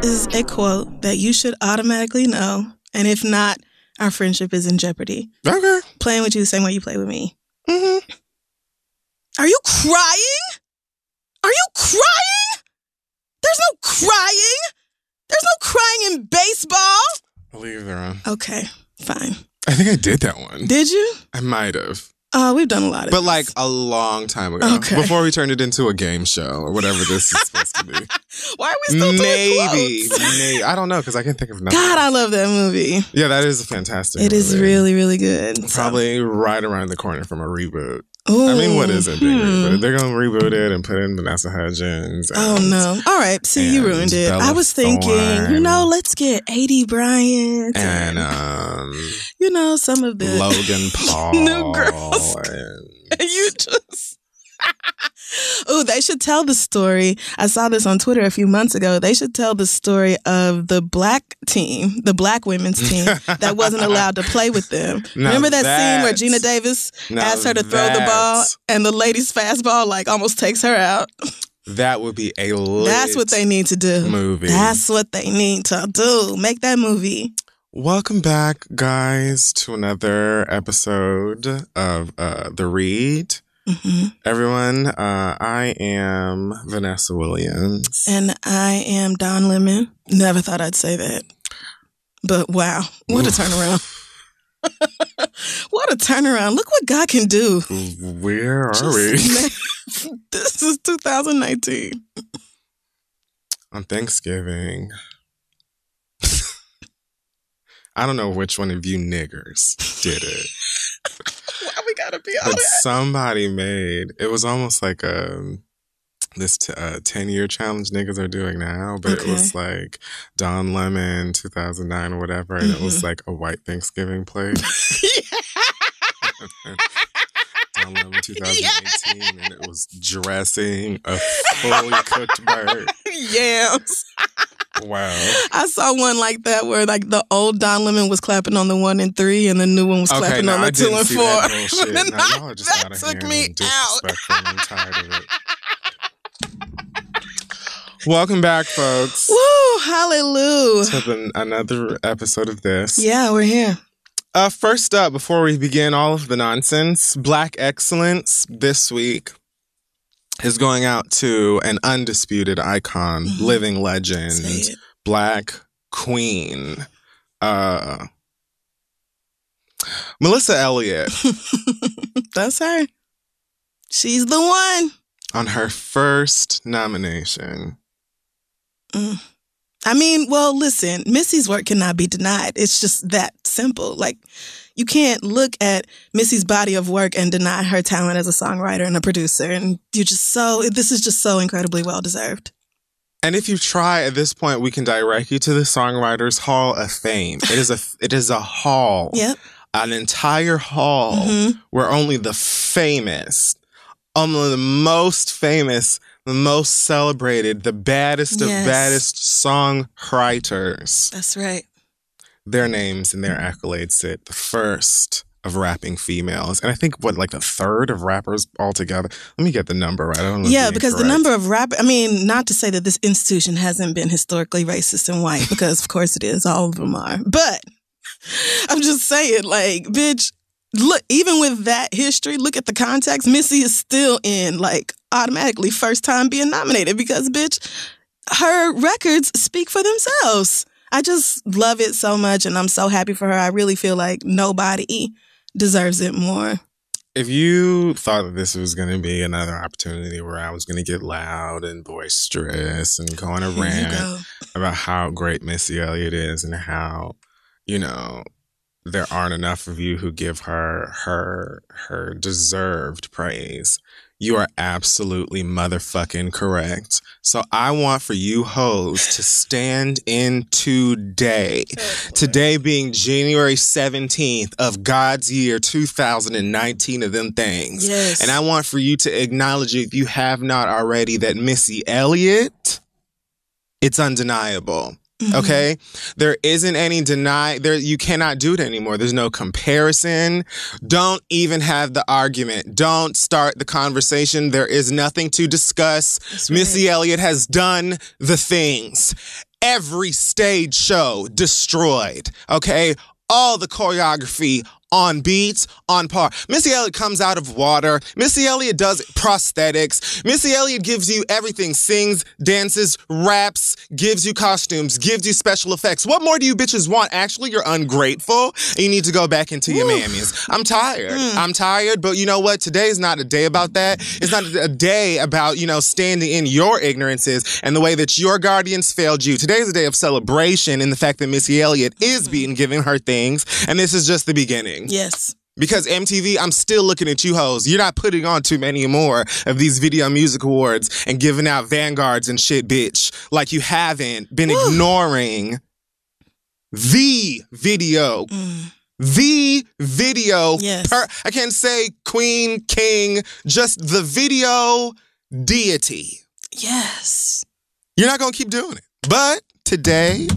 is a quote that you should automatically know. And if not, our friendship is in jeopardy. Okay. Playing with you the same way you play with me. Mm-hmm. Are you crying? Are you crying? There's no crying. There's no crying in baseball. Leave her on. Okay, fine. I think I did that one. Did you? I might have. We've done a lot of But this. like a long time ago. Okay. Before we turned it into a game show or whatever this is supposed to be. Why are we still doing quotes? Maybe. I don't know because I can't think of nothing. God, I love that movie. Yeah, that is a fantastic movie. It is really, really good. Probably right around the corner from a reboot. Ooh, I mean, what is it being rebooted? They're going to reboot it and put in Vanessa Hudgens. Oh, no. All right. See, you ruined it. Bella I was thinking, Thorne. let's get A.D. Bryant. And, some of the Logan Paul. new girls. And You just... Oh, they should tell the story. I saw this on Twitter a few months ago. They should tell the story of the black team, the black women's team that wasn't allowed to play with them. Remember that scene where Gina Davis asked her to throw the ball and the lady's fastball almost takes her out? That would be a lit That's what they need to do. movie. That's what they need to do. Make that movie. Welcome back, guys, to another episode of The Read. Mm-hmm. Everyone, I am Vanessa Williams. And I am Don Lemon. Never thought I'd say that. But wow, what a turnaround. What a turnaround. Look what God can do. Where are we? This is 2019. On Thanksgiving. I don't know which one of you niggers did it. Why we gotta be all But that? somebody made, it was almost like this 10-year challenge niggas are doing now, but it was like Don Lemon 2009 or whatever, and it was like a white Thanksgiving plate. Don Lemon 2018, and it was dressing a fully cooked bird. Yams. Wow. I saw one like that where the old Don Lemon was clapping on the 1 and 3 and the new one was clapping on the 2 and 4. That y'all are just That out of took hand me and disrespectful, and I'm tired of it. Welcome back, folks. Woo, hallelujah. To another episode of this. Yeah, we're here. First up, before we begin all of the nonsense, Black Excellence this week is going out to an undisputed icon, living legend, Black Queen, Melissa Elliott. That's her. She's the one. On her first nomination. I mean, well, listen, Missy's work cannot be denied. It's just that simple. You can't look at Missy's body of work and deny her talent as a songwriter and a producer. And this is just so incredibly well-deserved. And if you try at this point, we can direct you to the Songwriters Hall of Fame. It is a hall. Yep. An entire hall where only the famous, only the most famous, the most celebrated, the baddest of baddest songwriters. That's right. Their names and their accolades sit. The first of rapping females. And I think, the third of rappers altogether? Let me get the number right. I don't know. Yeah, because the number of not to say that this institution hasn't been historically racist and white, because of course it is. All of them are. But I'm just saying, bitch, look, even with that history, look at the context. Missy is still in, automatically first time being nominated because, bitch, her records speak for themselves. I just love it so much, and I'm so happy for her. I really feel like nobody deserves it more. If you thought that this was going to be another opportunity where I was going to get loud and boisterous and go on a rant about how great Missy Elliott is and how, there aren't enough of you who give her deserved praise, you are absolutely motherfucking correct. So I want for you hoes to stand in today. Today being January 17th of God's year 2019 of them things. Yes. And I want for you to acknowledge, if you have not already, that Missy Elliott, it's undeniable. Okay? There isn't any you cannot do it anymore. There's no comparison. Don't even have the argument. Don't start the conversation. There is nothing to discuss. Missy Elliott has done the things. every stage show destroyed, okay? All the choreography on beats, on par. Missy Elliott comes out of water. Missy Elliott does prosthetics. Missy Elliott gives you everything. Sings, dances, raps, gives you costumes, gives you special effects. What more do you bitches want? Actually, you're ungrateful and you need to go back into your mammies. I'm tired. I'm tired, but you know what? Today's not a day about that. It's not a day about, standing in your ignorances and the way that your guardians failed you. Today's a day of celebration in the fact that Missy Elliott is being given her things, and this is just the beginning. Yes. Because MTV, I'm still looking at you hoes. You're not putting on too many more of these Video Music Awards and giving out Vanguards and shit, bitch. Like you haven't been ignoring the video. The video. Yes. I can't say queen, king, just the video deity. Yes. You're not going to keep doing it. But today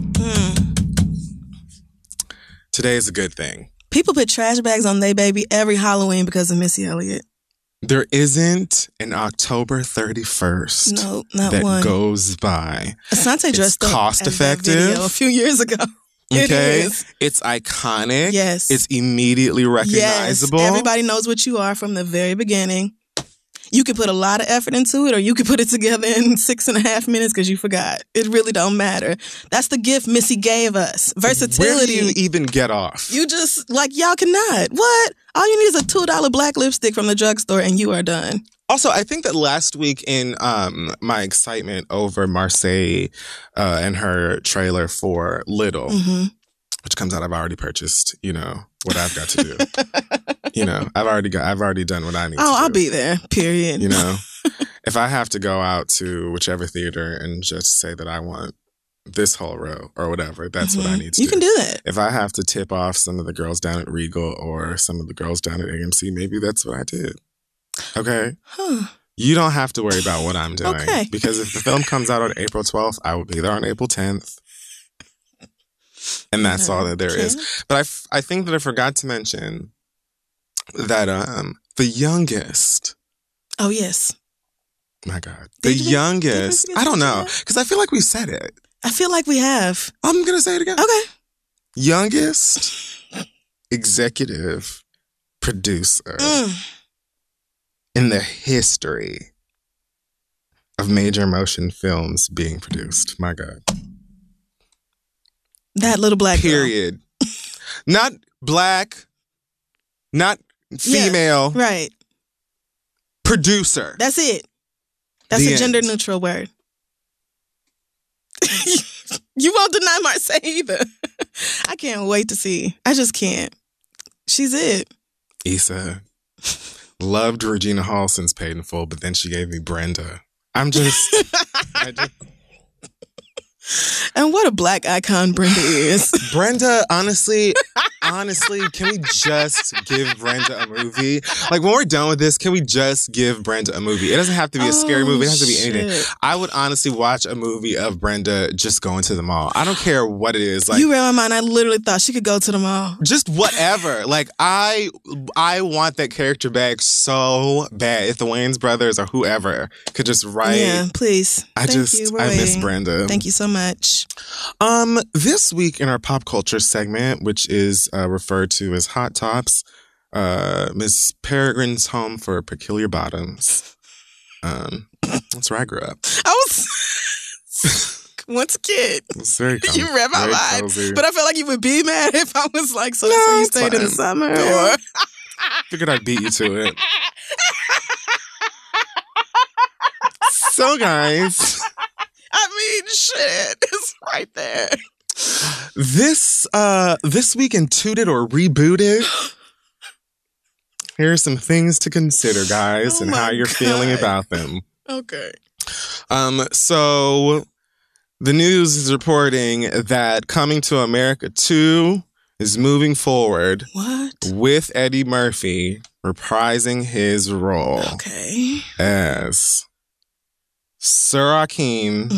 is a good thing. People put trash bags on their baby every Halloween because of Missy Elliott. There isn't an October 31st no, not that one. Goes by. Asante dressed up cost as that effective video a few years ago. Okay. It is. It's iconic. Yes. It's immediately recognizable. Yes. Everybody knows what you are from the very beginning. You could put a lot of effort into it, or you could put it together in 6.5 minutes because you forgot. It really don't matter. That's the gift Missy gave us. Versatility. Where do you even get off? You just, y'all cannot. What? All you need is a $2 black lipstick from the drugstore and you are done. Also, I think that last week in my excitement over Marseille and her trailer for Little, which comes out, I've already purchased, what I've got to do. I've already done what I need to do. Oh, I'll be there, period. If I have to go out to whichever theater and just say that I want this whole row or whatever, that's what I need to do. You can do that. If I have to tip off some of the girls down at Regal or some of the girls down at AMC, maybe that's what I did. Okay? Huh. You don't have to worry about what I'm doing. Okay. Because if the film comes out on April 12th, I will be there on April 10th. And that's all that there is. But I think that I forgot to mention that the youngest. Oh, yes. My God. The youngest. I don't know. Because I feel like we said it. I feel like we have. I'm going to say it again. Okay. Youngest executive producer in the history of major motion films being produced. My God. That little black Period. Not black, not female. Yeah, right. Producer. That's it. That's The a gender end. neutral word. You won't deny Marseille either. I can't wait to see. I just can't. She's it. Issa. Loved Regina Hall since Paid in Full, but then she gave me Brenda. I just And what a black icon Brenda is. Brenda, honestly, can we just give Brenda a movie? Like, when we're done with this, can we just give Brenda a movie? It doesn't have to be a scary movie. It has to be anything. I would honestly watch a movie of Brenda just going to the mall. I don't care what it is. Like, you read my mind. I literally thought she could go to the mall. Just whatever. Like, I want that character back so bad. If the Wayans brothers or whoever could just write. Yeah, please. I miss Brenda. Thank you so much. This week in our pop culture segment, which is referred to as Hot Tops, Miss Peregrine's Home for Peculiar Bottoms. That's where I grew up. I was once a kid. It's very cozy. You read my mind. Cozy. But I felt like you would be mad if I was like, so that's where you stayed in the summer? Yeah. Or Figured I'd beat you to it. So, guys. I mean, shit. It's right there. This week in Tooted or Rebooted, here are some things to consider, guys, and how you're feeling about them. Okay. So the news is reporting that Coming to America 2 is moving forward. What? With Eddie Murphy reprising his role as Sir Akeem,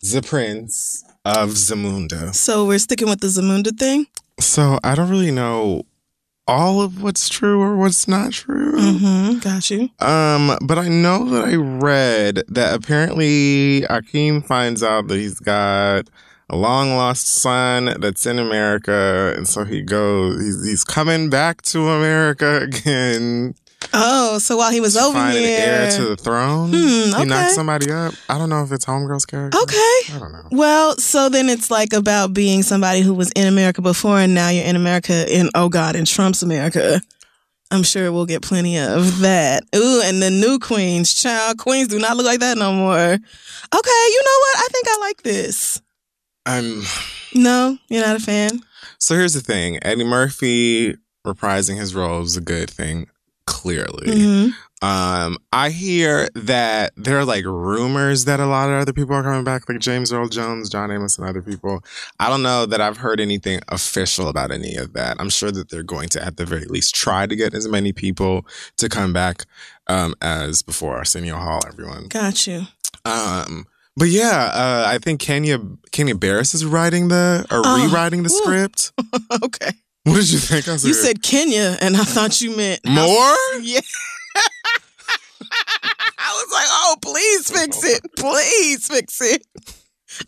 the Prince of Zamunda. So we're sticking with the Zamunda thing? So I don't really know all of what's true or what's not true. Got you. But I know that I read that apparently Akeem finds out that he's got a long lost son that's in America, and so he's coming back to America again. Oh, so while he was over find here, an heir to the throne, okay. He knocked somebody up. I don't know if it's Homegirl's character. Okay. I don't know. Well, so then it's like about being somebody who was in America before, and now you're in America in Trump's America. I'm sure we'll get plenty of that. Ooh, and the new queens, child. Queens do not look like that no more. Okay, you know what? I think I like this. No, you're not a fan? So here's the thing. Eddie Murphy reprising his role is a good thing, clearly. I hear that there are like rumors that a lot of other people are coming back, like James Earl Jones, John Amos, and other people. I don't know that I've heard anything official about any of that. I'm sure that they're going to, at the very least, try to get as many people to come back as before. Arsenio Hall, everyone. Got you. But yeah, I think Kenya Barris is rewriting the script. Okay. What did you think? You said Kenya, and I thought you meant more? Yeah. I was like, oh, please fix it. Please fix it.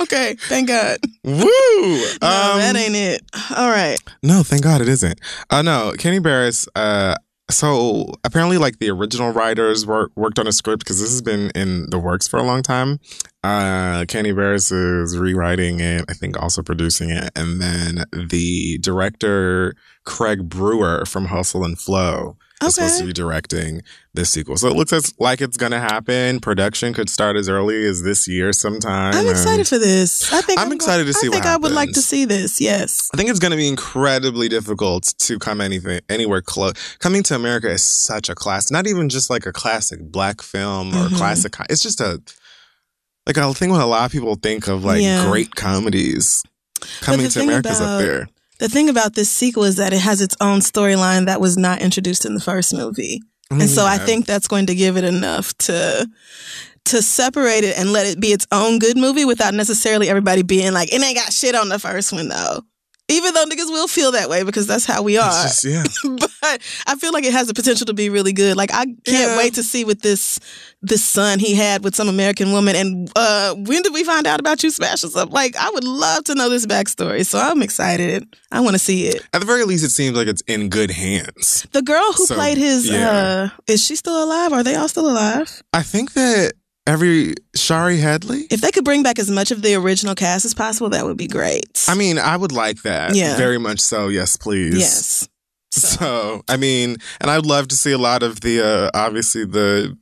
Okay, thank God. Woo! No, that ain't it. All right. No, thank God it isn't. No, Kenya Barris, so apparently like the original writers worked on a script because this has been in the works for a long time. Kenya Barris is rewriting it, I think also producing it. And then the director, Craig Brewer from Hustle and Flow, is supposed to be directing this sequel. So it looks like it's going to happen. Production could start as early as this year sometime. I'm excited for this. I'm excited to see what happens. I would like to see this, yes. I think it's going to be incredibly difficult to come anywhere close. Coming to America is such a class, not even just like a classic black film or classic. It's just a thing when a lot of people think of like great comedies. Coming to America's up there. The thing about this sequel is that it has its own storyline that was not introduced in the first movie. And so I think that's going to give it enough to separate it and let it be its own good movie without necessarily everybody being like, it ain't got shit on the first one, though. Even though niggas will feel that way because that's how we are. But I feel like it has the potential to be really good. Like, I can't wait to see what this son he had with some American woman. And when did we find out about you smashing up? Like, I would love to know this backstory. So I'm excited. I want to see it. At the very least, it seems like it's in good hands. The girl who played his, is she still alive? Are they all still alive? I think that Shari Headley? If they could bring back as much of the original cast as possible, that would be great. I mean, I would like that. Yeah. Very much so. Yes, please. Yes. So, I mean, and I'd love to see a lot of the, obviously, the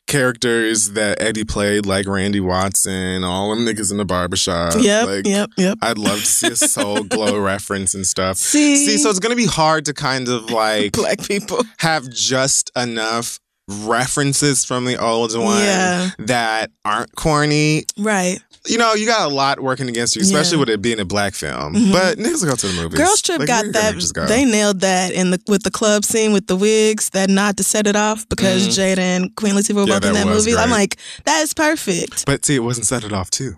characters that Eddie played, like Randy Watson, all them niggas in the barbershop. Yep. I'd love to see a Soul Glow reference and stuff. See, so it's going to be hard to kind of like black people have just enough references from the old one that aren't corny. Right. You know, you got a lot working against you, especially with it being a black film. But niggas will go to the movies. Girls Trip got that. They nailed that with the club scene with the wigs, that nod to set it off because Jada and Queen Latifah were both in that movie. Great. I'm like, that is perfect. But see, it wasn't Set It Off too.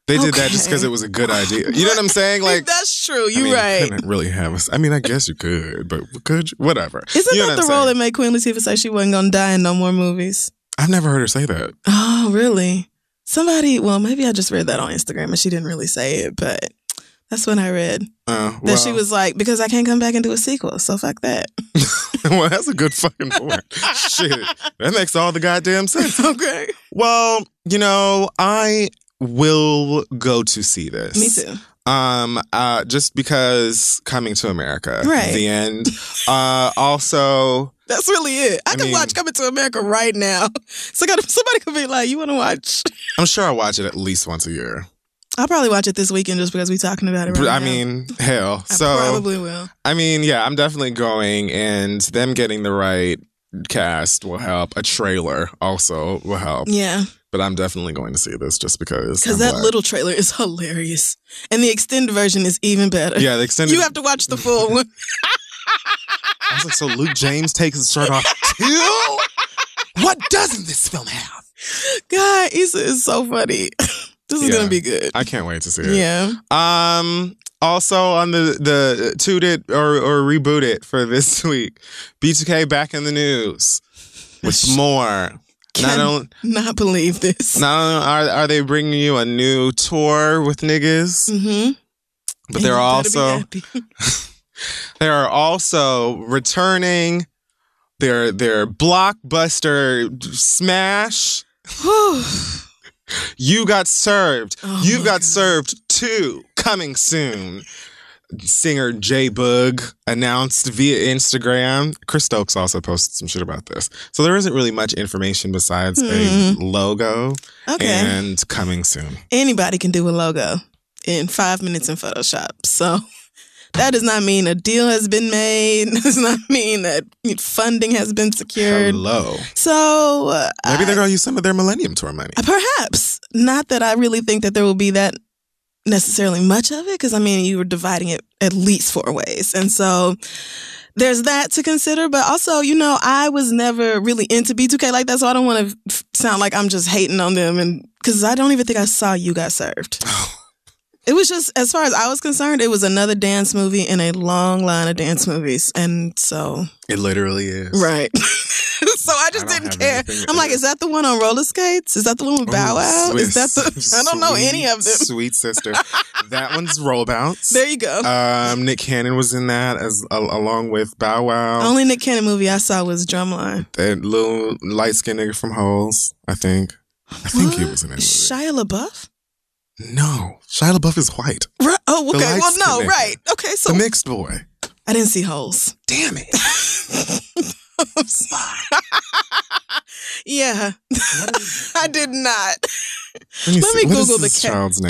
They did that just because it was a good idea. You know what I'm saying? Like, that's true. You're right. You couldn't really have us. I mean, I guess you could, but could you? Whatever. Isn't that the role that made Queen Latifah say she wasn't going to die in no more movies? I've never heard her say that. Oh, really? Maybe I just read that on Instagram and she didn't really say it, but that's what I read. That she was like, because I can't come back and do a sequel, so fuck that. Well, that's a good fucking point. Shit. That makes all the goddamn sense. Okay. Well, you know, I will go to see this. Me too. Just because Coming to America. Right. The end. Also... That's really it. I can watch Coming to America right now. So somebody could be like, you want to watch? I'm sure I'll watch it at least once a year. I'll probably watch it this weekend just because we're talking about it right now. I mean, hell. I probably will. I mean, yeah, I'm definitely going, and them getting the right cast will help. A trailer also will help. Yeah. But I'm definitely going to see this just because. Because that little trailer is hilarious. And the extended version is even better. Yeah, the extended. You have to watch the full one. I was like, so Luke James takes his shirt off too? What doesn't this film have? God, Issa is so funny. This is going to be good. I can't wait to see it. Yeah. Also on the toot it or reboot it for this week. B2K back in the news with more. Not believe this. Not only are they bringing you a new tour with niggas, but they're also they are also returning their blockbuster smash. You Got Served. You Got Served 2 coming soon. Singer J Boog announced via Instagram. Chris Stokes also posted some shit about this. So there isn't really much information besides a logo and coming soon. Anybody can do a logo in 5 minutes in Photoshop. So that does not mean a deal has been made. It does not mean that funding has been secured. Hello. So maybe they're going to use some of their Millennium Tour money. Perhaps. Not that I really think that there will be that necessarily much of it, because I mean you were dividing it at least 4 ways, and so there's that to consider. But also, you know, I was never really into B2K like that, so I don't want to sound like I'm just hating on them, and because I don't even think I saw You Got Served. It was just, as far as I was concerned, it was another dance movie in a long line of dance movies, and so it literally is right. So I just didn't care. I'm like, is that the one on roller skates? Is that the one with Bow Wow? Is that the? I don't know any of them. Sweet sister. That one's Roll Bounce. There you go. Nick Cannon was in that along with Bow Wow. The only Nick Cannon movie I saw was Drumline. That little light skinned nigga from Holes. I think he was in it. Shia LaBeouf? No, Shia LaBeouf is white. Right. Oh, okay. Well, no, right. Okay, so the mixed boy. I didn't see Holes. Damn it. I'm sorry. Yeah, I did not. Let me Google the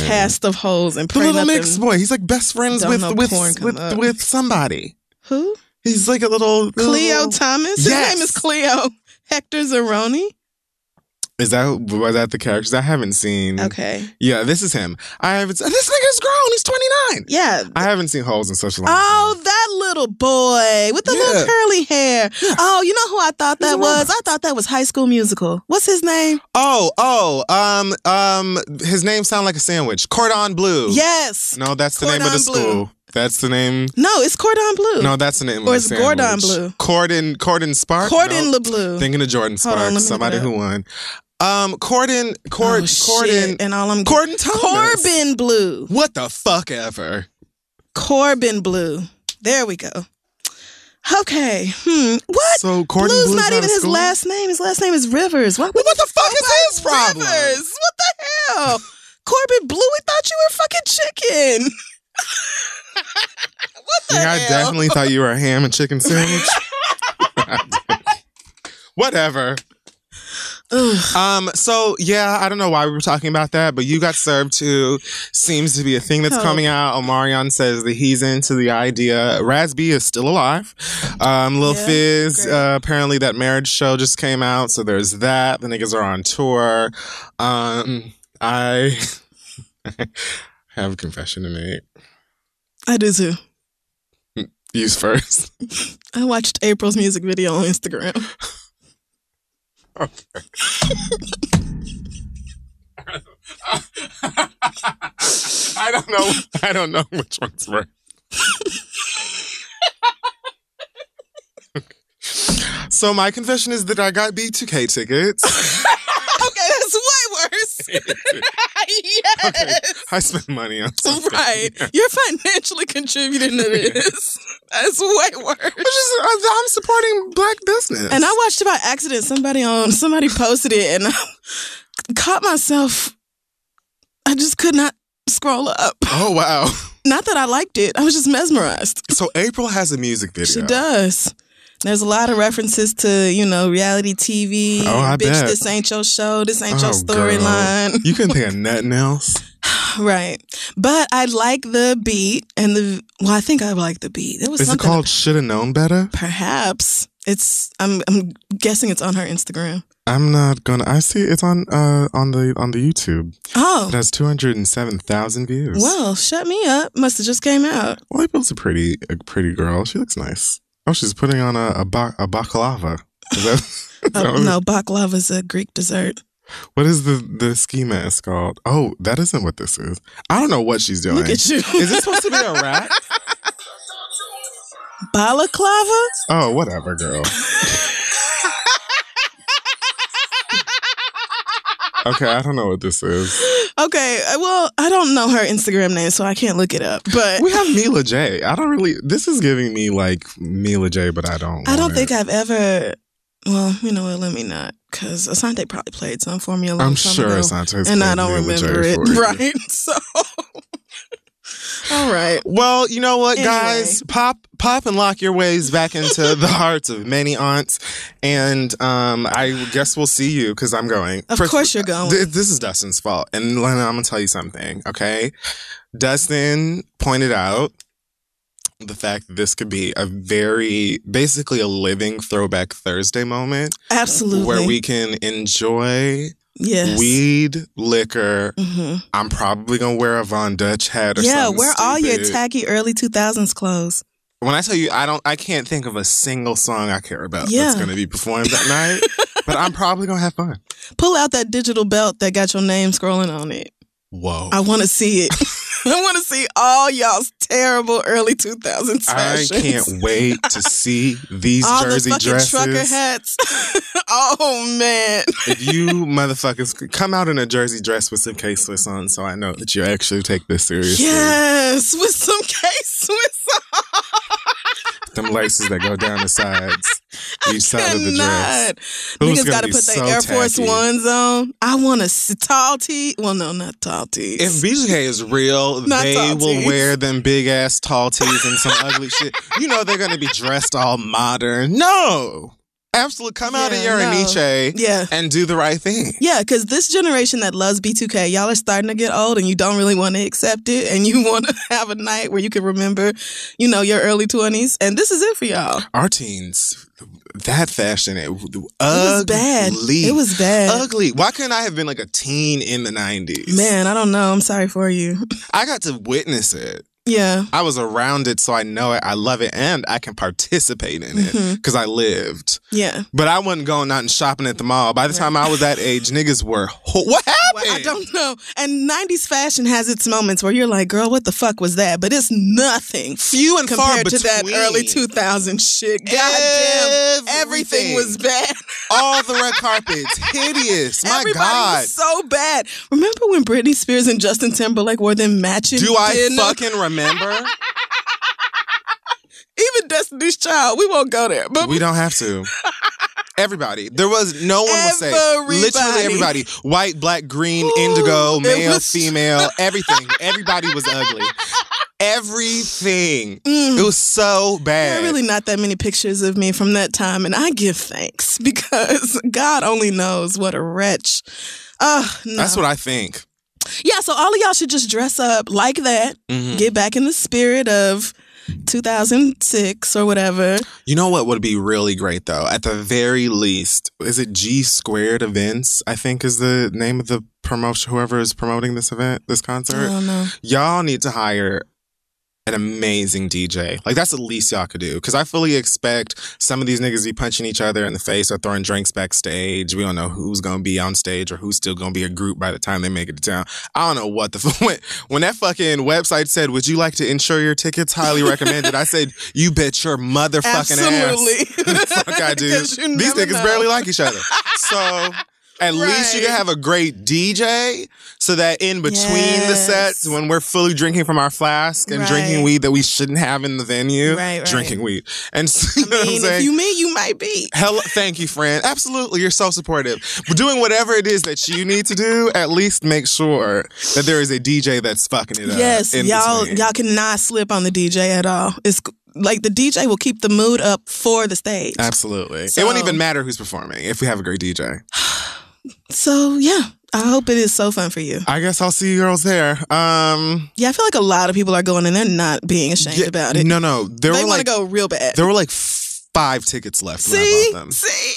cast of Holes and pray the little mixed boy. He's like best friends with somebody. Who? He's like a little Cleo Thomas. His name is Cleo. Hector Zeroni. Was that the characters I haven't seen? Okay. Yeah, this is him. This nigga's grown. He's 29. Yeah. I haven't seen Holes in such a long time. Oh, that little boy with the little curly hair. Yeah. Oh, you know who I thought that was? I thought that was High School Musical. What's his name? His name sounds like a sandwich. Cordon Bleu. Yes. No, that's the name of the school. That's the name. No, it's Cordon Bleu. No, that's the name of the sandwich. Or it's Gordon Bleu. Cordon Spark? Cordon LeBleu. Thinking of Jordan Sparks, somebody who won. Cordon and all I'm Cordon Thomas. Corbin Bleu. What the fuck ever. Corbin Bleu. There we go. Okay. What? So Cordon Blue's not even his last name. His last name is Rivers. What the fuck is his problem? Rivers. What the hell? Corbin Bleu, we thought you were fucking chicken. What the hell? I definitely thought you were a ham and chicken sandwich. Whatever. So yeah, I don't know why we were talking about that, but You Got Served 2 seems to be a thing that's coming out. Omarion says that he's into the idea. Raz B is still alive. Lil Fizz, apparently that Marriage show just came out, so there's that. The niggas are on tour. I have a confession to make. I do too. Use first. I watched April's music video on Instagram. Okay. I don't know which one's right. Okay. So my confession is that I got B2K tickets. Okay, that's way worse. Yes. Okay. I spent money on something. Right. You're financially contributing to this. That's way worse. I'm supporting black business. And I watched it by accident. Somebody posted it and I caught myself. I just could not scroll up. Oh, wow. Not that I liked it. I was just mesmerized. So April has a music video. She does. There's a lot of references to, reality TV. Oh, I bet. This ain't your show. This ain't your storyline. You couldn't think of nothing else. Right. But I like the beat and I think I like the beat. Is it called Shoulda Known Better? Perhaps. I'm guessing it's on her Instagram. I'm not gonna. I see it's on the YouTube. Oh, it has 207,000 views. Well, shut me up. Must have just came out. Well, April's a pretty girl. She looks nice. Oh, she's putting on a baklava. No, baklava's a Greek dessert. What is the ski mask called? Oh, that isn't what this is. I don't know what she's doing. Look at you. Is this supposed to be a rap? Balaclava? Oh, whatever, girl. Okay, I don't know what this is. Okay, well, I don't know her Instagram name, so I can't look it up. But we have Mila J. I don't really. This is giving me like Mila J, but I don't. I don't think I've ever. Well, you know what? Let me not, because Asante probably played some for me a long time I'm sure ago, Asante's and I played don't Mila J remember it. for you. Right? So, all right. Well, you know what, Anyway. guys? Pop and lock your ways back into the hearts of many aunts, and I guess we'll see you because I'm going. Of course, you're going. This is Dustin's fault, and Lena, I'm gonna tell you something. Okay, Dustin pointed out the fact that this could be basically a living Throwback Thursday moment. Absolutely. Where we can enjoy weed, liquor. Mm-hmm. I'm probably going to wear a Von Dutch hat or something. Yeah, wear all your stupid. tacky early 2000s clothes. When I tell you, I can't think of a single song I care about that's going to be performed that night, but I'm probably going to have fun. Pull out that digital belt that got your name scrolling on it. Whoa. I want to see it. I want to see all y'all's terrible early 2000s fashions. I can't wait to see these all jersey the fucking dresses. trucker hats. Oh, man. If you motherfuckers come out in a jersey dress with some K-Swiss on, so I know that you actually take this seriously. Yes, with some K-Swiss on. Them laces that go down the sides. Each side of the dress. Niggas got to put their Air Force Ones on. I want a tall tee. Well, no, not tall tees. If BGK is real, they will wear them big ass tall tees and some ugly shit. You know they're going to be dressed all modern. No. Absolutely. Come out in your Aniche and do the right thing. Yeah, because this generation that loves B2K, y'all are starting to get old and you don't really want to accept it and you want to have a night where you can remember, you know, your early 20s. And this is it for y'all. Our teens, that fashion, it was bad. It was bad. Ugly. Why couldn't I have been like a teen in the 90s? Man, I don't know. I'm sorry for you. I got to witness it. Yeah. I was around it, so I know it. I love it, and I can participate in it because I lived. Yeah. But I wasn't going out and shopping at the mall. By the time I was that age, niggas were, what happened? Well, I don't know. And 90s fashion has its moments where you're like, girl, what the fuck was that? But it's nothing. Few and far compared to that early 2000 shit. Goddamn. Everything was bad. All the red carpets. Hideous. My God. Was so bad. Remember when Britney Spears and Justin Timberlake wore them matching Do I fucking remember? Even Destiny's Child. We won't go there. But we don't have to. Everybody. There was no one was safe. Literally everybody. White, black, green, indigo, male, female, everything. Everybody was ugly. Everything. It was so bad. There are really not that many pictures of me from that time, and I give thanks because God only knows what a wretch. No. That's what I think. Yeah, so all of y'all should just dress up like that, get back in the spirit of 2006 or whatever. You know what would be really great, though? At the very least, is it G Squared Events, I think is the name of the promotion, whoever is promoting this event, this concert? I don't know. Y'all need to hire an amazing DJ. Like, that's the least y'all could do. Because I fully expect some of these niggas to be punching each other in the face or throwing drinks backstage. We don't know who's going to be on stage or who's still going to be a group by the time they make it to town. I don't know what the... When that fucking website said, would you like to insure your tickets? Highly recommended. I said, you bet your motherfucking ass. The fuck I do. These niggas barely like each other. So... At least you can have a great DJ so that in between the sets, when we're fully drinking from our flask and drinking weed that we shouldn't have in the venue, drinking weed. And so, you know what I'm saying? If you mean, you might be. Thank you, friend. Absolutely. You're so supportive. But doing whatever it is that you need to do, at least make sure that there is a DJ that's fucking it up. Yes, y'all cannot slip on the DJ at all. It's like the DJ will keep the mood up for the stage. Absolutely. So, it won't even matter who's performing if we have a great DJ. So, yeah, I hope it is so fun for you. I guess I'll see you girls there. Yeah, I feel like a lot of people are going and they're not being ashamed about it. No. They want to go real bad. There were like 5 tickets left when I bought them. See?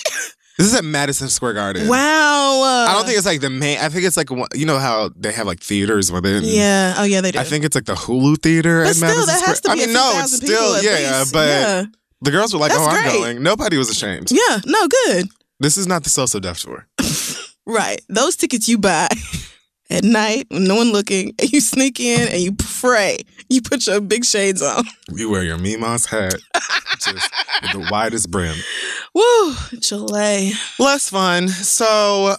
This is at Madison Square Garden. Wow. I don't think it's like the main. I think it's like, you know how they have like theaters within. Yeah. Oh, yeah, they do. I think it's like the Hulu Theater at Madison Square. Has to be it's still, but the girls were like, I'm going. Nobody was ashamed. Yeah, no, good. This is not the So-So Def Tour. Right. Those tickets you buy at night when no one looking, and you sneak in and you pray. You put your big shades on. You wear your Mimas hat, just with the widest brim. Woo, Chile. Well, that's fun. So,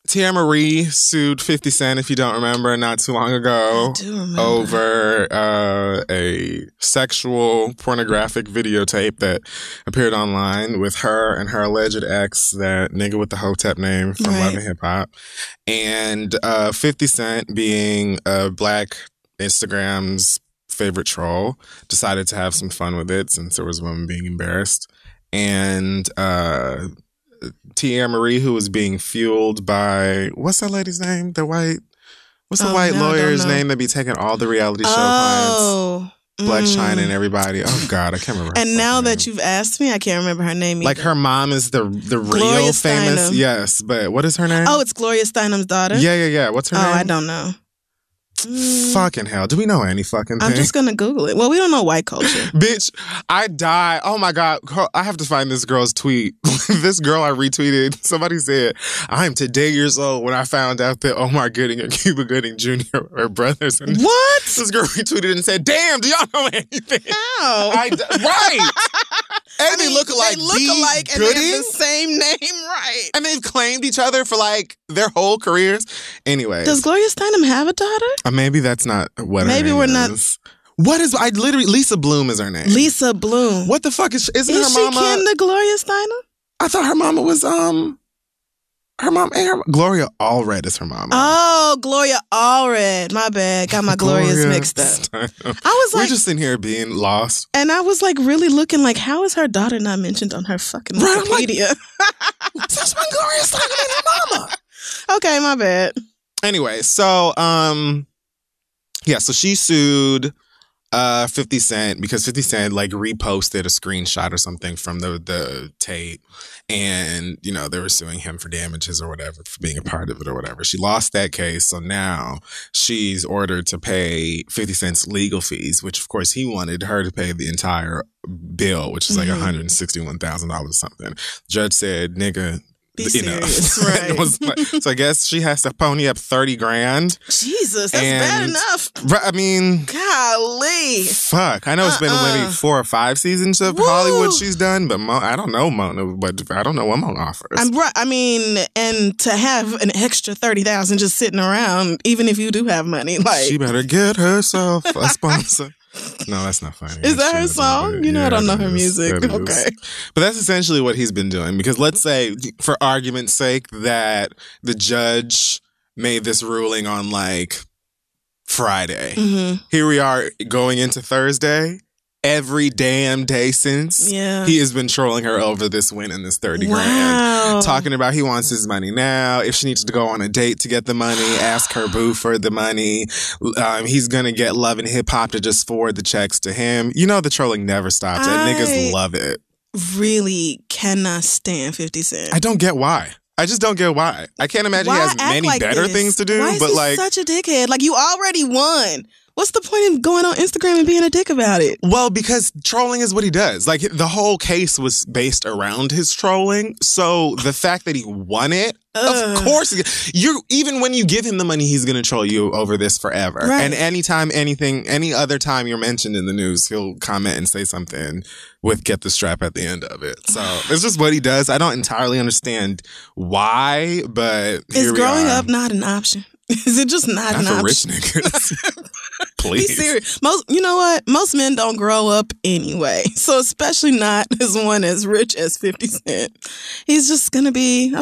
Tia Marie sued 50 Cent, if you don't remember, not too long ago. I do remember. Over a sexual pornographic videotape that appeared online with her and her alleged ex, that nigga with the Hotep name from Love and Hip Hop. And 50 Cent, being Black Instagram's favorite troll, decided to have some fun with it since there was a woman being embarrassed. And Tia Marie, who was being fueled by, what's that lady's name? What's the white lawyer's name that be taking all the reality show clients? Black China and everybody. Oh God, I can't remember. And now that you've asked me, I can't remember her name either. Like her mom is the Gloria real famous. Steinem. Yes, but what is her name? Oh, it's Gloria Steinem's daughter? Yeah. What's her name? Oh, I don't know. Fucking hell. Do we know any fucking thing? I'm just going to Google it. Well, we don't know white culture. Bitch, I die. Oh my God. I have to find this girl's tweet. This girl I retweeted, somebody said, I'm today years old when I found out that Omar Gooding and Cuba Gooding Jr. are brothers. And what? This girl retweeted and said, damn, do y'all know anything? How? Right. And they look alike. They look alike and they have the same name, right? And they've claimed each other for like their whole careers. Anyway. Does Gloria Steinem have a daughter? Maybe that's not what her name is. Maybe we're not. What is, Lisa Bloom is her name. Lisa Bloom. What the fuck is her she mama? kin to Gloria Steinem? I thought her mama was, her mom and Gloria Allred is her mama. Oh, Gloria Allred. My bad. Got my Glorias mixed up. I was like, we're just in here being lost. And I was like really looking like, how is her daughter not mentioned on her fucking Wikipedia? That's my Gloria Steinem and her mama. Okay, my bad. Anyway, so so she sued 50 Cent because 50 Cent like reposted a screenshot or something from the tape, and you know they were suing him for damages or whatever for being a part of it or whatever. She lost that case, so now she's ordered to pay 50 Cent's legal fees, which of course he wanted her to pay the entire bill, which is like $161,000 or something. The judge said, "Nigga." Be serious, right? So I guess she has to pony up $30,000. Jesus, that's bad enough. I mean, golly, fuck. I know it's been maybe 4 or 5 seasons of Hollywood she's done, but I don't know Mona. But I don't know what Mona offers. I mean, and to have an extra $30,000 just sitting around, even if you do have money, like she better get herself a sponsor. No, that's not funny. Is that her song? You know, I don't know her music. Okay. But that's essentially what he's been doing. Because let's say, for argument's sake, that the judge made this ruling on like Friday. Here we are going into Thursday. Every damn day since he has been trolling her over this win and this $30,000, talking about he wants his money now. If she needs to go on a date to get the money, ask her boo for the money. He's gonna get Love and Hip Hop to just forward the checks to him. You know the trolling never stops. And niggas love it. Really cannot stand 50 Cent. I don't get why. I just don't get why. I can't imagine he has many better things to do. Why is but he like such a dickhead? Like, you already won. What's the point in going on Instagram and being a dick about it? Well, because trolling is what he does. Like, the whole case was based around his trolling. So the fact that he won it, of course, even when you give him the money, he's going to troll you over this forever. Right. And anytime, any other time you're mentioned in the news, he'll comment and say something with "get the strap" at the end of it. So it's just what he does. I don't entirely understand why, but is growing up not an option? Is it just not an option? For rich niggas. Please. Be serious. You know what? Most men don't grow up anyway. So especially not as one as rich as 50 Cent. He's just going to be,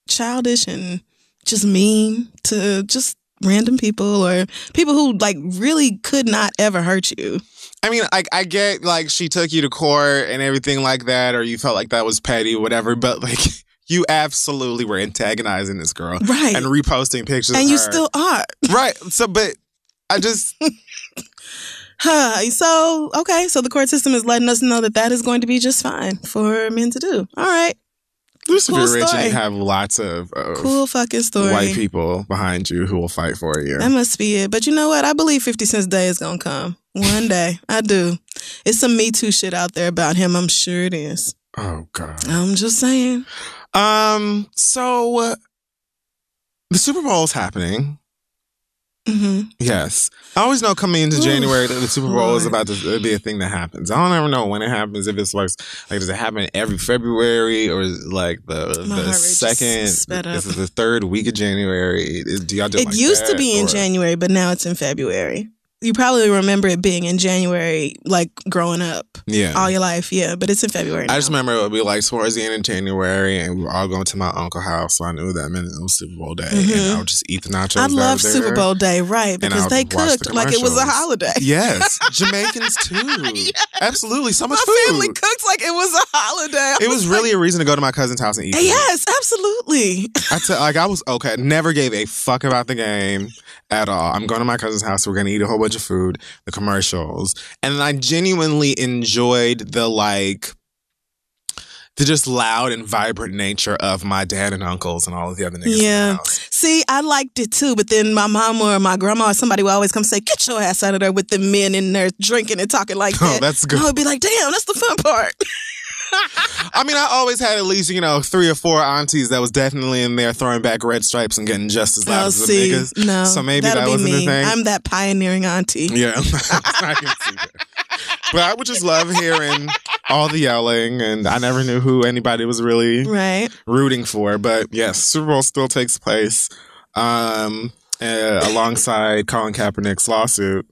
childish and just mean to just random people or people who like really could not ever hurt you. I mean, I get like she took you to court and everything like that, or you felt like that was petty, whatever, but like you absolutely were antagonizing this girl. Right. And reposting pictures of her. And you still are. Right. So, but I just... So the court system is letting us know that is going to be just fine for men to do. All right. If you're rich and you have lots of cool fucking story. White people behind you who will fight for you. That must be it. But you know what? I believe 50 Cent's day is going to come. One day. I do. It's some Me Too shit out there about him. I'm sure it is. Oh, God. I'm just saying. So the Super Bowl is happening. Mm-hmm. Yes. I always know coming into January that the Super Bowl is about to be a thing that happens. I don't ever know when it happens. If it's like does it happen every February or is it like the second? This is the third week of January. Do y'all do it like used to be in January, but now it's in February. You probably remember it being in January, like growing up, all your life, but it's in February now. I just remember it would be like towards the end of January, and we were all going to my uncle's house, so I knew that meant it was Super Bowl day, and I would just eat the nachos. I love Super Bowl day, right? Because they cooked like it was a holiday. Yes, Jamaicans too. Yes. Absolutely, so much food. My family cooked like it was a holiday. It was really a reason to go to my cousin's house and eat. Yes, absolutely. I was okay. Never gave a fuck about the game at all. I'm going to my cousin's house. We're going to eat a whole bunch of food, the commercials. And I genuinely enjoyed the just loud and vibrant nature of my dad and uncles and all of the other niggas in the house. See, I liked it too, but then my mom or my grandma or somebody would always come say, get your ass out of there with the men in there drinking and talking like that. Oh, that's good. I would be like, damn, that's the fun part. I mean, I always had at least, 3 or 4 aunties that was definitely in there throwing back red stripes and getting just as loud as the niggas. No, so maybe that wasn't the thing. I'm that pioneering auntie. Yeah, I can see that. But I would just love hearing all the yelling, and I never knew who anybody was really rooting for. But yes, Super Bowl still takes place alongside Colin Kaepernick's lawsuit,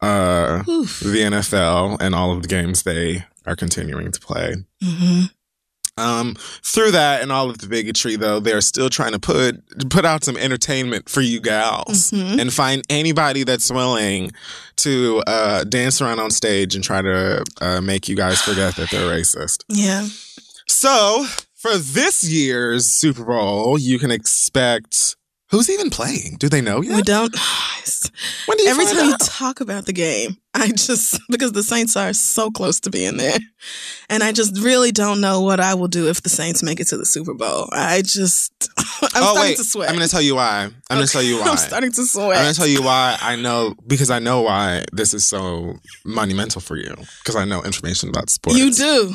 the NFL, and all of the games they are continuing to play. Mm-hmm. Through that and all of the bigotry, though, they're still trying to put out some entertainment for you gals and find anybody that's willing to dance around on stage and try to make you guys forget that they're racist. Yeah. So for this year's Super Bowl, you can expect... Who's even playing? Do they know yet? We don't. When do you Every find time out? you talk about the game, because the Saints are so close to being there, and I just really don't know what I will do if the Saints make it to the Super Bowl. I'm starting to sweat. I'm going to tell you why. I'm starting to sweat. I'm going to tell you why because I know why this is so monumental for you, because I know information about sports. You do.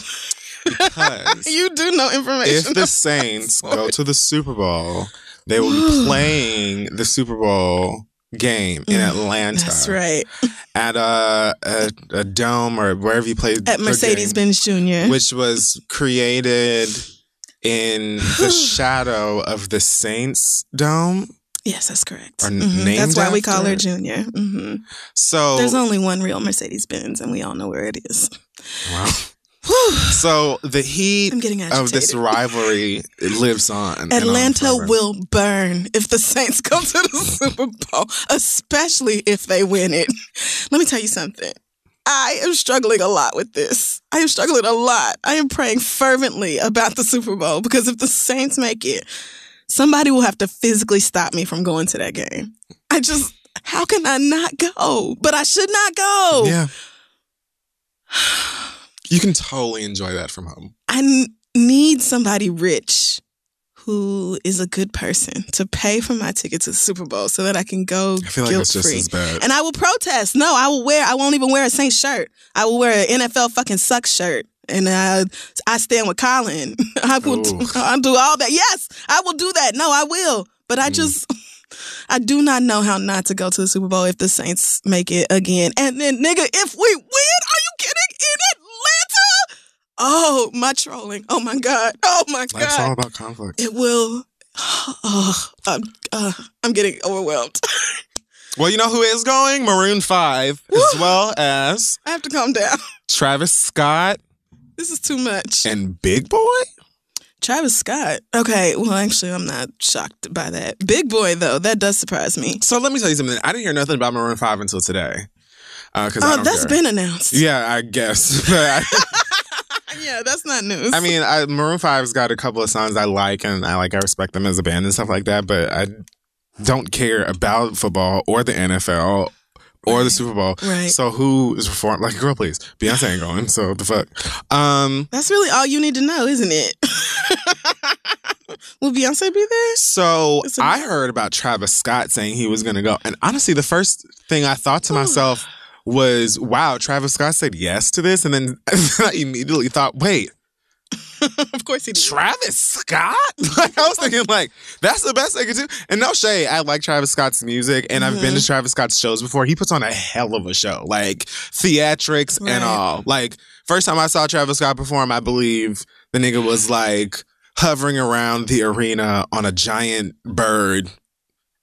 Because you do know information. If the Saints go to the Super Bowl, they will be playing the Super Bowl game in Atlanta. That's right. At a dome or wherever you played. At Mercedes-Benz Jr. Which was created in the shadow of the Saints Dome. Yes, that's correct. Or named That's why we call after her Junior. Mm-hmm. So there's only one real Mercedes-Benz, and we all know where it is. Wow. So the heat of this rivalry lives on. Atlanta will burn if the Saints go to the Super Bowl, especially if they win it. Let me tell you something. I am struggling a lot with this. I am struggling a lot. I am praying fervently about the Super Bowl because if the Saints make it, somebody will have to physically stop me from going to that game. How can I not go? But I should not go. Yeah. You can totally enjoy that from home. I need somebody rich who is a good person to pay for my ticket to the Super Bowl so that I can go guilt-free. I feel like it's just as bad. And I will protest. No, I won't even wear a Saints shirt. I will wear an NFL fucking sucks shirt. And I stand with Colin. I'll do all that. Yes, I will do that. No, I will. But I I do not know how not to go to the Super Bowl if the Saints make it again. And then, nigga, if we win, are you kidding? In Atlanta? Oh, my trolling. Oh, my God. Oh, my God. It's all about conflict. It will. I'm getting overwhelmed. Well, you know who is going? Maroon 5, as well as... I have to calm down. Travis Scott. This is too much. And Big Boy? Travis Scott. Okay, well, actually, I'm not shocked by that. Big Boy, though, that does surprise me. So let me tell you something. I didn't hear nothing about Maroon 5 until today. That's been announced. Yeah, I guess. Yeah, that's not news. I mean, Maroon 5's got a couple of songs I like, and I respect them as a band and stuff like that, but I don't care about football or the NFL or the Super Bowl. Right. So who is performing? Like, girl, please. Beyonce ain't going, so what the fuck? That's really all you need to know, isn't it? Will Beyonce be there? So I heard about Travis Scott saying he was going to go. And honestly, the first thing I thought to myself was, wow, Travis Scott said yes to this. And then I immediately thought, wait, Of course he did. Travis Scott? Like, I was thinking, like, that's the best they could do. And no shade, I like Travis Scott's music, and I've been to Travis Scott's shows before. He puts on a hell of a show, like theatrics and all. Like, first time I saw Travis Scott perform, I believe the nigga was like hovering around the arena on a giant bird.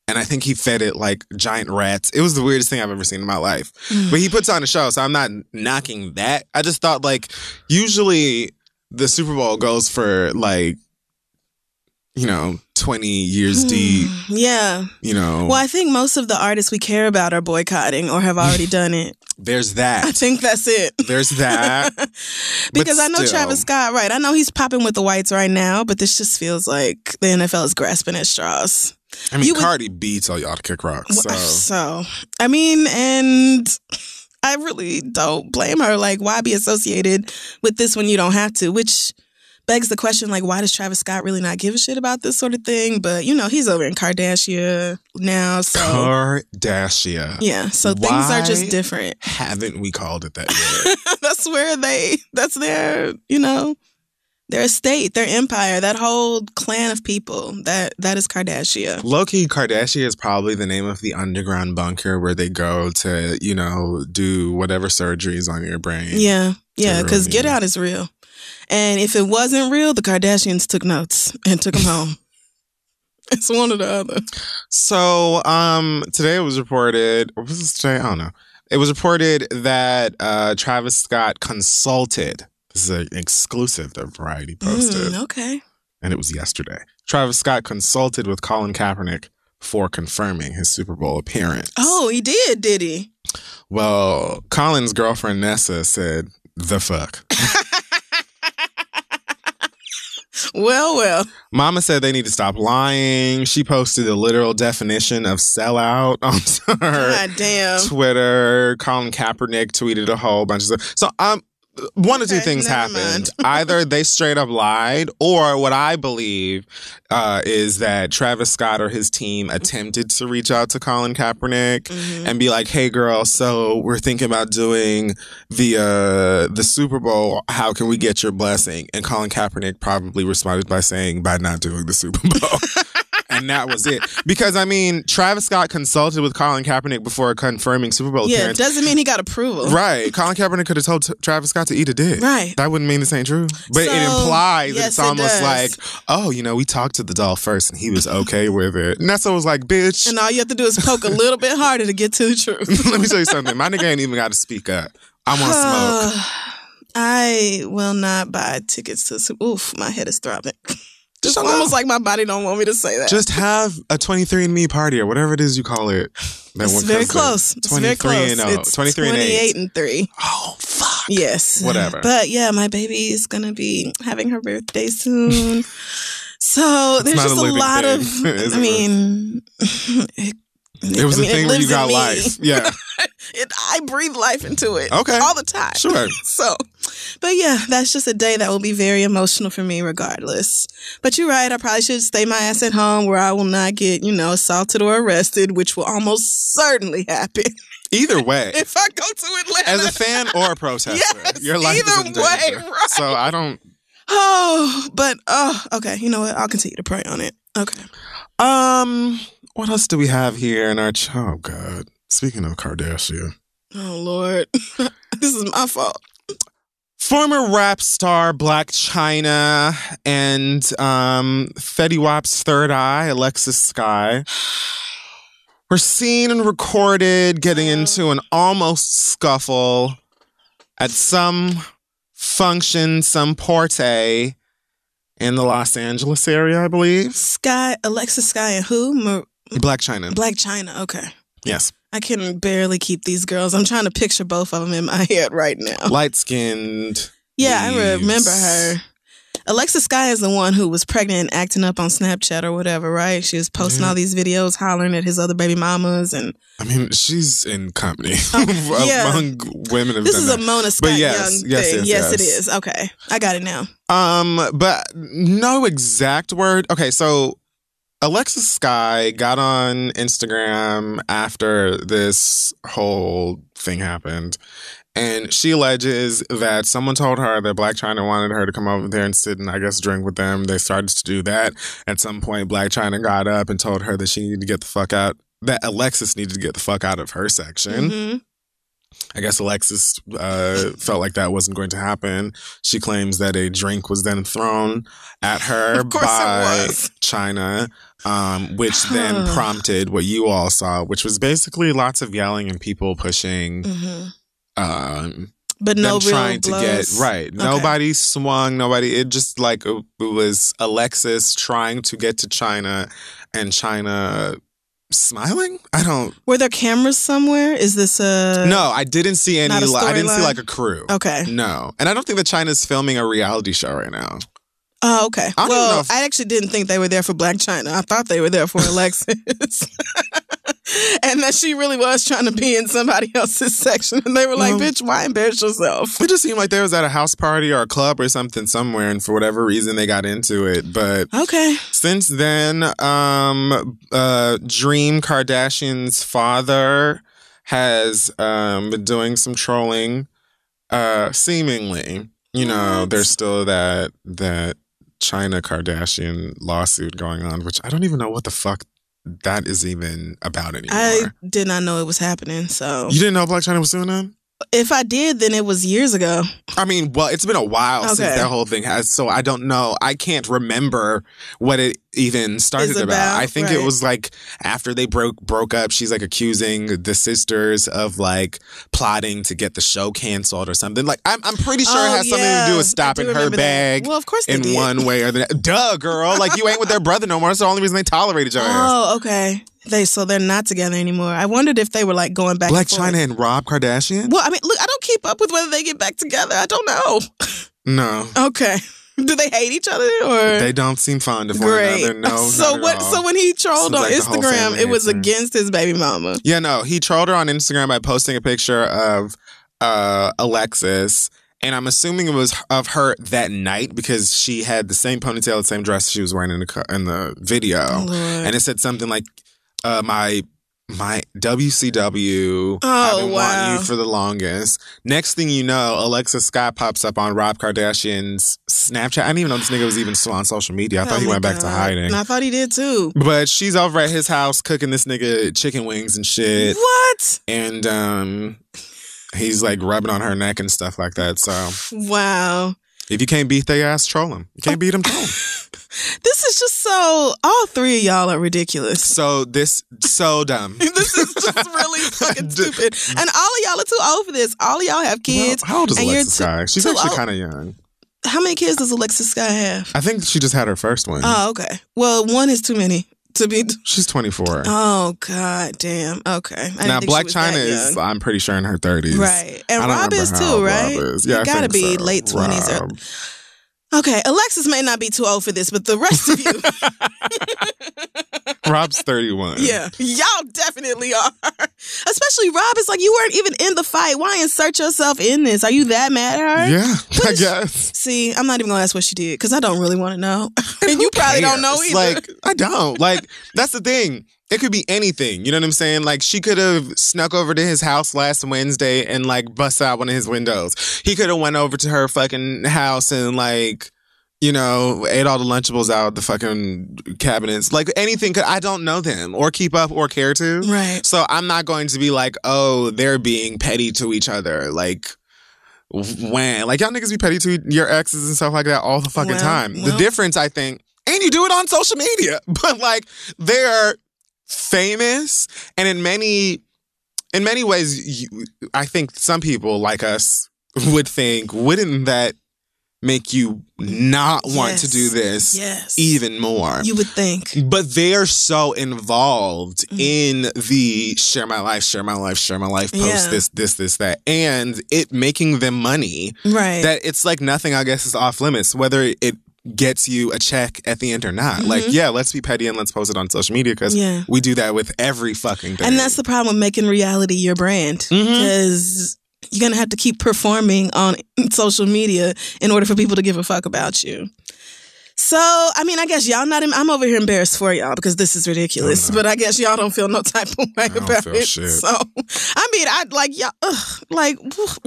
And I think he fed it like giant rats. It was the weirdest thing I've ever seen in my life. But he puts on a show, so I'm not knocking that. I just thought, like, usually the Super Bowl goes for, like, 20 years deep. Yeah. Well, I think most of the artists we care about are boycotting or have already done it. There's that. I think that's it. There's that. Because I know Travis Scott, right? I know he's popping with the whites right now, but this just feels like the NFL is grasping at straws. I mean, Cardi B told y'all to kick rocks. So, I mean, and I really don't blame her. Like, why be associated with this when you don't have to? Which begs the question, like, why does Travis Scott really not give a shit about this sort of thing? But, he's over in Kardashian now, so. Kardashian. Yeah, so things are just different. Haven't we called it that yet? That's their, their estate, their empire, that whole clan of people, that is Kardashian. Low-key, Kardashian is probably the name of the underground bunker where they go to, do whatever surgeries on your brain. Yeah, because Get Out is real. And if it wasn't real, the Kardashians took notes and took them home. It's one or the other. So, today it was reported, or was this today? I don't know. It was reported that Travis Scott consulted. This is an exclusive that Variety posted. Okay. And it was yesterday. Travis Scott consulted with Colin Kaepernick before confirming his Super Bowl appearance. Oh, he did he? Well, Colin's girlfriend Nessa said, "The fuck." Well. Mama said they need to stop lying. She posted the literal definition of sellout on her Twitter. Colin Kaepernick tweeted a whole bunch of stuff. So one of two things happened. Either they straight up lied, or what I believe is that Travis Scott or his team attempted to reach out to Colin Kaepernick and be like, "Hey, girl, so we're thinking about doing the Super Bowl. How can we get your blessing?" And Colin Kaepernick probably responded by saying, "By not doing the Super Bowl." And that was it. Because, I mean, Travis Scott consulted with Colin Kaepernick before confirming Super Bowl appearance. Yeah, doesn't mean he got approval. Right. Colin Kaepernick could have told Travis Scott to eat a dick. Right. That wouldn't mean this ain't true. But it implies that it's almost like, oh, we talked to the doll first and he was okay with it. And that's what was like, bitch. And all you have to do is poke a little bit harder to get to the truth. Let me tell you something. My nigga ain't even got to speak up. I want smoke. I will not buy tickets to Super Bowl. Oof, my head is throbbing. It's almost like my body don't want me to say that. Just have a 23andMe party or whatever it is you call it. It's very close. It's very close. It's 28 and 3. Oh, fuck. Yes. Whatever. But yeah, my baby is going to be having her birthday soon. So there's just a lot of, I mean... It was a thing where you got life. Yeah. I breathe life into it. Okay. All the time. Sure. So, but yeah, that's just a day that will be very emotional for me regardless. But you're right. I probably should stay my ass at home where I will not get, assaulted or arrested, which will almost certainly happen. Either way. If I go to Atlanta. As a fan or a protester. Yes, your life is in danger. Right. So I don't. Okay. You know what? I'll continue to pray on it. Okay. What else do we have here in our... Oh, God. Speaking of Kardashian. Oh, Lord. This is my fault. Former rap star Blac Chyna and Fetty Wap's third eye, Alexis Sky, were seen and recorded getting into an almost scuffle at some function, some party in the Los Angeles area, I believe. Alexis Sky and who? Blac Chyna. Blac Chyna, okay. Yes. I can barely keep these girls. I'm trying to picture both of them in my head right now. Light-skinned. Yeah, I remember her. Alexis Sky is the one who was pregnant and acting up on Snapchat or whatever, right? She was posting all these videos hollering at his other baby mamas. And I mean, she's in company among women of This is a Mona Scott Young thing. Yes, it is. Okay, I got it now. But no exact word. Okay, so Alexis Sky got on Instagram after this whole thing happened And she alleges that someone told her that Blac Chyna wanted her to come over there and sit and, I guess, drink with them. They started to do that. At some point, Blac Chyna got up and told her that she needed to get the fuck out, that Alexis needed to get the fuck out of her section. Mm-hmm. I guess Alexis felt like that wasn't going to happen. She claims that a drink was then thrown at her by Chyna, which then prompted what you all saw, which was basically lots of yelling and people pushing. Mm-hmm. But no real trying blows. To get right. Okay. Nobody swung. Nobody. It just like it was Alexis trying to get to Chyna, and Chyna smiling. I don't. Were there cameras somewhere? Is this a? No, I didn't see any. I didn't see like a crew. Okay. No, and I don't think that Chyna's filming a reality show right now. Oh, okay. Well, I actually didn't think they were there for Blac Chyna. I thought they were there for Alexis. And that she really was trying to be in somebody else's section. And they were like, bitch, why embarrass yourself? It just seemed like they was at a house party or a club or something somewhere, and for whatever reason they got into it. But okay. Since then, Dream Kardashian's father has been doing some trolling, seemingly. You know, there's still that Chyna Kardashian lawsuit going on, which I don't even know what the fuck that is even about anymore. I did not know it was happening, so. You didn't know Blac Chyna was suing them? If I did, then it was years ago. I mean, well, it's been a while since that whole thing has, so I don't know. I can't remember what it even started about. I think it was like after they broke up, she's like accusing the sisters of like plotting to get the show canceled or something. Like I'm pretty sure it has something to do with stopping her bag. Well, of course they in did. One way or the other. Duh, girl. Like you ain't with their brother no more. That's the only reason they tolerate each other. Oh, okay. So they're not together anymore. I wondered if they were like going back. Blac Chyna and Rob Kardashian? Well, I mean, look, I don't keep up with whether they get back together. I don't know. No. Okay. Do they hate each other or they don't seem fond of one another? No. So what? So when he trolled on Instagram, it was against his baby mama. Yeah, no, he trolled her on Instagram by posting a picture of Alexis. And I'm assuming it was of her that night because she had the same ponytail, the same dress she was wearing in the video. Oh, and it said something like, my WCW, I've been wanting you for the longest. Next thing you know, Alexis Scott pops up on Rob Kardashian's Snapchat. I didn't even know this nigga was even still on social media. I thought he went back to hiding. And I thought he did too. But she's over at his house cooking this nigga chicken wings and shit. What? And he's like rubbing on her neck and stuff like that. So wow. If you can't beat their ass, troll them. You can't beat them, troll them. This is just so. All three of y'all are ridiculous. So dumb. This is just really fucking stupid. And all of y'all are too old for this. All of y'all have kids. Well, how old is Alexis Sky? She's actually kind of young. How many kids does Alexis Sky have? I think she just had her first one. Oh, okay. Well, one is too many. She's 24. Oh, god damn. Okay. Now, Blac Chyna is, I'm pretty sure, in her 30s. Right. And Rob is too, right? Yeah, you gotta be so. Late 20s. Okay, Alexis may not be too old for this, but the rest of you. Rob's 31. Yeah, y'all definitely are. Especially Rob is like, you weren't even in the fight. Why insert yourself in this? Are you that mad at her? Yeah, I guess. See, I'm not even gonna ask what she did because I don't really want to know. And you probably don't know either. Like, I don't. Like, that's the thing. It could be anything. You know what I'm saying? Like, she could have snuck over to his house last Wednesday and, like, busted out one of his windows. He could have went over to her fucking house and, like, you know, ate all the Lunchables out the fucking cabinets. Like, anything I don't know them or keep up or care to. Right. So I'm not going to be like, oh, they're being petty to each other. Like, when? Like, y'all niggas be petty to your exes and stuff like that all the fucking time. The difference, I think, and you do it on social media, but, like, they're famous, and in many ways, I think some people like us would think, wouldn't that make you not want to do this even more? You would think. But they're so involved in the share my life, post this, that, and it making them money. Right. That it's like nothing, I guess, is off limits, whether it gets you a check at the end or not. Like, yeah, let's be petty and let's post it on social media because we do that with every fucking thing. And that's the problem with making reality your brand because you're going to have to keep performing on social media in order for people to give a fuck about you. So, I mean, I guess y'all not. I'm over here embarrassed for y'all because this is ridiculous. But I guess y'all don't feel no type of way about it. Shit. So, I mean, I'd like y'all,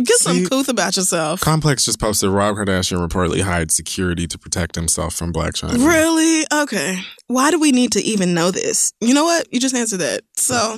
get some couth about yourself. Complex just posted Rob Kardashian reportedly hired security to protect himself from Blac Chyna. Really? Okay. Why do we need to even know this? You know what? You just answered that. So,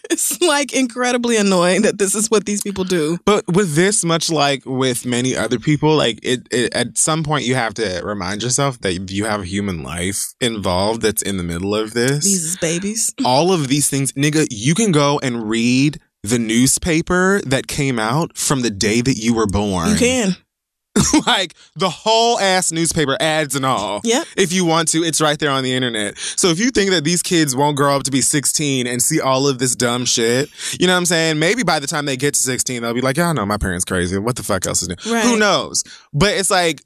it's like incredibly annoying that this is what these people do. But with this, much like with many other people, like it at some point you have to remind yourself that you have a human life involved that's in the middle of this. These is babies. All of these things, nigga, you can go and read the newspaper that came out from the day that you were born. You can. Like the whole ass newspaper, ads and all. Yeah. If you want to, it's right there on the internet. So if you think that these kids won't grow up to be 16 and see all of this dumb shit, you know what I'm saying? Maybe by the time they get to 16, they'll be like, yeah, I know my parents crazy. What the fuck else is new? Right. Who knows? But it's like,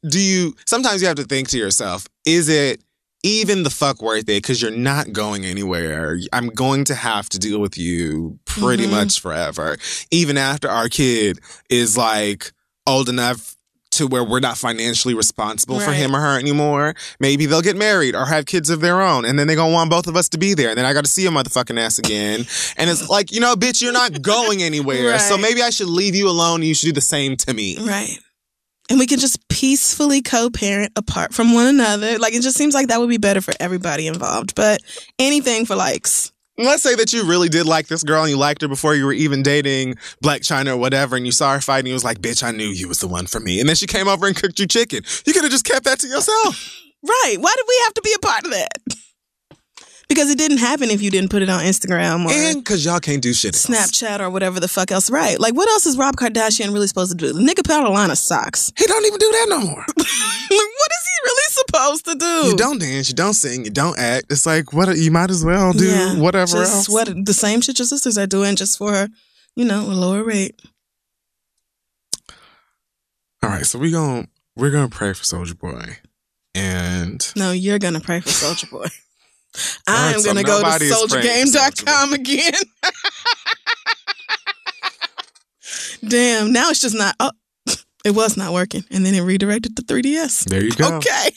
sometimes you have to think to yourself, is it even the fuck worth it? Because you're not going anywhere. I'm going to have to deal with you pretty much forever. Even after our kid is like old enough to where we're not financially responsible for him or her anymore. Maybe they'll get married or have kids of their own, and then they're going to want both of us to be there, and then I got to see a motherfucking ass again. And it's like, bitch, you're not going anywhere. So maybe I should leave you alone, and you should do the same to me. Right. And we can just peacefully co-parent apart from one another. Like, it just seems like that would be better for everybody involved. But anything for likes. Let's say that you really did like this girl and you liked her before you were even dating Blac Chyna or whatever, and you saw her fight and you was like, bitch, I knew you was the one for me. And then she came over and cooked you chicken. You could have just kept that to yourself. Right. Why did we have to be a part of that? Because it didn't happen if you didn't put it on Instagram or... And because y'all can't do shit else. Snapchat or whatever the fuck else. Right. Like, what else is Rob Kardashian really supposed to do? The nigga put out a line of socks. He don't even do that no more. Like, what is he really supposed to do? You don't dance, you don't sing, you don't act. It's like, what? You might as well do whatever else. The same shit your sisters are doing just for, a lower rate. All right, so we're gonna pray for Soulja Boy. And... No, you're gonna pray for Soulja Boy. I'm going to go to SouljaGame.com again. Damn, now it's just not... Oh, it was not working. And then it redirected to 3DS. There you go. Okay.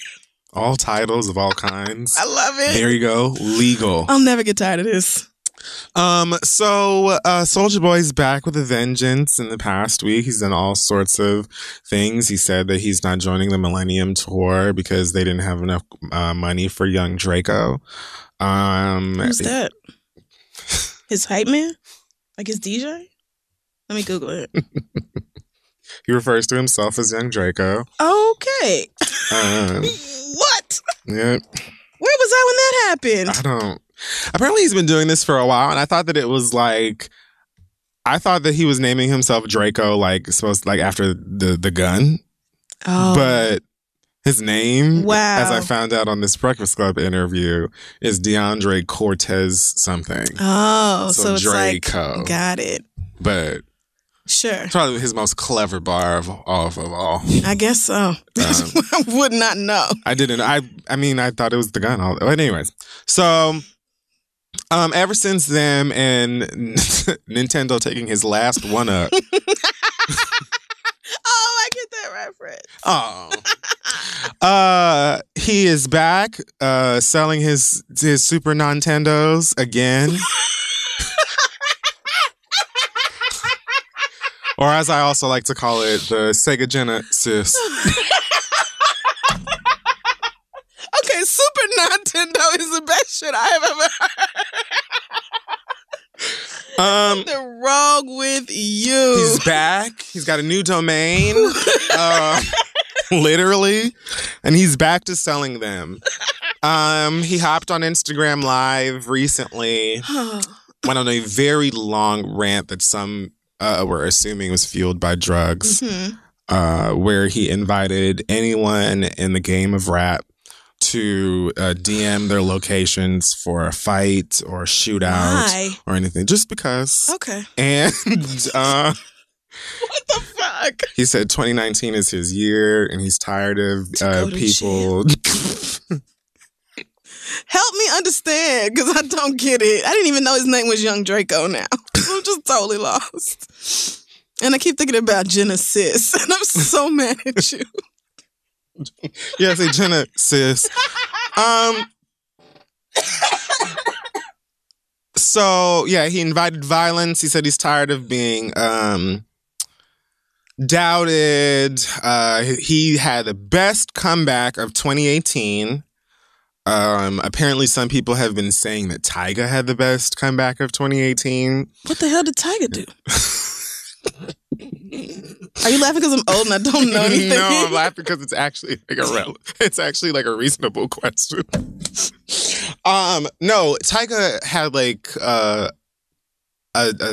All titles of all kinds. I love it. There you go. Legal. I'll never get tired of this. So Soulja Boy's back with a vengeance. In the past week, he's done all sorts of things. He said that he's not joining the Millennium Tour because they didn't have enough money for Young Draco. Who's that? His hype man? Like his DJ? Let me Google it. He refers to himself as Young Draco. Okay. What? Yeah. Where was I when that happened? I don't. Apparently he's been doing this for a while, and I thought that it was like, I thought that he was naming himself Draco, like supposed to, like after the gun. Oh. But his name, wow, as I found out on this Breakfast Club interview, is DeAndre Cortez something. Oh, so it's Draco. Like, got it. But sure, probably his most clever bar of all. I guess so. I would not know. I didn't. I mean, I thought it was the gun. But anyways, so. Ever since then and Nintendo taking his last one up. Oh, I get that reference. Oh. He is back selling his Super Nintendos again. Or as I also like to call it, the Sega Genesis. Okay, Super Nintendo is the best shit I have ever heard. Something wrong with you. He's back. He's got a new domain. Literally. And he's back to selling them. He hopped on Instagram Live recently. Went on a very long rant that some were assuming was fueled by drugs. Mm-hmm. Where he invited anyone in the game of rap to DM their locations for a fight or a shootout or anything, just because. Okay. And what the fuck? He said 2019 is his year, and he's tired of people. Help me understand, because I don't get it. I didn't even know his name was Young Draco now. I'm just totally lost. And I keep thinking about Genesis, and I'm so mad at you. Yeah, say Jenna, sis. So, yeah, he invited violence. He said he's tired of being doubted. He had the best comeback of 2018. Apparently, some people have been saying that Tyga had the best comeback of 2018. What the hell did Tyga do? Are you laughing because I'm old and I don't know anything? No, I'm laughing because it's actually like a reasonable question. No, Tyga had like a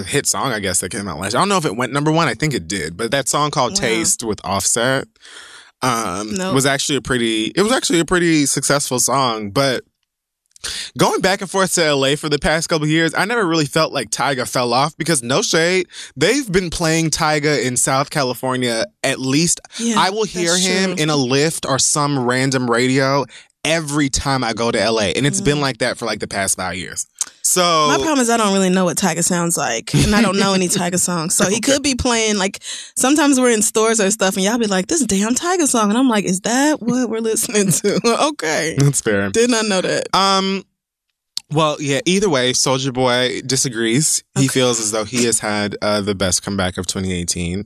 hit song, I guess, that came out last year. I don't know if it went number one. I think it did, but that song called "Taste" with Offset was actually a pretty successful song. But going back and forth to LA for the past couple of years, I never really felt like Tyga fell off because no shade, they've been playing Tyga in South California at least. Yeah, I will hear him in a Lyft or some random radio every time I go to LA. And it's been like that for like the past 5 years. So my problem is I don't really know what Tyga sounds like, and I don't know any Tyga songs. So he could be playing, like, sometimes we're in stores or stuff and y'all be like, this damn Tyga song, and I'm like, is that what we're listening to? Okay, that's fair. Did not know that. Well, yeah, either way, Soulja Boy disagrees. Okay. He feels as though he has had the best comeback of 2018.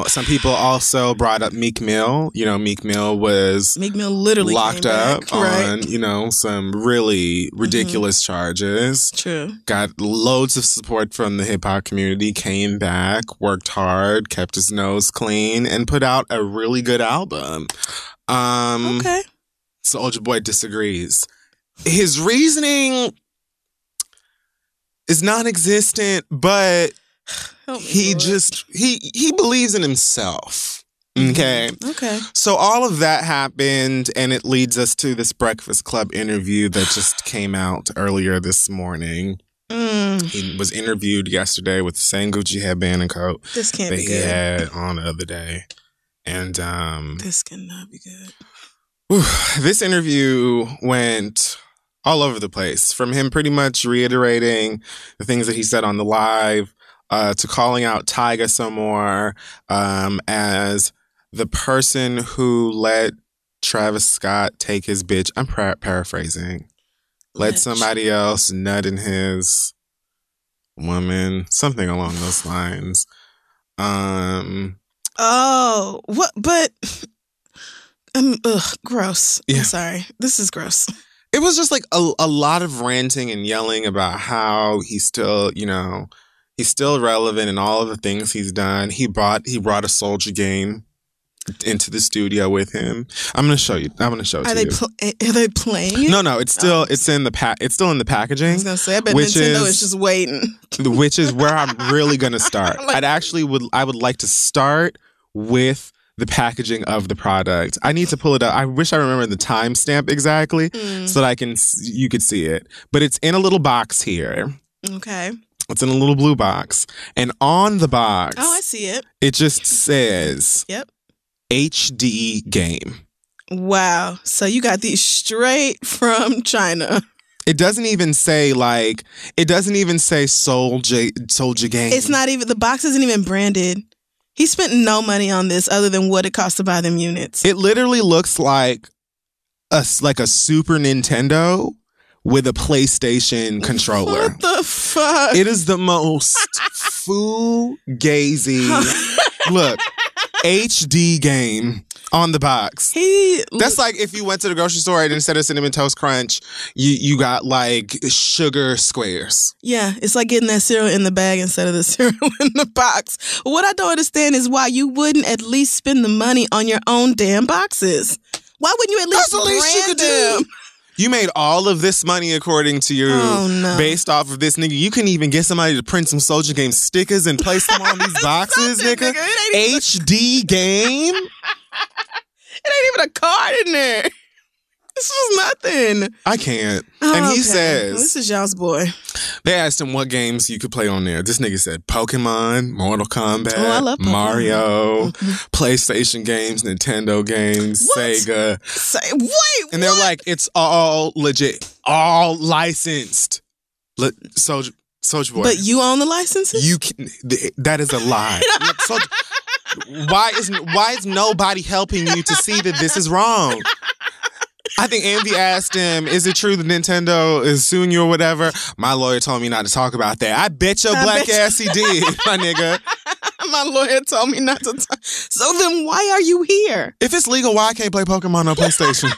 Some people also brought up Meek Mill. You know, Meek Mill literally locked up on, you know, some really ridiculous charges. True. Got loads of support from the hip hop community, came back, worked hard, kept his nose clean, and put out a really good album. Okay. Soulja Boy disagrees. His reasoning is non-existent, but he believes in himself. Okay. Okay. So all of that happened, and it leads us to this Breakfast Club interview that just came out earlier this morning. He was interviewed yesterday with the same Gucci headband and coat this can't be that good. he had on the other day. And this cannot be good. This interview went all over the place, from him pretty much reiterating the things that he said on the live to calling out Tyga some more as the person who let Travis Scott take his bitch. I'm paraphrasing. Let somebody else nut in his woman. Something along those lines. Oh, what? But gross. Yeah. I'm sorry. This is gross. It was just like a lot of ranting and yelling about how he's still, you know, he's still relevant in all of the things he's done. He brought a Soulja game into the studio with him. I'm going to show you. I'm going to show it to you. Are they playing it? No. It's still it's in the it's still in the packaging. I was going to say, I bet Nintendo is just waiting. Which is where I'm really going to start. I would like to start with the packaging of the product. I need to pull it up. I wish I remember the timestamp exactly so that you could see it. But it's in a little box here. Okay. It's in a little blue box. And on the box, oh, I see it. It just says, yep, HD game. Wow. So you got these straight from China. It doesn't even say Soulja game. It's not even, the box isn't even branded. He spent no money on this other than what it cost to buy them units. It literally looks like a Super Nintendo with a PlayStation controller. What the fuck? It is the most fugazi look. HD game on the box. That's like if you went to the grocery store and instead of Cinnamon Toast Crunch, you got like sugar squares. Yeah, it's like getting that cereal in the bag instead of the cereal in the box. What I don't understand is why you wouldn't at least spend the money on your own damn boxes. Why wouldn't you at least brand them? You made all of this money according to you, based off of this nigga. You can even get somebody to print some Soulja Game stickers and place them on these boxes, nigga. HD game? It ain't even a card in there. This was nothing. I can't. And he says, this is y'all's boy. They asked him what games you could play on there. This nigga said Pokemon, Mortal Kombat, I love Pokemon. Mario, PlayStation games, Nintendo games, what? Sega. Wait, and they're like, it's all legit, all licensed. Soulja Boy. But you own the licenses? That is a lie. Why is nobody helping you to see that this is wrong? I think Envy asked him, is it true that Nintendo is suing you or whatever? My lawyer told me not to talk about that. I bet your black ass he did, my nigga. My lawyer told me not to talk. So then why are you here? If it's legal, why I can't play Pokemon on PlayStation?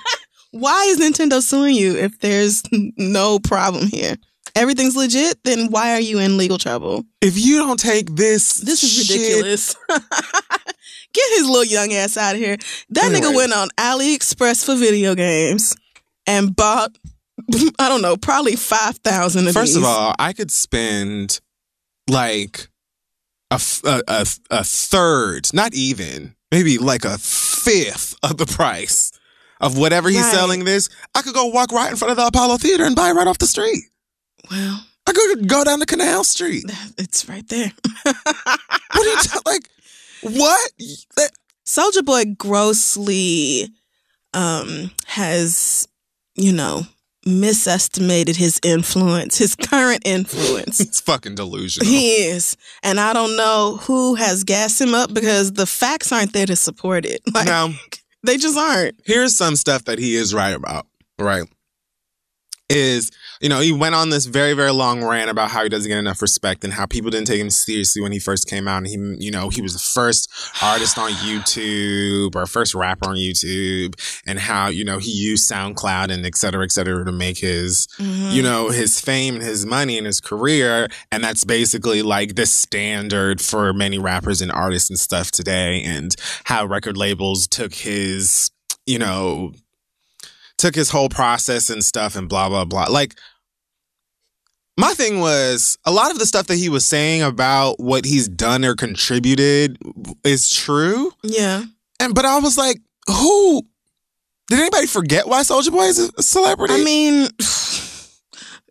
Why is Nintendo suing you if there's no problem here? Everything's legit, then why are you in legal trouble? If you don't take this is ridiculous. Get his little young ass out of here. That nigga went on AliExpress for video games and bought, I don't know, probably 5,000 of First these. of all, I could spend like a third, not even, maybe like a fifth of the price of whatever he's selling this. I could go walk right in front of the Apollo Theater and buy it right off the street. Well, I could go down to Canal Street. It's right there. What are you like? What? Soulja Boy grossly has, misestimated his influence, his current influence. He's fucking delusional. He is. And I don't know who has gassed him up because the facts aren't there to support it. Like, now, they just aren't. Here's some stuff that he is right about, right? Is, he went on this very, very long rant about how he doesn't get enough respect and how people didn't take him seriously when he first came out. And he was the first artist on YouTube or first rapper on YouTube, and how, he used SoundCloud and et cetera, to make his, his fame and his money and his career. And that's basically like the standard for many rappers and artists and stuff today, and how record labels took his, took his whole process and stuff and blah, blah, blah. Like, my thing was, a lot of the stuff that he was saying about what he's done or contributed is true. Yeah. But I was like, who? Did anybody forget why Soulja Boy is a celebrity? I mean,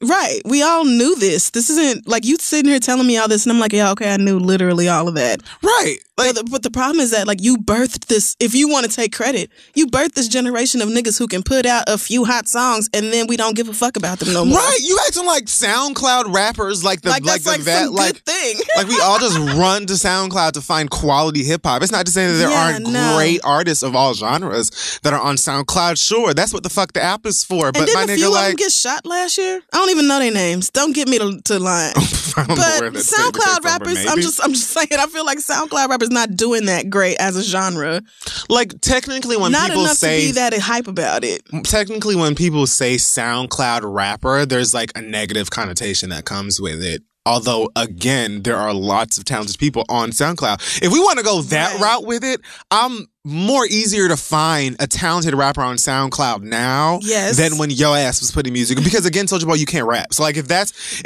right. We all knew this. This isn't like you sitting here telling me all this and I'm like, yeah, okay, I knew literally all of that. Right. Like, but the problem is that, like, you birthed this, if you want to take credit, you birthed this generation of niggas who can put out a few hot songs and then we don't give a fuck about them no more. Right. You acting like SoundCloud rappers, like some good thing. Like, we all just run to SoundCloud to find quality hip hop. It's not to say that there aren't great artists of all genres that are on SoundCloud. Sure, that's what the fuck the app is for. But and my didn't nigga, a few of them get shot last year? I don't even know their names. Don't get me to lying. But SoundCloud rappers, I'm just saying, I feel like SoundCloud rappers not doing that great as a genre. Like, technically, when not people enough say to be that hype about it. Technically, when people say SoundCloud rapper, there's like a negative connotation that comes with it. Although, again, there are lots of talented people on SoundCloud. If we want to go that route with it, I'm more easier to find a talented rapper on SoundCloud now than when yo ass was putting music. Because again, Soulja Boy, you can't rap. So like if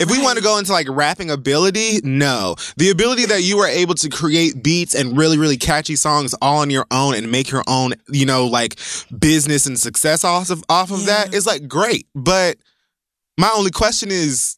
we want to go into like rapping ability, no. The ability that you are able to create beats and really, really catchy songs all on your own and make your own, like business and success off of that is like great. But my only question is,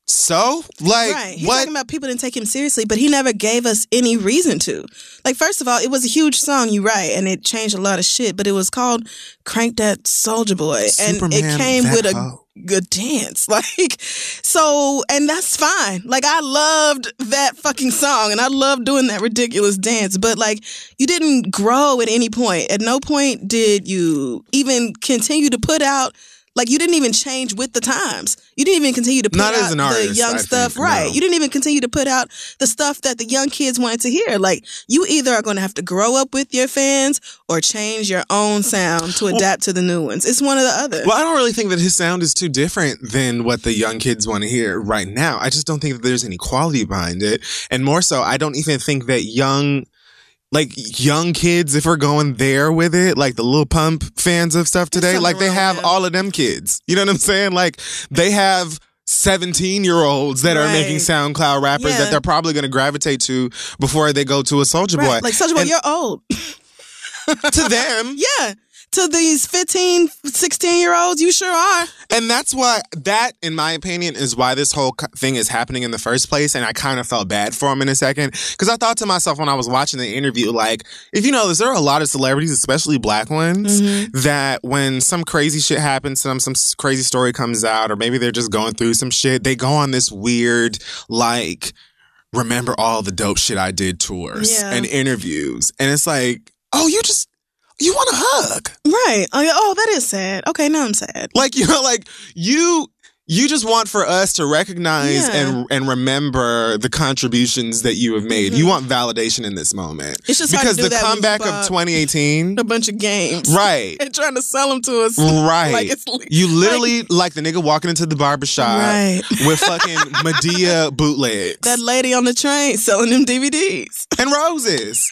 so? Like, right. He's talking about people didn't take him seriously, but he never gave us any reason to. Like, first of all, it was a huge song, you're right, and it changed a lot of shit, but it was called Crank That Soulja Boy, and it came with a good dance. Like, so, and that's fine. Like, I loved that fucking song, and I loved doing that ridiculous dance, but like, you didn't grow at any point. At no point did you even continue to put out. Like, you didn't even change with the times. You didn't even continue to put out the young stuff. Right. You didn't even continue to put out the stuff that the young kids wanted to hear. Like, you either are going to have to grow up with your fans or change your own sound to adapt to the new ones. It's one or the other. Well, I don't really think that his sound is too different than what the young kids want to hear right now. I just don't think that there's any quality behind it. And more so, I don't even think that young kids, if we're going there with it, like the Lil Pump fans of stuff today, like they have all of them kids. You know what I'm saying? Like they have 17-year-olds that are making SoundCloud rappers that they're probably going to gravitate to before they go to a Soulja Boy. Like Soulja Boy, you're old. To them. Yeah. To these 15, 16-year-olds, you sure are. And that's why, that, in my opinion, is why this whole thing is happening in the first place. And I kind of felt bad for him in a second. Because I thought to myself when I was watching the interview, like, if you know this, there are a lot of celebrities, especially black ones, that when some crazy shit happens to them, some crazy story comes out, or maybe they're just going through some shit, they go on this weird, like, remember all the dope shit I did tours and interviews. And it's like, oh, you want a hug. Right. Oh, that is sad. Okay, now I'm sad. Like, you know, like you just want for us to recognize and remember the contributions that you have made. You want validation in this moment. It's just because hard to do the comeback of 2018, a bunch of games, right? And trying to sell them to us, right? Like it's you literally like the nigga walking into the barbershop with fucking Medea bootlegs. That lady on the train selling them DVDs and roses.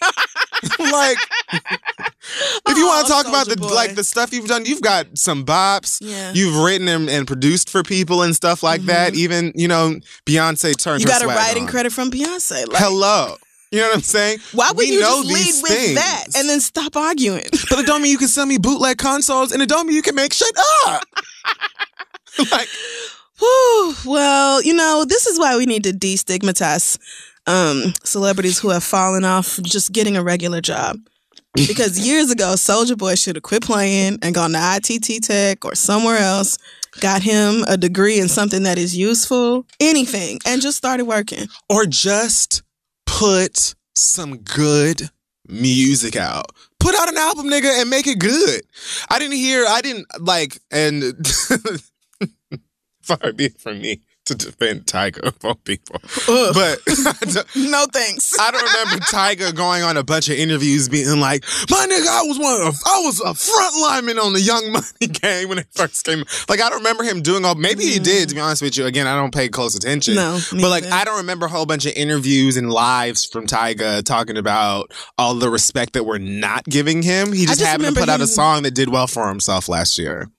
Like, if you want to talk about the stuff you've done, you've got some bops. Yeah. You've written and produced for people and stuff like that. Even, you know, Beyonce turned you her got a swag writing on. credit from Beyonce. Like, hello. You know what I'm saying? Why would you just lead these with things. that and then stop arguing? But it don't mean you can sell me bootleg consoles, and it don't mean you can make shit up. Like, whew, well, you know, this is why we need to destigmatize celebrities who have fallen off just getting a regular job. Because years ago, Soulja Boy should have quit playing and gone to ITT Tech or somewhere else, got him a degree in something that is useful, anything, and just started working. Or just put some good music out. Put out an album, nigga, and make it good. I didn't like, and far be it from me to defend Tyga of all people. Ugh. But no thanks. I don't remember Tyga going on a bunch of interviews being like, my nigga, I was a front lineman on the Young Money game when it first came. Like, I don't remember him doing all, maybe he did, to be honest with you. Again, I don't pay close attention. No. But like, I don't remember a whole bunch of interviews and lives from Tyga talking about all the respect that we're not giving him. He just happened to put out a song that did well for himself last year.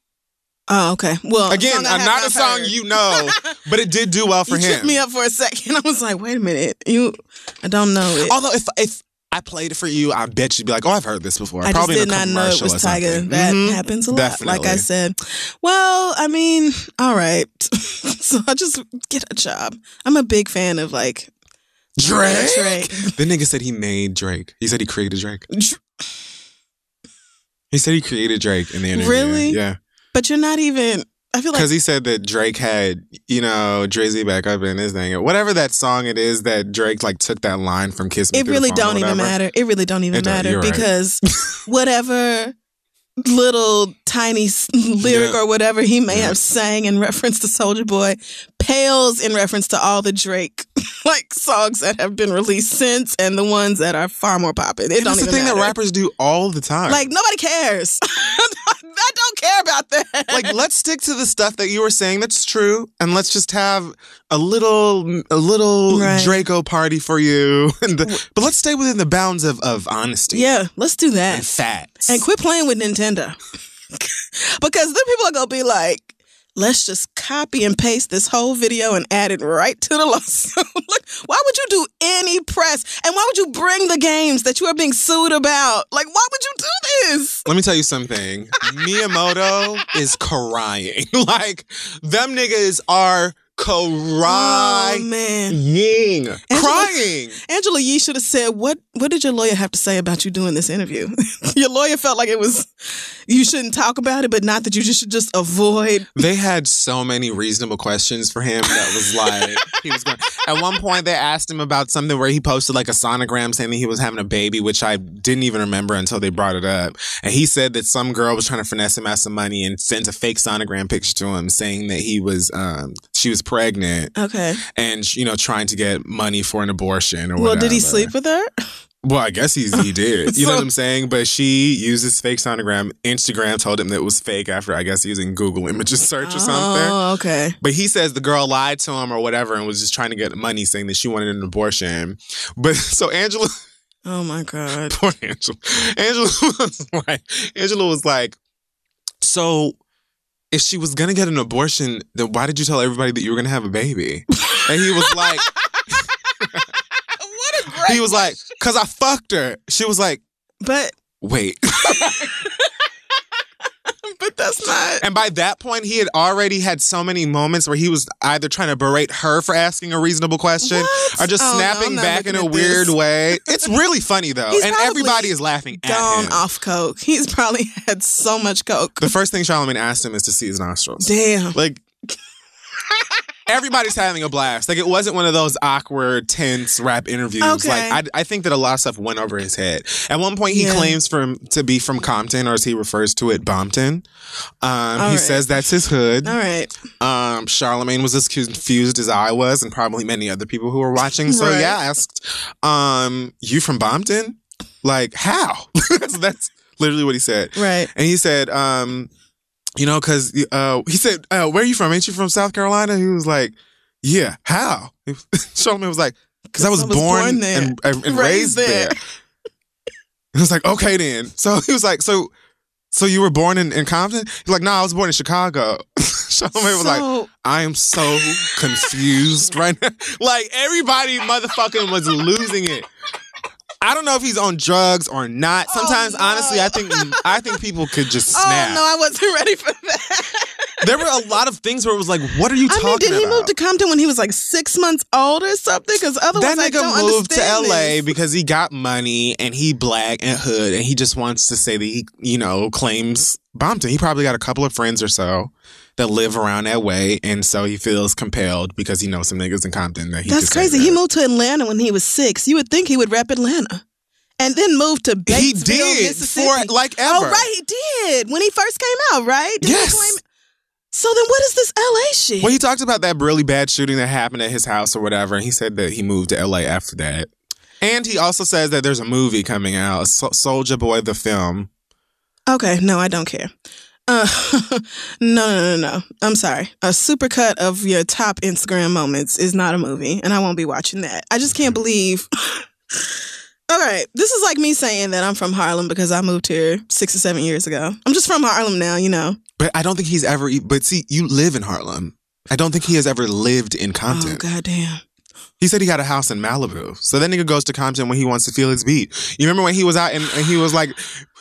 Oh, okay. Well, again, not a song you know, but it did do well for him. You tripped me up for a second. I was like, wait a minute. I don't know it. Although if I played it for you, I bet you'd be like, oh, I've heard this before. I Probably just did not know it was Tyga. That happens a lot. Definitely. Like I said. Well, I mean, all right. So I just get a job. I'm a big fan of like Drake. The nigga said he made Drake. He said he created Drake. He said he created Drake in the interview. Really? Yeah. But you're not even, I feel like. Because he said that Drake had, you know, Drizzy back up in his thing. Whatever that song it is that Drake like took that line from Kiss Me. It really don't even matter. It really don't even matter because whatever little tiny lyric or whatever he may have sang in reference to Soulja Boy pales in reference to all the Drake like songs that have been released since and the ones that are far more popping. It don't even matter. That's the thing that rappers do all the time. Like nobody cares. I don't care about that. Like, let's stick to the stuff that you were saying that's true, and let's just have a little Draco party for you. But let's stay within the bounds of honesty. Yeah, let's do that. And facts. And quit playing with Nintendo. Because then people are going to be like, let's just copy and paste this whole video and add it right to the lawsuit. Look, why would you do any press? And why would you bring the games that you are being sued about? Like, why would you do this? Let me tell you something. Miyamoto is crying. Like, them niggas are crying. Oh, man. Crying. Angela Yee should have said, what did your lawyer have to say about you doing this interview? Your lawyer felt like it was, you shouldn't talk about it, but not that you should just avoid. They had so many reasonable questions for him that was like, he was going. At one point, they asked him about something where he posted like a sonogram saying that he was having a baby, which I didn't even remember until they brought it up. And he said that some girl was trying to finesse him out some money and sent a fake sonogram picture to him saying that she was pregnant. Okay. And, you know, trying to get money for an abortion or whatever. Well, did he sleep with her? Well, I guess he did. You know what I'm saying? But she used his fake sonogram. Instagram told him that it was fake after, I guess, using Google images search or something. Oh, okay. But he says the girl lied to him or whatever and was just trying to get money saying that she wanted an abortion. But so Angela... Oh, my God. Poor Angela. Angela was like, so... if she was going to get an abortion, then why did you tell everybody that you were going to have a baby? And he was like... What a great He was like, because I fucked her. She was like... But... Wait. But that's not... And by that point, he had already had so many moments where he was either trying to berate her for asking a reasonable question or just snapping back in a weird way. It's really funny, though. And everybody is laughing at him. Gone off coke. He's probably had so much coke. The first thing Charlamagne asked him is to see his nostrils. Damn. Like... everybody's having a blast. Like, it wasn't one of those awkward, tense rap interviews. Okay. Like, I think that a lot of stuff went over his head. At one point, he claims to be from Compton, or as he refers to it, Bompton. He says that's his hood. All right. Charlamagne was as confused as I was, and probably many other people who were watching. So he asked, you from Bompton? Like, how? That's literally what he said. Right. And he said, you know, because he said, where are you from? Ain't you from South Carolina? He was like, yeah, how? Charlamagne was like, because I was born there. and raised there. He was like, okay then. So he was like, so you were born in Compton? He's like, no, I was born in Chicago. Charlamagne was like, I am so confused right now. Like, everybody motherfucking was losing it. I don't know if he's on drugs or not. Sometimes, honestly, I think people could just snap. Oh, no, I wasn't ready for that. There were a lot of things where it was like, what are you talking about? Did he move to Compton when he was like 6 months old or something? Because otherwise, that nigga moved to LA because he got money and he black and hood, and he just wants to say that he, you know, claims Bompton. He probably got a couple of friends or so that live around that way, and so he feels compelled because he knows some niggas in Compton that he. That's crazy. He moved to Atlanta when he was 6. You would think he would rep Atlanta, and then moved to Batesville, he did Mississippi. For like ever. Oh, right, he did when he first came out, right? Did yes. So then, what is this LA shit? Well, he talked about that really bad shooting that happened at his house or whatever, and he said that he moved to LA after that. And he also says that there's a movie coming out, Soulja Boy the film. Okay, no, I don't care. No. I'm sorry. A supercut of your top Instagram moments is not a movie, and I won't be watching that. I just can't believe. All right, this is like me saying that I'm from Harlem because I moved here 6 or 7 years ago. I'm just from Harlem now, you know. But I don't think he's ever. But see, you live in Harlem. I don't think he has ever lived in Compton. Oh, goddamn. He said he got a house in Malibu. So that nigga goes to Compton when he wants to feel his beat. You remember when he was out and he was like,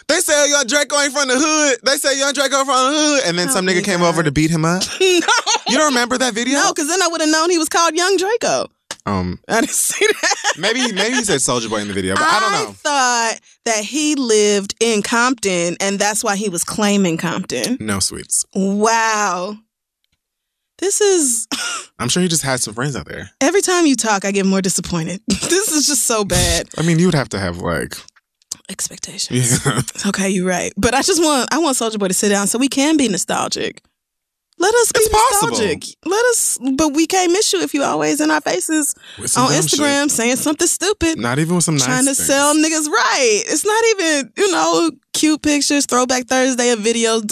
they say Young Draco ain't from the hood. They say Young Draco from the hood. And then some nigga came over to beat him up. No. You don't remember that video? No, because then I would have known he was called Young Draco. I didn't see that. Maybe he said Soulja Boy in the video, but I don't know. I thought that he lived in Compton, and that's why he was claiming Compton. No, sweets. Wow. This is... I'm sure he just had some friends out there. Every time you talk, I get more disappointed. This is just so bad. I mean, you would have to have, like... expectations. Yeah. Okay, you're right. But I want Soulja Boy to sit down so we can be nostalgic. Let us be nostalgic. But we can't miss you if you always in our faces on Instagram saying something stupid. Not even with some nice trying to things. sell niggas right. It's not even, cute pictures, Throwback Thursday of videos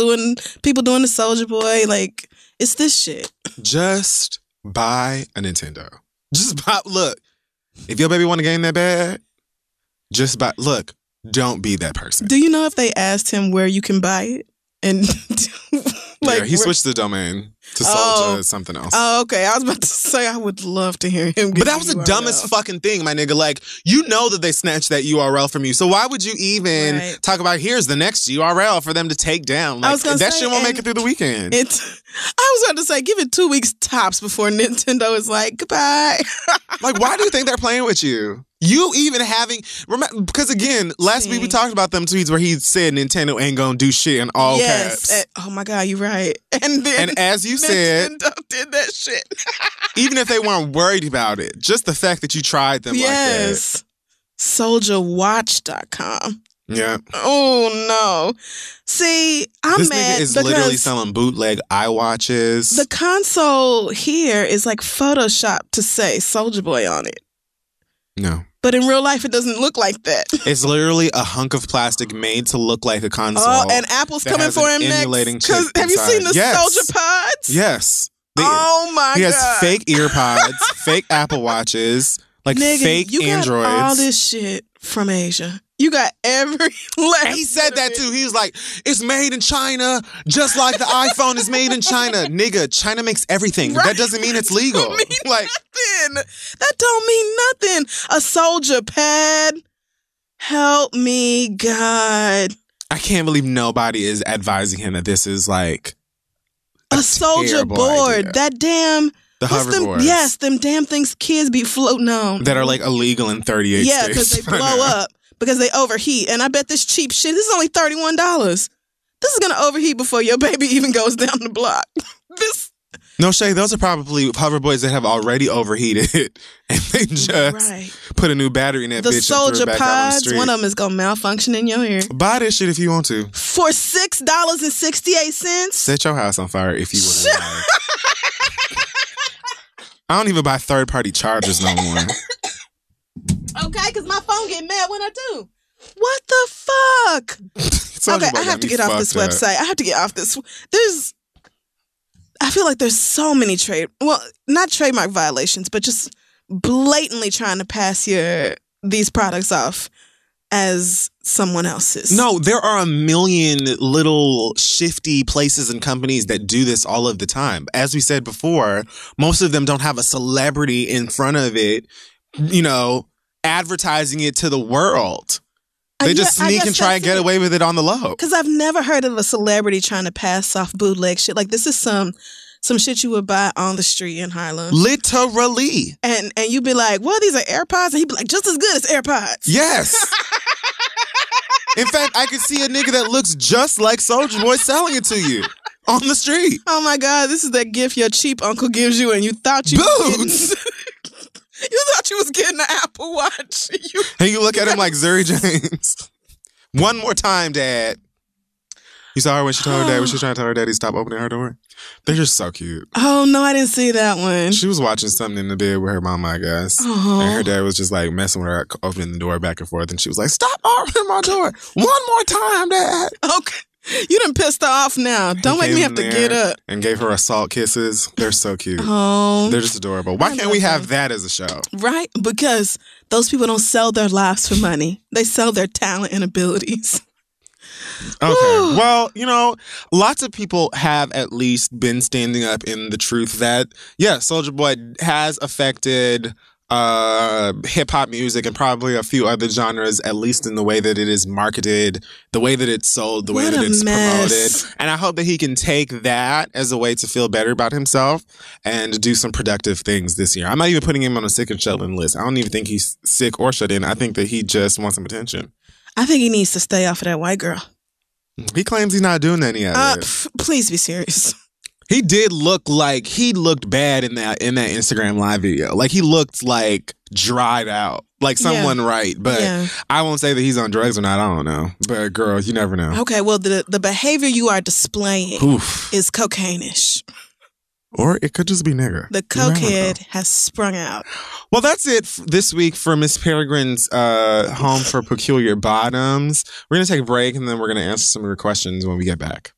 people doing the Soulja Boy. Like, it's this shit. Just buy a Nintendo. Look, if your baby want a game that bad, don't be that person. Do you know if they asked him where you can buy it? And he switched the domain to Soulja something else. Oh, okay. I was about to say I would love to hear him. But that was the dumbest fucking thing, my nigga. Like, you know that they snatched that URL from you, so why would you even talk about here's the next URL for them to take down? Like, that shit won't make it through the weekend. I was about to say, give it 2 weeks tops before Nintendo is like, goodbye. Like, why do you think they're playing with you? You even remember, because again, last week we talked about them tweets where he said Nintendo ain't gonna do shit in all caps. Oh my God, you're right. And as you said, Nintendo did that shit. Even if they weren't worried about it, just the fact that you tried them like that. SouljaWatch.com. Yeah. Oh no. See, I'm mad. This nigga is literally selling bootleg iWatches. The console here is like Photoshop to say Soulja Boy on it. No. But in real life, it doesn't look like that. It's literally a hunk of plastic made to look like a console. Oh, and Apple's coming for him next. Have you seen the Soulja Pods? Yes. Oh my God. He has fake earpods, fake Apple Watches, like fake Androids. You got all this shit from Asia. You got every last. And he said that too. He was like, it's made in China, just like the iPhone is made in China. Nigga, China makes everything. Right. That doesn't mean it's legal. Like, nothing. That don't mean nothing. A Soulja Pad. Help me, God. I can't believe nobody is advising him that this is like a Soulja board. Idea. That damn. The hoverboards. Yes, them damn things kids be floating on. That are like illegal in 38 states. Yeah, because they blow up. Because they overheat. And I bet this cheap shit, this is only $31. This is going to overheat before your baby even goes down the block. No shade, those are probably hover boys that have already overheated and they just put a new battery in that bitch. The Soldier and threw it back out on the Pods, street. one of them is going to malfunction in your ear. Buy this shit if you want to. For $6.68? Set your house on fire if you would like. I don't even buy third-party chargers no more. Okay, because my phone get mad when I do. What the fuck? Okay, I have to get off this website. I have to get off this. I feel like there's so many not trademark violations, but just blatantly trying to pass these products off as someone else's. No, there are a million little shifty places and companies that do this all of the time. As we said before, most of them don't have a celebrity in front of it, advertising it to the world. They just sneak and try and get away with it on the low. Because I've never heard of a celebrity trying to pass off bootleg shit. Like, this is some shit you would buy on the street in Harlem. Literally. And you'd be like, well, these are AirPods? And he'd be like, just as good as AirPods. Yes. In fact, I could see a nigga that looks just like Soulja Boy selling it to you on the street. Oh my God, this is that gift your cheap uncle gives you and you thought you Boots! You thought you was getting an Apple Watch. And you look at him like Zuri James. One more time, Dad. You saw her when she told her dad, when she was trying to tell her daddy stop opening her door? They're just so cute. Oh, no, I didn't see that one. She was watching something in the bed with her mama, I guess. And her dad was just like messing with her, opening the door back and forth. And she was like, stop opening my door. One more time, Dad. Okay. You done pissed her off now. Don't make me have to get up. And gave her assault kisses. They're so cute. Oh. They're just adorable. Why can't we have that as a show? Right? Because those people don't sell their lives for money. They sell their talent and abilities. Okay. Woo. Well, lots of people have at least been standing up in the truth that, Soulja Boy has affected hip-hop music and probably a few other genres, at least in the way that it is marketed, the way that it's sold, the way that it's promoted. And I hope that he can take that as a way to feel better about himself and do some productive things this year. I'm not even putting him on a sick and shut-in list. I don't even think he's sick or shut in. I think that he just wants some attention. I think he needs to stay off of that white girl. He claims he's not doing that yet. Please be serious. He did look like he looked bad in that Instagram live video. Like he looked like dried out, like someone right. But I won't say that he's on drugs or not. I don't know. But girl, you never know. Okay, well the behavior you are displaying is cocaine-ish. Or it could just be nigger. The cokehead has sprung out. Well, that's it this week for Miss Peregrine's Home for Peculiar Bottoms. We're going to take a break and then we're going to answer some of your questions when we get back.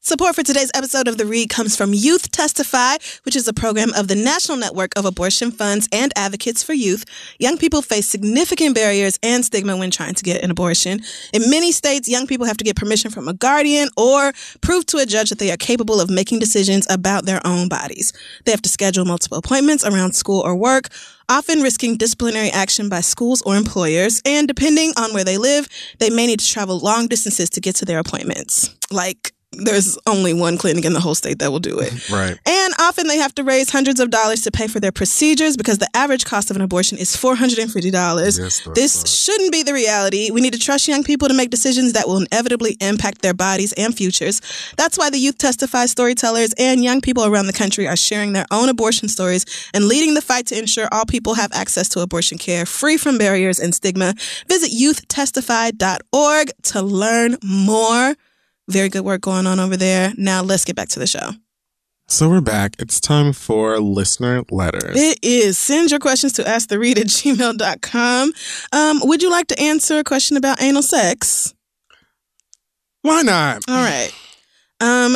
Support for today's episode of The Read comes from Youth Testify, which is a program of the National Network of Abortion Funds and Advocates for Youth. Young people face significant barriers and stigma when trying to get an abortion. In many states, young people have to get permission from a guardian or prove to a judge that they are capable of making decisions about their own bodies. They have to schedule multiple appointments around school or work, often risking disciplinary action by schools or employers. And depending on where they live, they may need to travel long distances to get to their appointments. Like, there's only one clinic in the whole state that will do it. Right. And often they have to raise hundreds of dollars to pay for their procedures because the average cost of an abortion is $450. Yes, this shouldn't be the reality. We need to trust young people to make decisions that will inevitably impact their bodies and futures. That's why the Youth Testify storytellers and young people around the country are sharing their own abortion stories and leading the fight to ensure all people have access to abortion care free from barriers and stigma. Visit youthtestify.org to learn more. Very good work going on over there. Now let's get back to the show. So we're back. It's time for listener letters. It is. Send your questions to asktheread@gmail.com. Would you like to answer a question about anal sex? Why not? All right.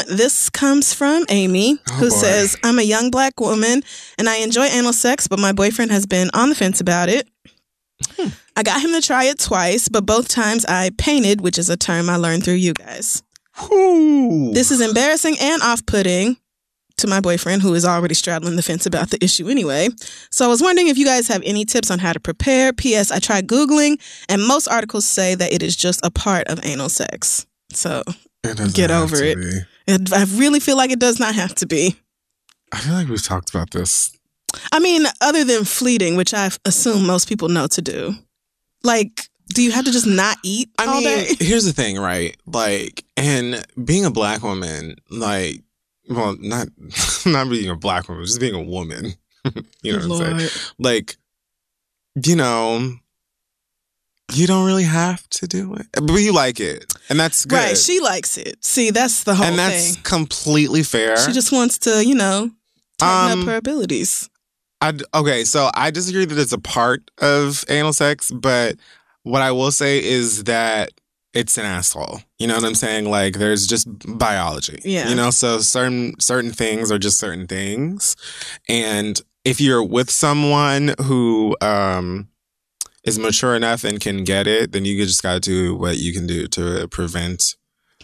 This comes from Amy, who says, I'm a young black woman and I enjoy anal sex, but my boyfriend has been on the fence about it. I got him to try it twice, but both times I painted, which is a term I learned through you guys. Ooh. This is embarrassing and off-putting to my boyfriend, who is already straddling the fence about the issue anyway. So I was wondering if you guys have any tips on how to prepare. P.S. I tried Googling, and most articles say that it is just a part of anal sex. So get over it. I really feel like it does not have to be. I feel like we've talked about this. I mean, other than fleeting, which I assume most people know to do. Like, do you have to just not eat all day? Here's the thing, right? Like, and being a black woman, like, well, not being a black woman, just being a woman. You know what I'm saying? Like, you know, you don't really have to do it, but you like it, and that's good. Right? She likes it. See, that's the whole thing, and that's completely fair. She just wants to, you know, tighten up her abilities. Okay, so I disagree that it's a part of anal sex, but what I will say is that it's an asshole. You know what I'm saying? Like, there's just biology. Yeah. You know, so certain things are just certain things, and if you're with someone who is mature enough and can get it, then you just got to do what you can do to prevent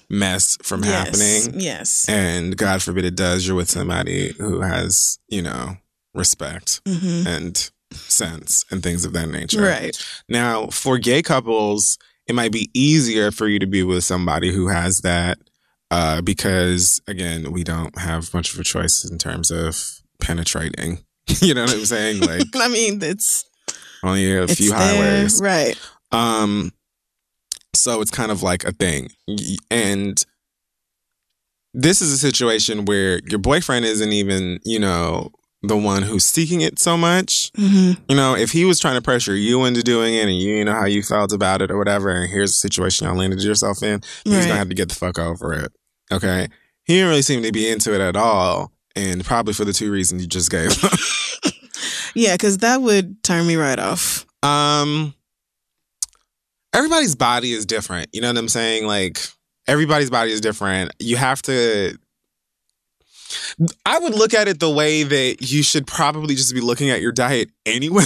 mess from happening. Yes. And God forbid it does, you're with somebody who has, you know, respect and sense and things of that nature. Right. Now, for gay couples, it might be easier for you to be with somebody who has that because, again, we don't have much of a choice in terms of penetrating. You know what I'm saying? Like, I mean, it's only a few highways. Right. So it's kind of like a thing. And this is a situation where your boyfriend isn't even, you know, the one who's seeking it so much. You know, if he was trying to pressure you into doing it and you know how you felt about it or whatever, and here's the situation y'all landed yourself in, he's going to have to get the fuck over it. Okay? He didn't really seem to be into it at all. And probably for the two reasons you just gave him. Yeah, because that would turn me right off. Everybody's body is different. You know what I'm saying? Like, everybody's body is different. You have to... I would look at it the way that you should probably just be looking at your diet anyway.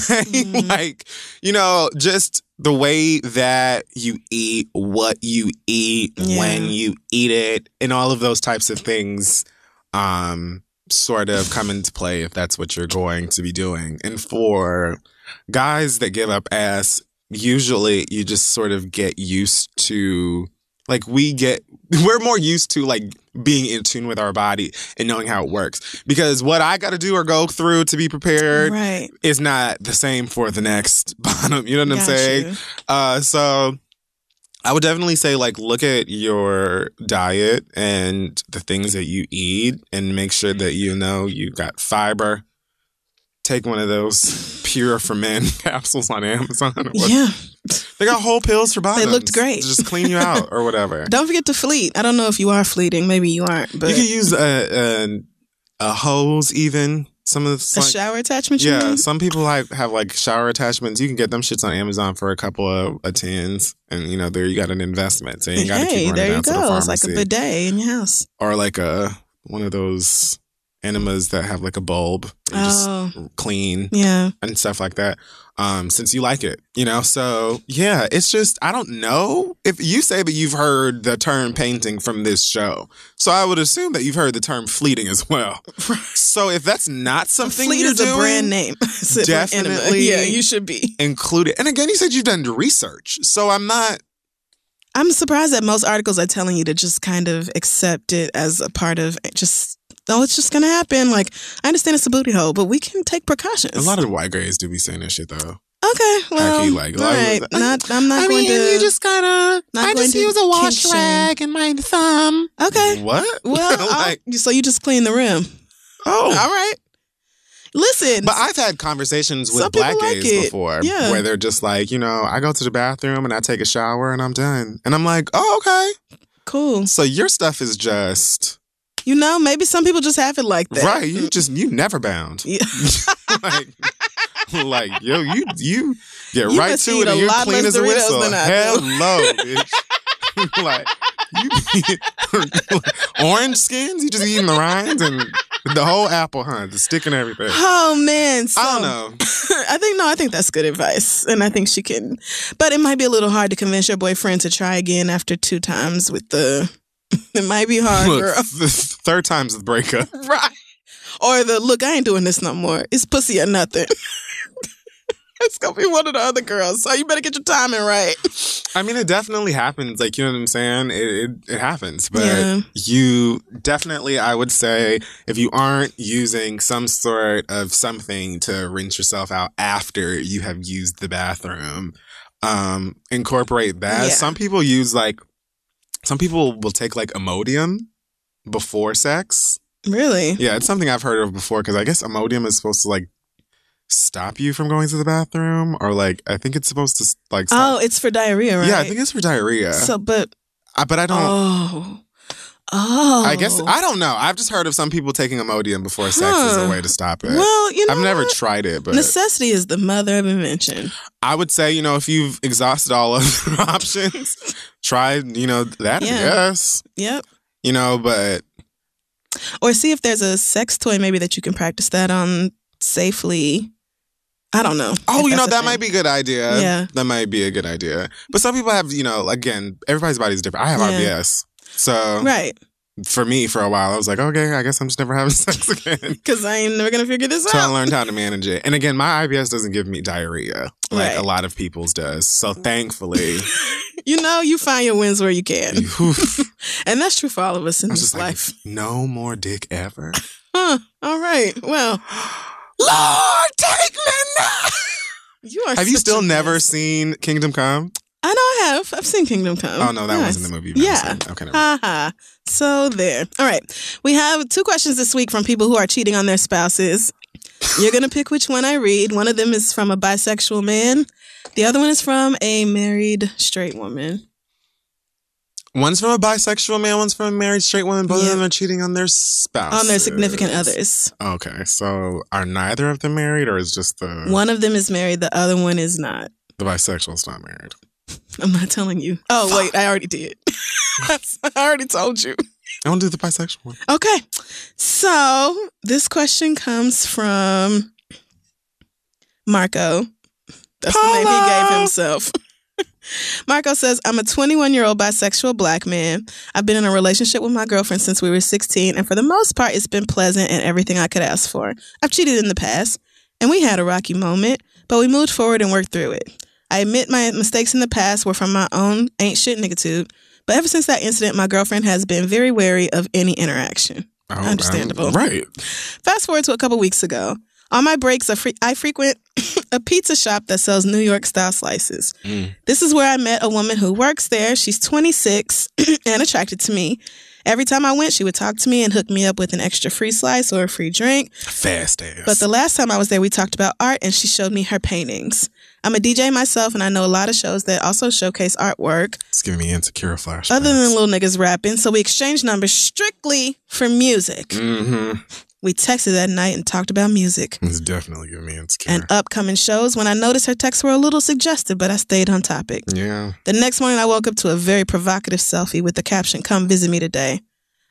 Like, you know, just the way that you eat, what you eat, when you eat it, and all of those types of things sort of come into play if that's what you're going to be doing. And for guys that give up ass, usually you just sort of get used to, like, we're more used to, like, being in tune with our body and knowing how it works. Because what I got to do or go through to be prepared is not the same for the next bottom. You know what I'm saying? So I would definitely say, like, look at your diet and the things that you eat and make sure that you know you got fiber. Take one of those Pure for Men capsules on Amazon. Yeah. They got whole pills for bottoms. They looked great. Just clean you out or whatever. Don't forget to fleet. I don't know if you are fleeting. Maybe you aren't. But you could use a hose even. Some of the shower attachment. Yeah, some people have like shower attachments. You can get them shits on Amazon for a couple of tens, and you know there you got an investment. So you ain't got to keep running down to the pharmacy. It's like a bidet in your house, or like one of those enemas that have like a bulb and just clean, and stuff like that. Since you like it, you know. So yeah, it's just I don't know if you say that you've heard the term painting from this show, so I would assume that you've heard the term fleeting as well. So if that's not something Fleet you're is doing, a brand name. Definitely, yeah, you should be include it. And again, you said you've done research, so I'm surprised that most articles are telling you to just kind of accept it as a part of just. Oh, it's just gonna happen. Like, I understand it's a booty hole, but we can take precautions. A lot of white gays do be saying that shit, though. Okay, well, all right. I'm not going to. You just gotta. I just use a wash rag and my thumb. Okay. What? Well, so you just clean the rim. Oh, all right. Listen, but I've had conversations with black gays before, where they're just like, you know, I go to the bathroom and I take a shower and I'm done, and I'm like, oh, okay, cool. So your stuff is just. You know, maybe some people just have it like that. Right. You never bound. Yeah. like, yo, you get right to it and you're clean as a whistle. Hello, bitch. Like, orange skins? You just eating the rinds and the whole apple, the stick and everything. Oh, man. So, I don't know. I think that's good advice. And I think she can. But it might be a little hard to convince your boyfriend to try again after 2 times with the... It might be hard, girl. The third time's the breakup. Right. Or look, I ain't doing this no more. It's pussy or nothing. It's going to be one of the other girls. So you better get your timing right. I mean, it definitely happens. Like, you know what I'm saying? It happens. But you definitely, I would say, if you aren't using some sort of something to rinse yourself out after you have used the bathroom, incorporate that. Yeah. Some people will take like Imodium before sex. Really? Yeah, it's something I've heard of before because I guess Imodium is supposed to like stop you from going to the bathroom, or like I think it's supposed to like stop. Oh, it's for diarrhea, right? Yeah, I think it's for diarrhea. So, but I don't. Oh. I guess I don't know. I've just heard of some people taking Imodium before sex as a way to stop it. Well, you know, I've never tried it, but necessity is the mother of invention. I would say, you know, if you've exhausted all other options, try, you know, that. Yeah. I guess. Yep. You know, but or see if there's a sex toy maybe that you can practice that on safely. I don't know. Oh, you know, that might be a good idea. Yeah. That might be a good idea. But some people have, you know, again, everybody's body's different. I have IBS. So right. For me, for a while, I was like, okay, I guess I'm just never having sex again. Because I ain't never going to figure this out. So I learned how to manage it. And again, my IBS doesn't give me diarrhea like a lot of people's does. So thankfully. You know, you find your wins where you can. And that's true for all of us in this life. No more dick ever. Huh. All right. Well. Lord, take me now. You are. Have you still never seen Kingdom Come? I know I have. I've seen Kingdom Come. Oh, no, that wasn't the movie. Yeah. Okay, never mind. Ha. So there. All right. We have 2 questions this week from people who are cheating on their spouses. You're going to pick which one I read. One of them is from a bisexual man. The other one is from a married straight woman. One's from a bisexual man, one's from a married straight woman. Both of them are cheating on their spouses. On their significant others. Okay. So are neither of them married, or is just the... One of them is married, the other one is not. The bisexual's not married. I'm not telling you. Oh, wait, I already did. I already told you. I want to do the bisexual one. Okay. So this question comes from Marco. That's the name he gave himself. Marco says, I'm a 21-year-old bisexual black man. I've been in a relationship with my girlfriend since we were 16, and for the most part, it's been pleasant and everything I could ask for. I've cheated in the past, and we had a rocky moment, but we moved forward and worked through it. I admit my mistakes in the past were from my own ain't shit nigga-tude, but ever since that incident, my girlfriend has been very wary of any interaction. Understandable. Right. Fast forward to a couple weeks ago. On my breaks, I frequent a pizza shop that sells New York-style slices. This is where I met a woman who works there. She's 26 and attracted to me. Every time I went, she would talk to me and hook me up with an extra free slice or a free drink. Fast ass. But the last time I was there, we talked about art and she showed me her paintings. I'm a DJ myself and I know a lot of shows that also showcase artwork. It's giving me Insecure flashbacks. Other than little niggas rapping. So we exchanged numbers strictly for music. Mm-hmm. We texted that night and talked about music. It's definitely giving me Insecure. And upcoming shows. When I noticed her texts were a little suggestive, but I stayed on topic. Yeah. The next morning I woke up to a very provocative selfie with the caption, "Come visit me today."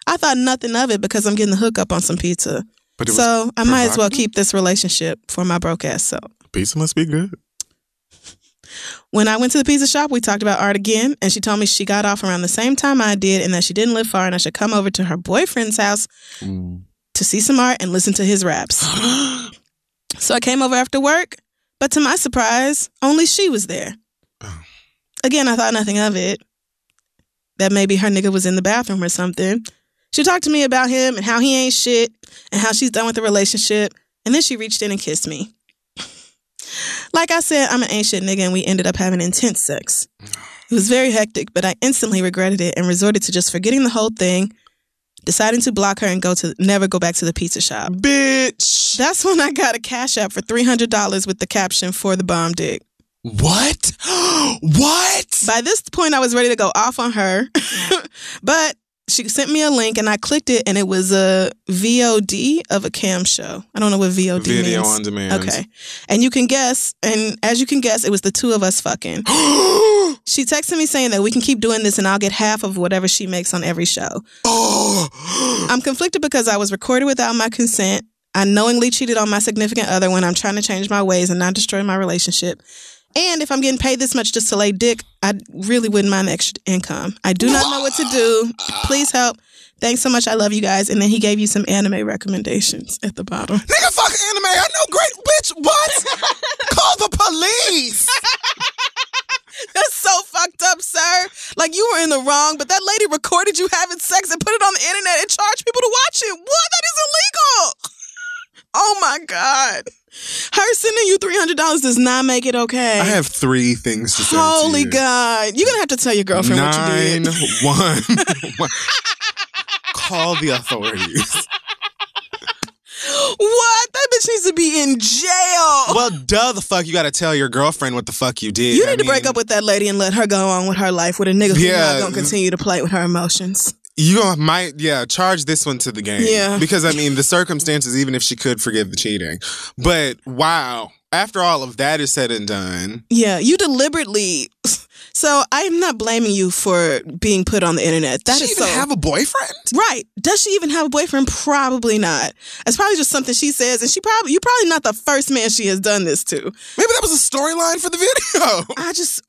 I thought nothing of it because I'm getting the hookup on some pizza. But so I might as well keep this relationship for my broke ass self. Pizza must be good. When I went to the pizza shop, we talked about art again, and she told me she got off around the same time I did and that she didn't live far and I should come over to her boyfriend's house to see some art and listen to his raps. So I came over after work, but to my surprise, only she was there. Again, I thought nothing of it. That maybe her nigga was in the bathroom or something. She talked to me about him and how he ain't shit and how she's done with the relationship. And then she reached in and kissed me. Like I said, I'm an ain't shit nigga and we ended up having intense sex. It was very hectic, but I instantly regretted it and resorted to just forgetting the whole thing, deciding to block her and never go back to the pizza shop. Bitch! That's when I got a cash app for $300 with the caption, "For the bomb dick." What? What? By this point, I was ready to go off on her. But she sent me a link and I clicked it and it was a VOD of a cam show. I don't know what VOD means. Video on demand. Okay. And you can guess, and as you can guess, it was the two of us fucking. She texted me saying that we can keep doing this and I'll get half of whatever she makes on every show. I'm conflicted because I was recorded without my consent. I knowingly cheated on my significant other when I'm trying to change my ways and not destroy my relationship. And if I'm getting paid this much just to lay dick, I really wouldn't mind the extra income. I do not know what to do. Please help. Thanks so much. I love you guys. And then he gave you some anime recommendations at the bottom. Nigga, fuck anime. I know great bitch. What? Call the police. That's so fucked up, sir. Like, you were in the wrong, but that lady recorded you having sex and put it on the internet and charged people to watch it. What? That is illegal. Oh, my God. Her sending you $300 does not make it okay. I have 3 things to say to you. Holy God. You're going to have to tell your girlfriend what you did. 911. Call the authorities. What? That bitch needs to be in jail. Well, duh, the fuck you gotta tell your girlfriend what the fuck you did. You need to break up with that lady and let her go on with her life with a nigga who's not gonna continue to play with her emotions. You might, charge this one to the game. Yeah. Because, I mean, the circumstances, even if she could forgive the cheating. But, wow. After all of that is said and done. Yeah, you deliberately... So, I'm not blaming you for being put on the internet. Does she even have a boyfriend? Right. Does she even have a boyfriend? Probably not. It's probably just something she says, and you're probably not the first man she has done this to. Maybe that was a storyline for the video.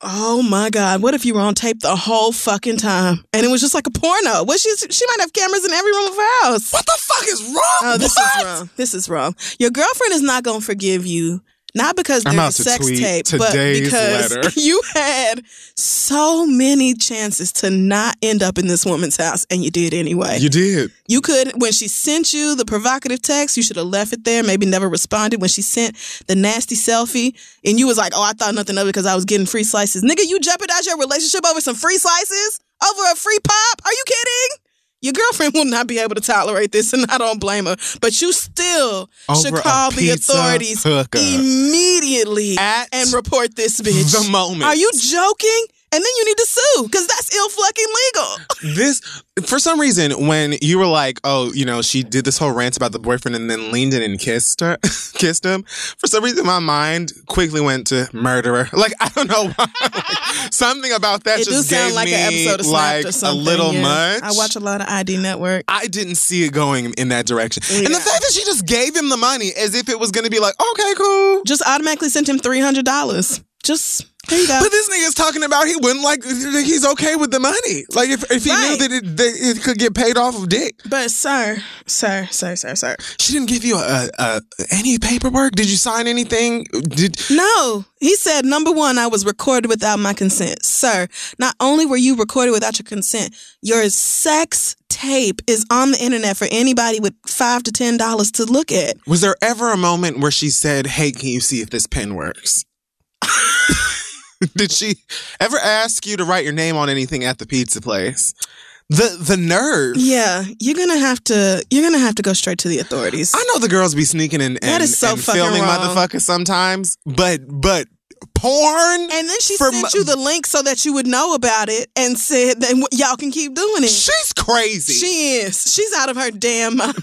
Oh my God, what if you were on tape the whole fucking time, and it was just like a porno? Well, she might have cameras in every room of her house. What the fuck is wrong? Oh, this is wrong. This is wrong. Your girlfriend is not going to forgive you. Not because there's a sex tape, but because you had so many chances to not end up in this woman's house, and you did anyway. You did. You could, when she sent you the provocative text, you should have left it there, maybe never responded. When she sent the nasty selfie, and you was like, oh, I thought nothing of it because I was getting free slices. Nigga, you jeopardized your relationship over some free slices? Over a free pop? Are you kidding? Your girlfriend will not be able to tolerate this, and I don't blame her. But you still should call the authorities immediately and report this bitch. The moment. Are you joking? And then you need to sue, because that's ill-fucking legal. For some reason, when you were like, oh, she did this whole rant about the boyfriend and then leaned in and kissed him, for some reason my mind quickly went to murderer. Like, I don't know why. Something about that just gave me an episode of Snapped or something, a little much. I watch a lot of ID Network. I didn't see it going in that direction. Yeah. And the fact that she just gave him the money as if it was going to be like, okay, cool. Just automatically sent him $300. Just... There you go. But this nigga's talking about he wouldn't he's okay with the money. Like if he knew that it could get paid off of dick. But sir. She didn't give you any paperwork? Did you sign anything? No. He said, number one, I was recorded without my consent. Sir, not only were you recorded without your consent, your sex tape is on the internet for anybody with $5 to $10 to look at. Was there ever a moment where she said, hey, can you see if this pen works? Did she ever ask you to write your name on anything at the pizza place? The nerve. Yeah, you're gonna have to go straight to the authorities. I know the girls be sneaking and filming motherfuckers sometimes, but porn. And then she sent you the link so that you would know about it and said that y'all can keep doing it. She's crazy. She is. She's out of her damn mind.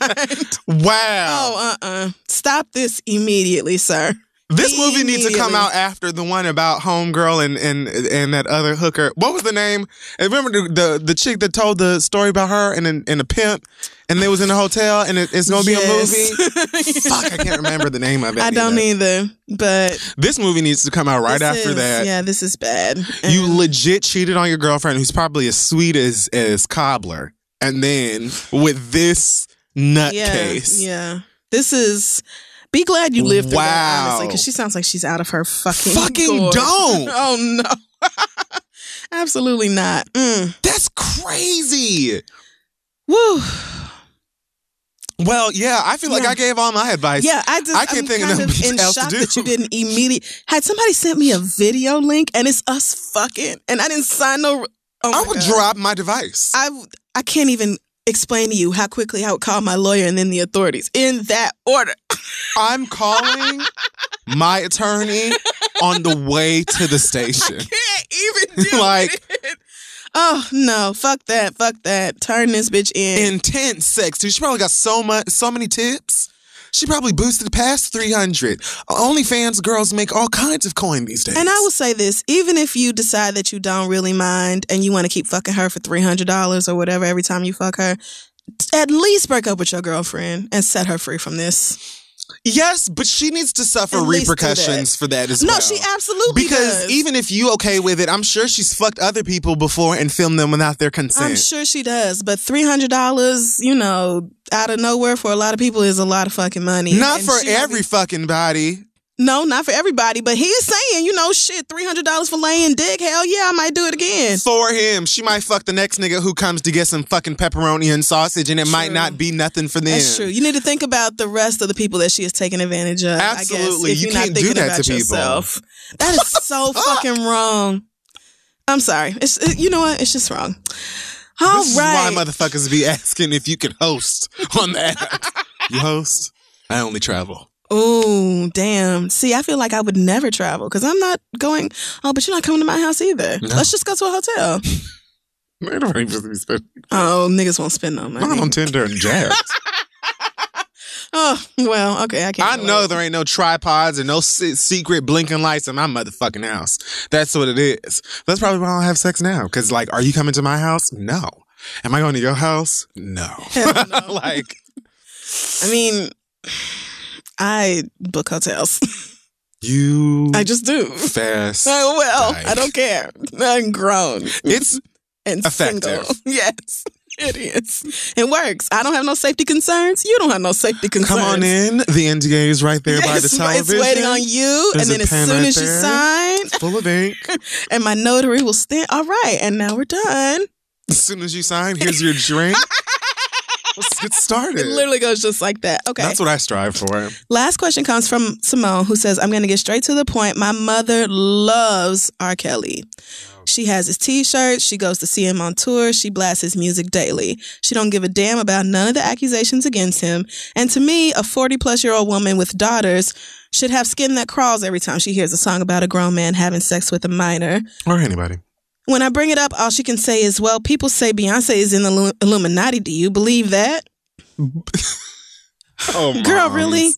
Wow. Oh, Stop this immediately, sir. This movie needs to come out after the one about Homegirl and that other hooker. What was the name? And remember the chick that told the story about her and a pimp, and they was in a hotel, and it's going to be a movie? Fuck, I can't remember the name of it. I don't either, but... This movie needs to come out right after that. Yeah, this is bad. You legit cheated on your girlfriend, who's probably as sweet as Cobbler, and then with this nutcase. Yeah. This is... Be glad you lived through that, honestly, because she sounds like she's out of her fucking don't. Oh, no. Absolutely not. That's crazy. Woo. Well, yeah, I feel like I gave all my advice. Yeah, I can't think of nothing else to do. That you didn't immediately... Had somebody sent me a video link, and it's us fucking, and I didn't sign no... I would drop my device. I can't even explain to you how quickly I would call my lawyer and then the authorities in that order. I'm calling my attorney on the way to the station. I can't even do it. Oh, no. Fuck that. Turn this bitch in. Intense sex, too. She probably got so many tips. She probably boosted past 300. OnlyFans girls make all kinds of coin these days. And I will say this, even if you decide that you don't really mind and you want to keep fucking her for $300 or whatever every time you fuck her, at least break up with your girlfriend and set her free from this. Yes, but she needs to suffer repercussions for that as well. No, she absolutely Because even if you okay with it, I'm sure she's fucked other people before and filmed them without their consent. I'm sure she does. But $300, out of nowhere for a lot of people is a lot of fucking money. Not for every fucking body. No, not for everybody. But he's saying, shit, $300 for laying dick. Hell yeah, I might do it again. For him. She might fuck the next nigga who comes to get some fucking pepperoni and sausage, and it might not be nothing for them. That's true. You need to think about the rest of the people that she is taking advantage of. Absolutely. I guess, if you you're can't not do that about to yourself. people. That is so fucking wrong. I'm sorry. You know what? It's just wrong. All this right. Is why motherfuckers be asking if you can host on that. You host? I only travel. Oh, damn. See, I feel like I would never travel because I'm not going. Oh, but you're not coming to my house either. No. Let's just go to a hotel. Oh, niggas won't spend no money. Not on Tinder and Jazz. Oh, well, okay. I can't. I know there ain't no tripods and no secret blinking lights in my motherfucking house. That's what it is. That's probably why I don't have sex now. Because, like, are you coming to my house? No. Am I going to your house? No. No. Like, I mean, I book hotels. I just do. Fast. Well, I don't care. I'm grown. It's and effective. Single. Yes, it is. It works. I don't have no safety concerns. You don't have no safety concerns. Come on in. The NDA is right there by the television. It's waiting on you. There's and then as soon as you sign. It's full of ink. And my notary will stand. All right. And now we're done. As soon as you sign, here's your drink. Let's get started. It literally goes just like that. Okay. That's what I strive for. Last question comes from Simone, who says, I'm going to get straight to the point. My mother loves R. Kelly. She has his t-shirts. She goes to see him on tour. She blasts his music daily. She don't give a damn about none of the accusations against him. And to me, a 40-plus-year-old woman with daughters should have skin that crawls every time she hears a song about a grown man having sex with a minor. Or anybody. When I bring it up, all she can say is, well, people say Beyonce is in the Illuminati. Do you believe that? Oh, girl, really?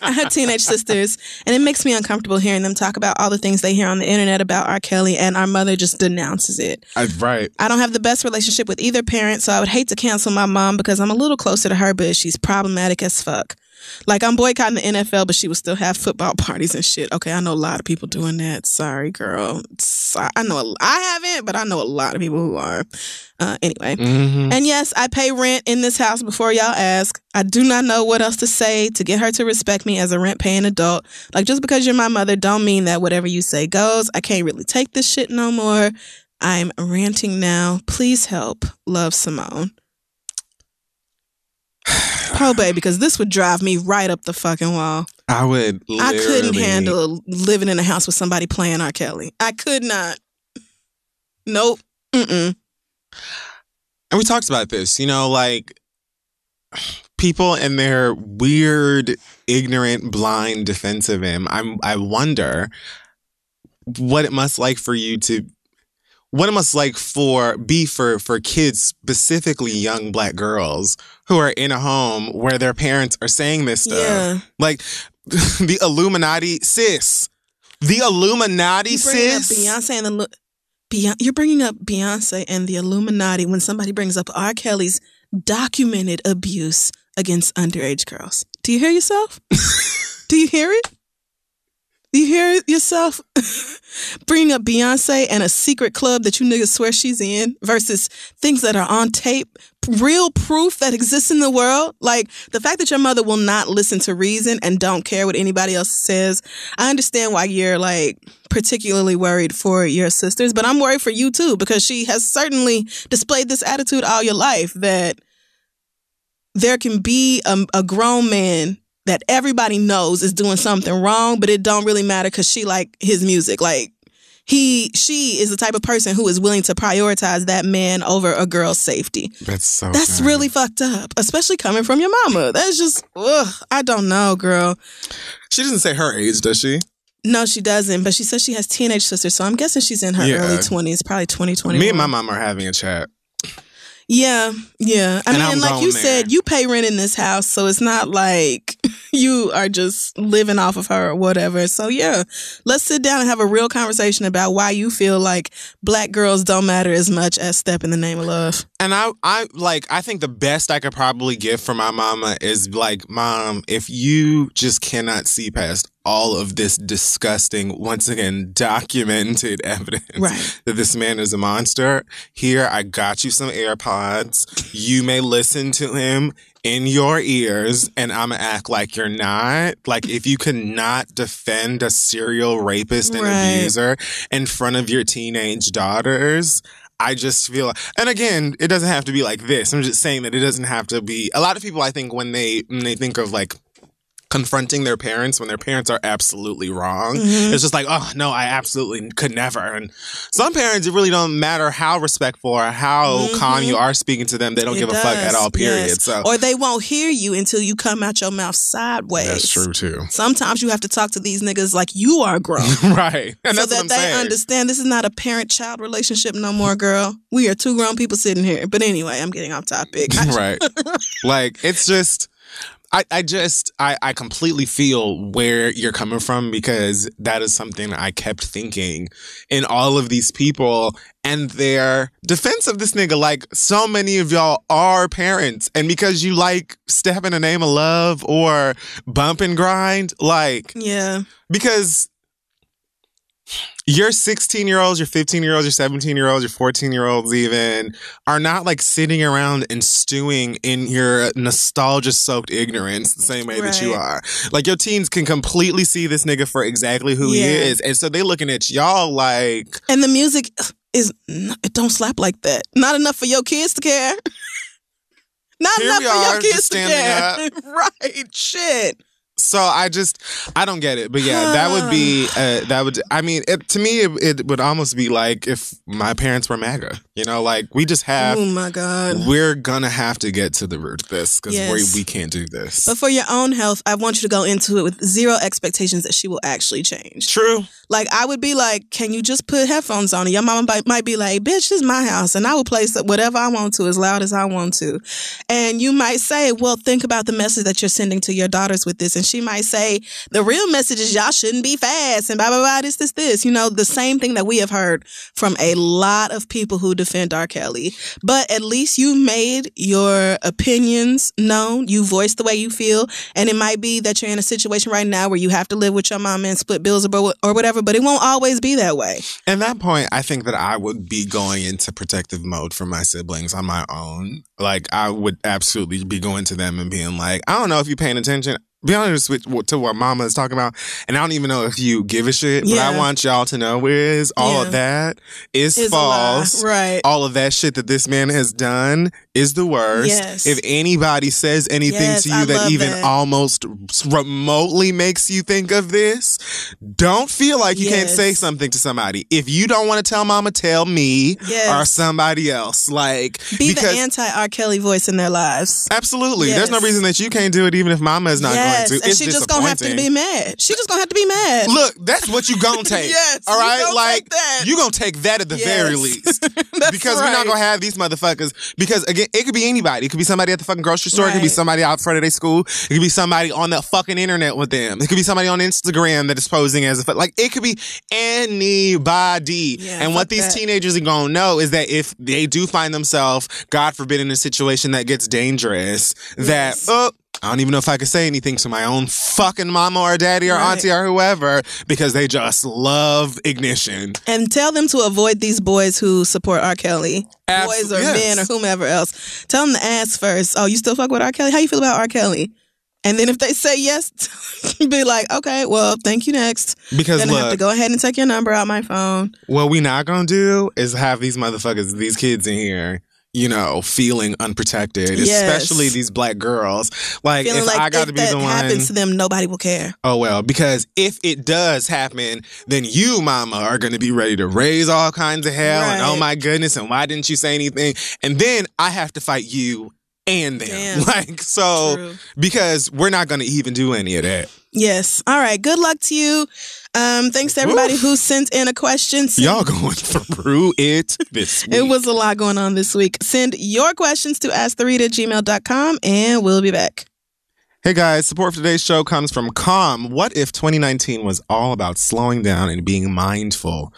I had teenage sisters, and it makes me uncomfortable hearing them talk about all the things they hear on the internet about R. Kelly, and our mother just denounces it. Right. I don't have the best relationship with either parent, so I would hate to cancel my mom because I'm a little closer to her, but she's problematic as fuck. Like, I'm boycotting the NFL, but she would still have football parties and shit. Okay, I know a lot of people doing that. Sorry, girl. I haven't, but I know a lot of people who are. Anyway. Mm-hmm. And yes, I pay rent in this house before y'all ask. I do not know what else to say to get her to respect me as a rent-paying adult. Like, just because you're my mother don't mean that whatever you say goes. I can't really take this shit no more. I'm ranting now. Please help. Love, Simone. Oh, baby, because this would drive me right up the fucking wall. I would literally... I couldn't handle living in a house with somebody playing R. Kelly. I could not. Nope. Mm-mm. And we talked about this, you know, like, people and their weird, ignorant, blind defense of him. I wonder what it must like for you to... What it must like for kids, specifically young black girls, who are in a home where their parents are saying this stuff. Yeah. Like, the Illuminati, sis. The Illuminati, sis. You're bringing up Beyonce and the Illuminati when somebody brings up R. Kelly's documented abuse against underage girls. Do you hear yourself? Do you hear it? Do you hear yourself bringing up Beyonce and a secret club that you niggas swear she's in versus things that are on tape, real proof that exists in the world? Like, the fact that your mother will not listen to reason and don't care what anybody else says. I understand why you're, like, particularly worried for your sisters, but I'm worried for you too, because she has certainly displayed this attitude all your life that there can be a grown man that everybody knows is doing something wrong, but it don't really matter because she like his music. Like, she is the type of person who is willing to prioritize that man over a girl's safety. That's really fucked up, especially coming from your mama. That's just, I don't know, girl. She doesn't say her age, does she? No, she doesn't, but she says she has teenage sisters, so I'm guessing she's in her early 20s, probably 2021. Me and my mom are having a chat. Yeah. I mean, like you said, you pay rent in this house, so it's not like you are just living off of her or whatever. So yeah, let's sit down and have a real conversation about why you feel like black girls don't matter as much as Step in the Name of Love. And I think the best I could probably give for my mama is like, Mom, if you just cannot see past all of this disgusting, once again, documented evidence that this man is a monster, here, I got you some AirPods. You may listen to him in your ears, and I'm gonna act like you're not. Like, if you cannot defend a serial rapist and abuser in front of your teenage daughters, I just feel, and again, it doesn't have to be like this. I'm just saying that it doesn't have to be. A lot of people, I think, when they think of like confronting their parents when their parents are absolutely wrong. It's just like, oh, no, I absolutely could never. And some parents, it really don't matter how respectful or how calm you are speaking to them. They don't give a fuck at all, period. Yes. So, or they won't hear you until you come out your mouth sideways. That's true, too. Sometimes you have to talk to these niggas like you are grown. Right. And so that's that they understand this is not a parent-child relationship no more, girl. We are two grown people sitting here. But anyway, I'm getting off topic. Right. Like, it's just... I completely feel where you're coming from, because that is something I kept thinking in all of these people and their defense of this nigga. Like, so many of y'all are parents, and because you like Step in the Name of Love or Bump and Grind, like, yeah, because your 16-year-olds, your 15-year-olds, your 17-year-olds, your 14-year-olds even are not like sitting around and stewing in your nostalgia-soaked ignorance the same way that you are. Like, your teens can completely see this nigga for exactly who he is. And so they looking at y'all like... And the music it don't slap like that. Not enough for your kids to care. Not enough for your kids to care. Right, shit. So I don't get it. But yeah, that would be, I mean, to me, it would almost be like if my parents were MAGA. You know, like, we just have, oh my God, we're gonna have to get to the root of this, because we can't do this. But for your own health, I want you to go into it with zero expectations that she will actually change. True. Like, I would be like, can you just put headphones on? And your mama might be like, bitch, this is my house, and I will play whatever I want to, as loud as I want to. And you might say, well, think about the message that you're sending to your daughters with this. And she might say, the real message is y'all shouldn't be fast, and blah, blah, blah, this. You know, the same thing that we have heard from a lot of people who defend R. Kelly. But at least you made your opinions known. You voiced the way you feel. And it might be that you're in a situation right now where you have to live with your mom and split bills or whatever, but it won't always be that way. At that point, I think that I would be going into protective mode for my siblings on my own. Like, I would absolutely be going to them and being like, I don't know if you're paying attention. Be honest to what Mama is talking about, and I don't even know if you give a shit. What I want y'all to know is all of that is false. Right. All of that shit that this man has done is the worst. Yes. If anybody says anything to you that even almost remotely makes you think of this, don't feel like you can't say something to somebody. If you don't want to tell Mama, tell me or somebody else. Like, be the anti-R. Kelly voice in their lives. Absolutely. There's no reason that you can't do it, even if Mama is not going. And she just gonna have to be mad. She just gonna have to be mad. Look, that's what you gonna take. All right, like, you gonna take that at the very least, because we're not gonna have these motherfuckers. Because again, it could be anybody. It could be somebody at the fucking grocery store. It could be somebody out front of their school. It could be somebody on the fucking internet with them. It could be somebody on Instagram that is posing as like, it could be anybody. And what these teenagers are gonna know is that if they do find themselves, God forbid, in a situation that gets dangerous, that I don't even know if I could say anything to my own fucking mama or daddy or auntie or whoever, because they just love ignition. And tell them to avoid these boys who support R. Kelly. Boys or men or whomever else. Tell them to ask first, oh, you still fuck with R. Kelly? How you feel about R. Kelly? And then if they say yes, be like, okay, well, thank you, next. Because then I have to go ahead and take your number out my phone. What we not gonna do is have these motherfuckers, these kids in here, you know, feeling unprotected, especially these black girls. Like, feeling if I got to be the one, happens to them, nobody will care. Oh well, because if it does happen, then you, Mama, are going to be ready to raise all kinds of hell. And oh my goodness, and why didn't you say anything? And then I have to fight you and them. Damn. Like, so true. Because we're not going to even do any of that. Yes. All right. Good luck to you. Thanks to everybody who sent in a question. Y'all going through it this week. It was a lot going on this week. Send your questions to AskTheRead@gmail.com and we'll be back. Hey guys, support for today's show comes from Calm. What if 2019 was all about slowing down and being mindful?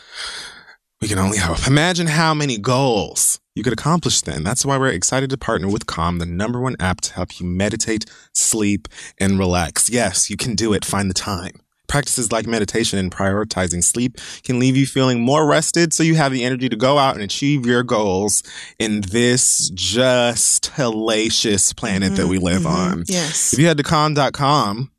We can only hope. Imagine how many goals you could accomplish then. That's why we're excited to partner with Calm, the #1 app to help you meditate, sleep, and relax. Yes, you can do it. Find the time. Practices like meditation and prioritizing sleep can leave you feeling more rested, so you have the energy to go out and achieve your goals in this just hellacious planet that we live on. Yes. If you head to calm.com,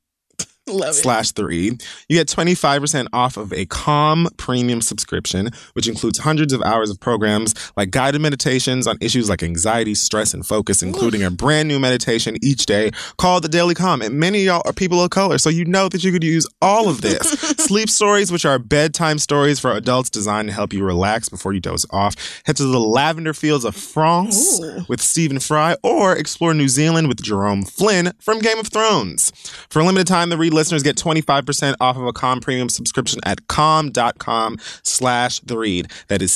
com/TheRead. You get 25% off of a Calm premium subscription, which includes hundreds of hours of programs like guided meditations on issues like anxiety, stress, and focus, including a brand new meditation each day called the Daily Calm. And many of y'all are people of color, so you know that you could use all of this. Sleep stories, which are bedtime stories for adults designed to help you relax before you doze off. Head to the lavender fields of France with Stephen Fry, or explore New Zealand with Jerome Flynn from Game of Thrones. For a limited time, The Read listeners get 25% off of a Calm premium subscription at calm.com/TheRead. That is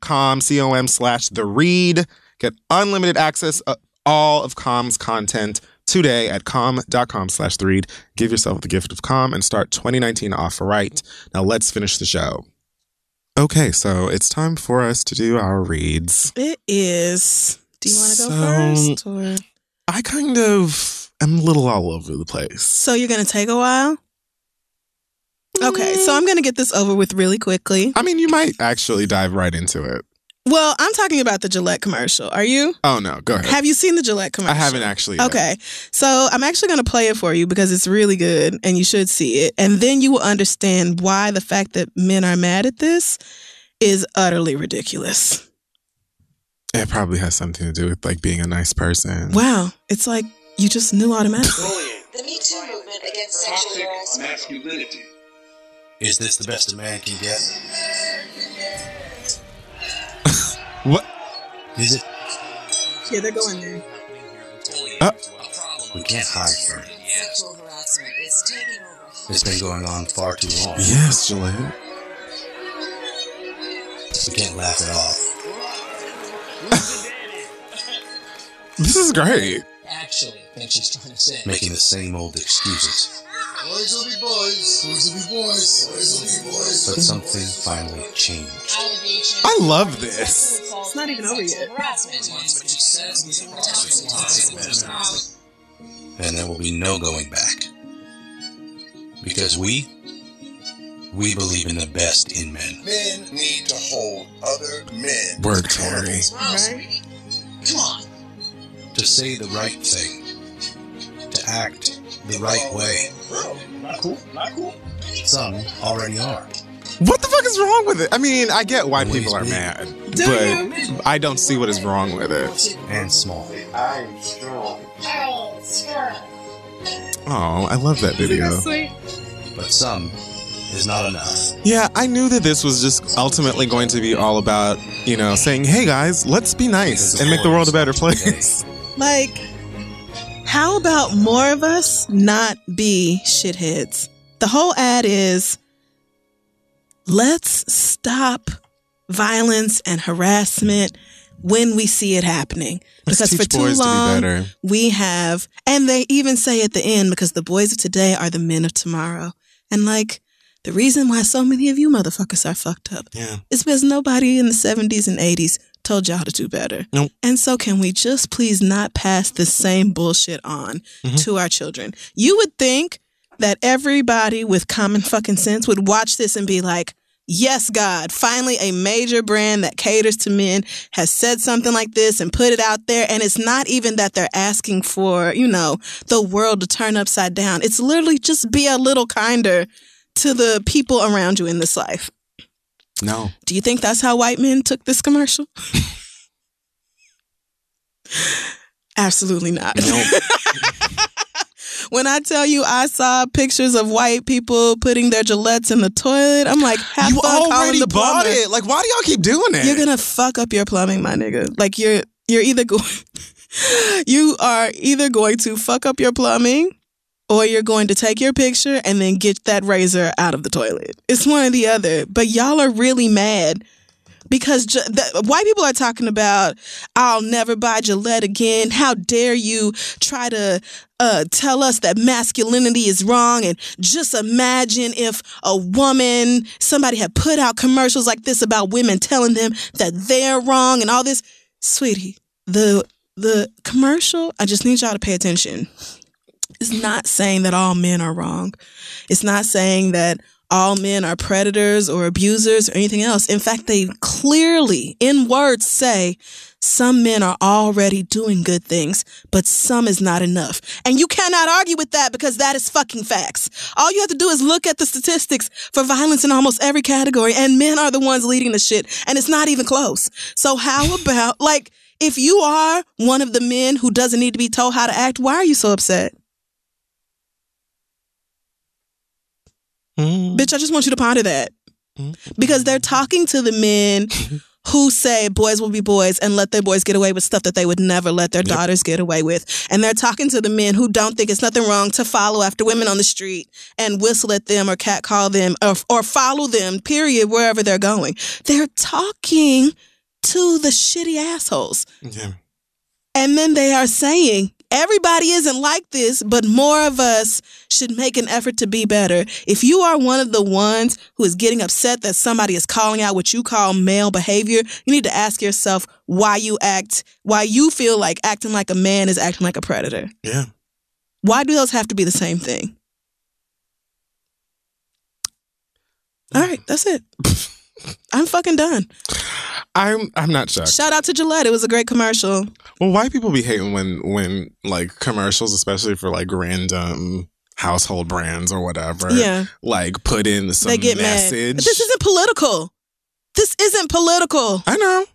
calm.com/TheRead. Get unlimited access to all of Calm's content today at calm.com/TheRead. Give yourself the gift of Calm and start 2019 off right. Now let's finish the show. Okay, so it's time for us to do our reads. It is. Do you want to go first? Or? I kind of am a little all over the place. So you're going to take a while? Okay, so I'm going to get this over with really quickly. I mean, you might actually dive right into it. Well, I'm talking about the Gillette commercial. Are you? Oh, no. Go ahead. Have you seen the Gillette commercial? I haven't actually yet. Okay. So I'm actually going to play it for you because it's really good and you should see it. And then you will understand why the fact that men are mad at this is utterly ridiculous. It probably has something to do with like being a nice person. Wow. It's like you just knew automatically. The Me Too movement against sexual harassment. Masculinity. Is this the best a man can get? What? Is it? Yeah, they're going there. We can't hide from it. Sexual harassment is taking over. It's been going on far too long. Yes, Gillette. We can't laugh it off. This is great. Actually, I think she's trying to say. Making the same old excuses. Boys will be boys. Boys will be boys. Boys will be boys. But something finally changed. I love this. It's not even over yet. And there will be no going back. Because we believe in the best in men. Men need to hold other men. Word, Terry. Right? Come on. To say the right thing. To act the right way. Not cool. Not cool. Some already are. What the fuck is wrong with it? I mean, I get why people are mad, but I don't see what is wrong with it. And small. I'm strong. Oh, I love that video. Sweet. But some is not enough. Yeah, I knew that this was just ultimately going to be all about, you know, saying, hey guys, let's be nice and make the world a better place. Like, how about more of us not be shitheads? The whole ad is, let's stop violence and harassment when we see it happening. Because for too long, we have, and they even say at the end, because the boys of today are the men of tomorrow. And like, the reason why so many of you motherfuckers are fucked up is because nobody in the 70s and 80s told y'all to do better. Nope. And so can we just please not pass the same bullshit on to our children? You would think that everybody with common fucking sense would watch this and be like, yes, God, finally a major brand that caters to men has said something like this and put it out there. And it's not even that they're asking for, you know, the world to turn upside down. It's literally just be a little kinder to the people around you in this life. No. Do you think that's how white men took this commercial? Absolutely not. Nope. When I tell you I saw pictures of white people putting their Gillettes in the toilet, I'm like, have you fun calling already the bought plumber. it. Like, why do y'all keep doing it? You're gonna fuck up your plumbing, my nigga. Like you're either going, you are either going to fuck up your plumbing, or you're going to take your picture and then get that razor out of the toilet. It's one or the other. But y'all are really mad because white people are talking about, I'll never buy Gillette again. How dare you try to tell us that masculinity is wrong? And just imagine if somebody had put out commercials like this about women telling them that they're wrong and all this. Sweetie, the commercial, I just need y'all to pay attention. It's not saying that all men are wrong. It's not saying that all men are predators or abusers or anything else. In fact, they clearly, in words, say some men are already doing good things, but some is not enough. And you cannot argue with that because that is fucking facts. All you have to do is look at the statistics for violence in almost every category, and men are the ones leading the shit, and it's not even close. So how about, like, if you are one of the men who doesn't need to be told how to act, why are you so upset? Bitch, I just want you to ponder that. Because they're talking to the men who say boys will be boys and let their boys get away with stuff that they would never let their daughters get away with. And they're talking to the men who don't think it's nothing wrong to follow after women on the street and whistle at them or catcall them or follow them, period, wherever they're going. They're talking to the shitty assholes. Yeah. And then they are saying, everybody isn't like this, but more of us should make an effort to be better. If you are one of the ones who is getting upset that somebody is calling out what you call male behavior, you need to ask yourself why you feel like acting like a man is acting like a predator. Yeah. Why do those have to be the same thing? All right, that's it. I'm fucking done. I'm not shocked. Shout out to Gillette. It was a great commercial. Well, white people be hating when like commercials, especially for like random household brands or whatever, like put in some they get message. Mad. This isn't political. This isn't political. I know.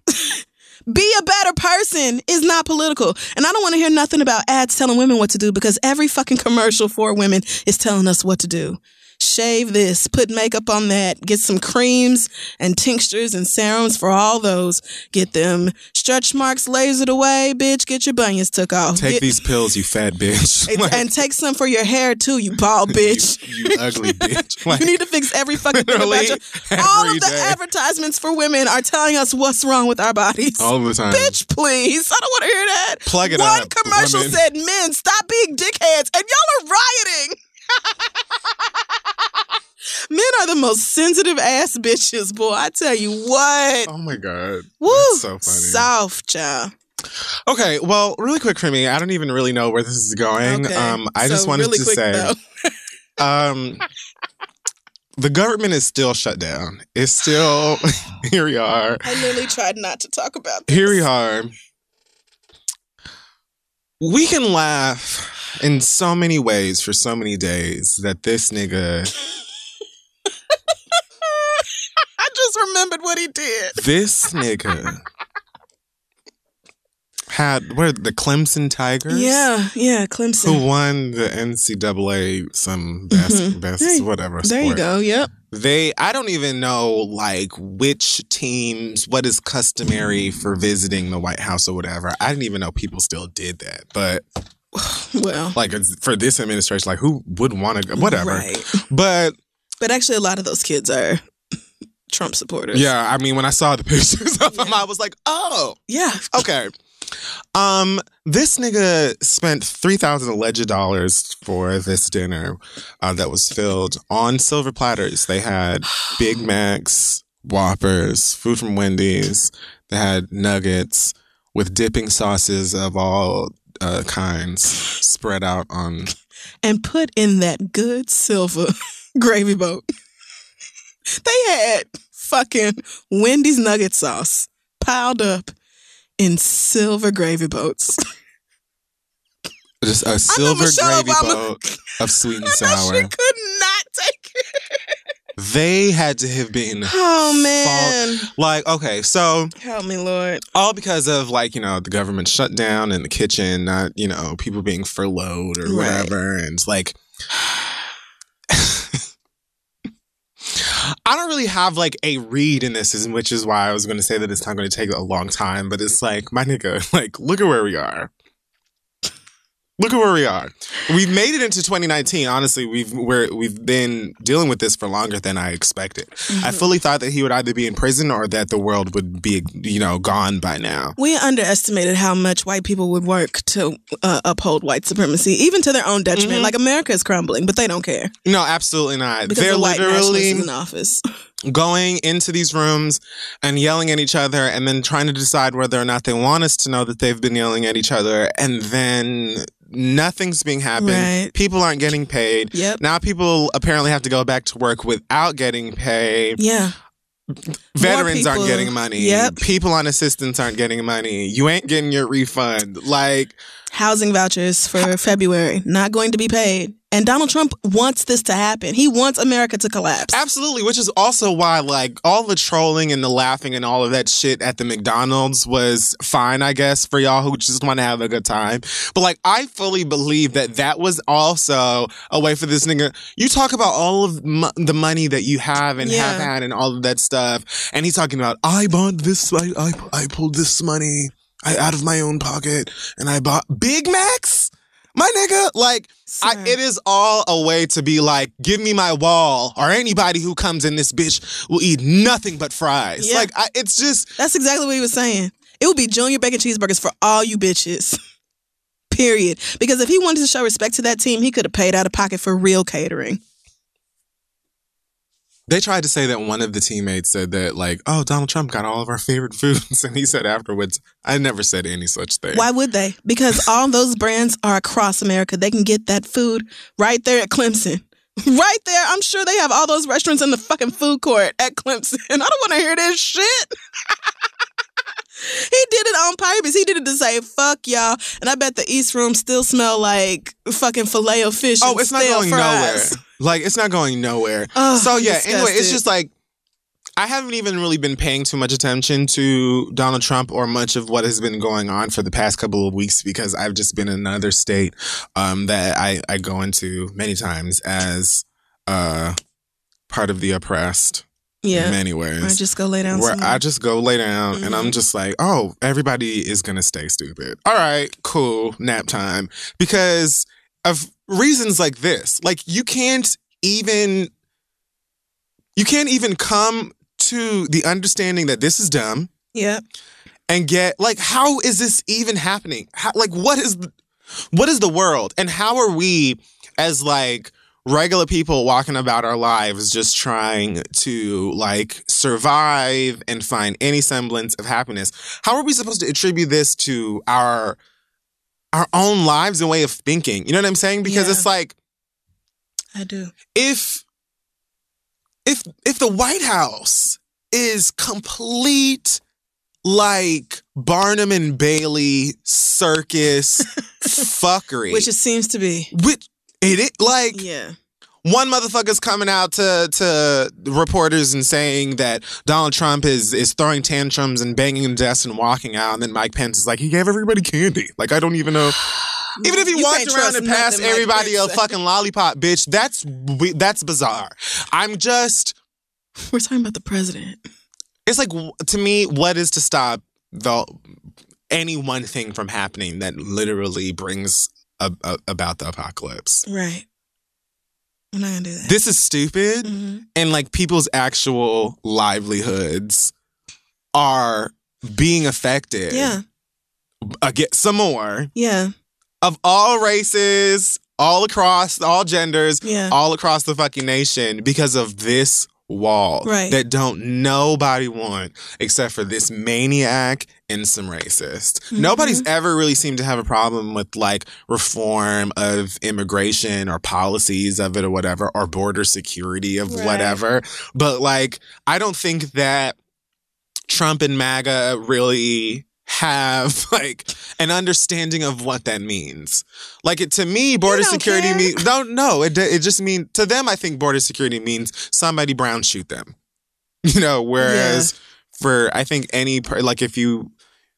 Be a better person is not political. And I don't want to hear nothing about ads telling women what to do because every fucking commercial for women is telling us what to do. Shave this, put makeup on that, get some creams and tinctures and serums for all those. Get them stretch marks lasered away, bitch. Get your bunions took off. Take these pills, you fat bitch. And take some for your hair too, you bald bitch. you ugly bitch. Like, you need to fix every fucking thing about you. All of the advertisements for women are telling us what's wrong with our bodies. All the time. Bitch, please. I don't want to hear that. Plug it up. One commercial women. said, men, stop being dickheads. And y'all are rioting. Men are the most sensitive ass bitches, boy. I tell you what. Oh my God. Woo. That's so funny. Soft, child. Okay, well, really quick for me. I don't even really know where this is going. Okay. I just wanted really to quick, say the government is still shut down. It's still here we are. I literally tried not to talk about this. Here we are. We can laugh in so many ways for so many days that this nigga I just remembered what he did. This nigga had the Clemson Tigers? Yeah, Clemson. Who won the NCAA best whatever sport. There you go, yep. I don't even know like which teams, what is customary for visiting the White House or whatever. I didn't even know people still did that. But well, like for this administration, like who would want to go? Whatever. Right. But actually a lot of those kids are Trump supporters. Yeah, I mean, when I saw the pictures of them, I was like, oh. Yeah. Okay. This nigga spent $3,000 alleged dollars for this dinner that was filled on silver platters. They had Big Macs, Whoppers, food from Wendy's. They had nuggets with dipping sauces of all kinds spread out on. And put in that good silver gravy boat. They had fucking Wendy's nugget sauce piled up in silver gravy boats. Just a silver gravy boat of sweet and sour. She could not take it. They had to have been. Oh, man. Okay, so. Help me, Lord. All because of, the government shutdown in the kitchen, not, people being furloughed or whatever. And it's like. I don't really have a read in this, which is why I was going to say that it's not going to take a long time. But it's like, my nigga, look at where we are. Look at where we are. We've made it into 2019. Honestly, we've been dealing with this for longer than I expected. Mm-hmm. I fully thought that he would either be in prison or that the world would be, gone by now. We underestimated how much white people would work to uphold white supremacy, even to their own detriment. Mm-hmm. America is crumbling, but they don't care. No, absolutely not. Because they're the white literally nationalists in office. Going into these rooms and yelling at each other and then trying to decide whether or not they want us to know that they've been yelling at each other and then nothing's being happening. Right. People aren't getting paid. Yep. Now people apparently have to go back to work without getting paid. Yeah. Veterans More aren't people. getting money. Yep. People on assistance aren't getting money. You ain't getting your refund. Like, Housing vouchers for February not going to be paid. And Donald Trump wants this to happen. He wants America to collapse. absolutely, which is also why, like, all the trolling and the laughing and all of that shit at the McDonald's was fine, I guess, for y'all who just want to have a good time. But, like, I fully believe that that was also a way for this nigga. You talk about all of the money that you have and Yeah. have had and all of that stuff. And he's talking about, I bought this, I pulled this money out of my own pocket and I bought Big Macs? My nigga, like, Sir. it is all a way to be like, give me my wall, or anybody who comes in this bitch will eat nothing but fries. Yeah. Like, it's just, That's exactly what he was saying. It would be Junior Bacon Cheeseburgers for all you bitches. Period. Because if he wanted to show respect to that team, he could have paid out of pocket for real catering. they tried to say that one of the teammates said that, like, oh, Donald Trump got all of our favorite foods. And he said afterwards, I never said any such thing. Why would they? Because all those brands are across America. They can get that food right there at Clemson. Right there. I'm sure they have all those restaurants in the fucking food court at Clemson. I don't want to hear this shit. He did it on purpose. He did it to say, fuck y'all. And I bet the East Room still smell like fucking filet of fish. Oh, and it's not stale going fries. nowhere. Like, it's not going nowhere. Oh, So, yeah, disgusted. anyway, it's just like, I haven't even really been paying too much attention to Donald Trump or much of what has been going on for the past couple of weeks because I've just been in another state that I go into many times as part of the oppressed Yeah. in many ways. I just go lay down Where somewhere. I just go lay down and I'm just like, oh, everybody is going to stay stupid. All right, cool, nap time. Because of reasons like this. Like, you can't even come to the understanding that this is dumb Yep. and get, like, how is this even happening? How, like, what is the world? And how are we as, like, regular people walking about our lives just trying to, like, survive and find any semblance of happiness? How are we supposed to attribute this to our own lives and way of thinking? You know what I'm saying? Because Yeah. it's like, I do. if the White House is complete, like, Barnum and Bailey circus fuckery, Which it seems to be. like, Yeah. one motherfucker's coming out to reporters and saying that Donald Trump is throwing tantrums and banging the desk and walking out, and then Mike Pence is like, he gave everybody candy. Like, I don't even know. Even if he You walked can't around trust and passed nothing Mike everybody Pence a said. fucking lollipop, bitch, that's bizarre. We're talking about the president. It's like, to me, what is to stop any one thing from happening that literally brings about the apocalypse? Right. I'm not going to do that. This is stupid, Mhm. and, like, people's actual livelihoods are being affected. Yeah. Again, some more Yeah. of all races, all across, all genders, Yeah. all across the fucking nation because of this wall Right. that don't nobody want except for this maniac and some racist. Mm-hmm. Nobody's ever really seemed to have a problem with, like, reform of immigration or policies of it or whatever, or border security of Right. whatever. But, like, I don't think that Trump and MAGA really have, like, an understanding of what that means. Like, to me, border don't security care. means no. It just means, to them, I think border security means somebody brown shoot them. You know, whereas for, I think, like, if you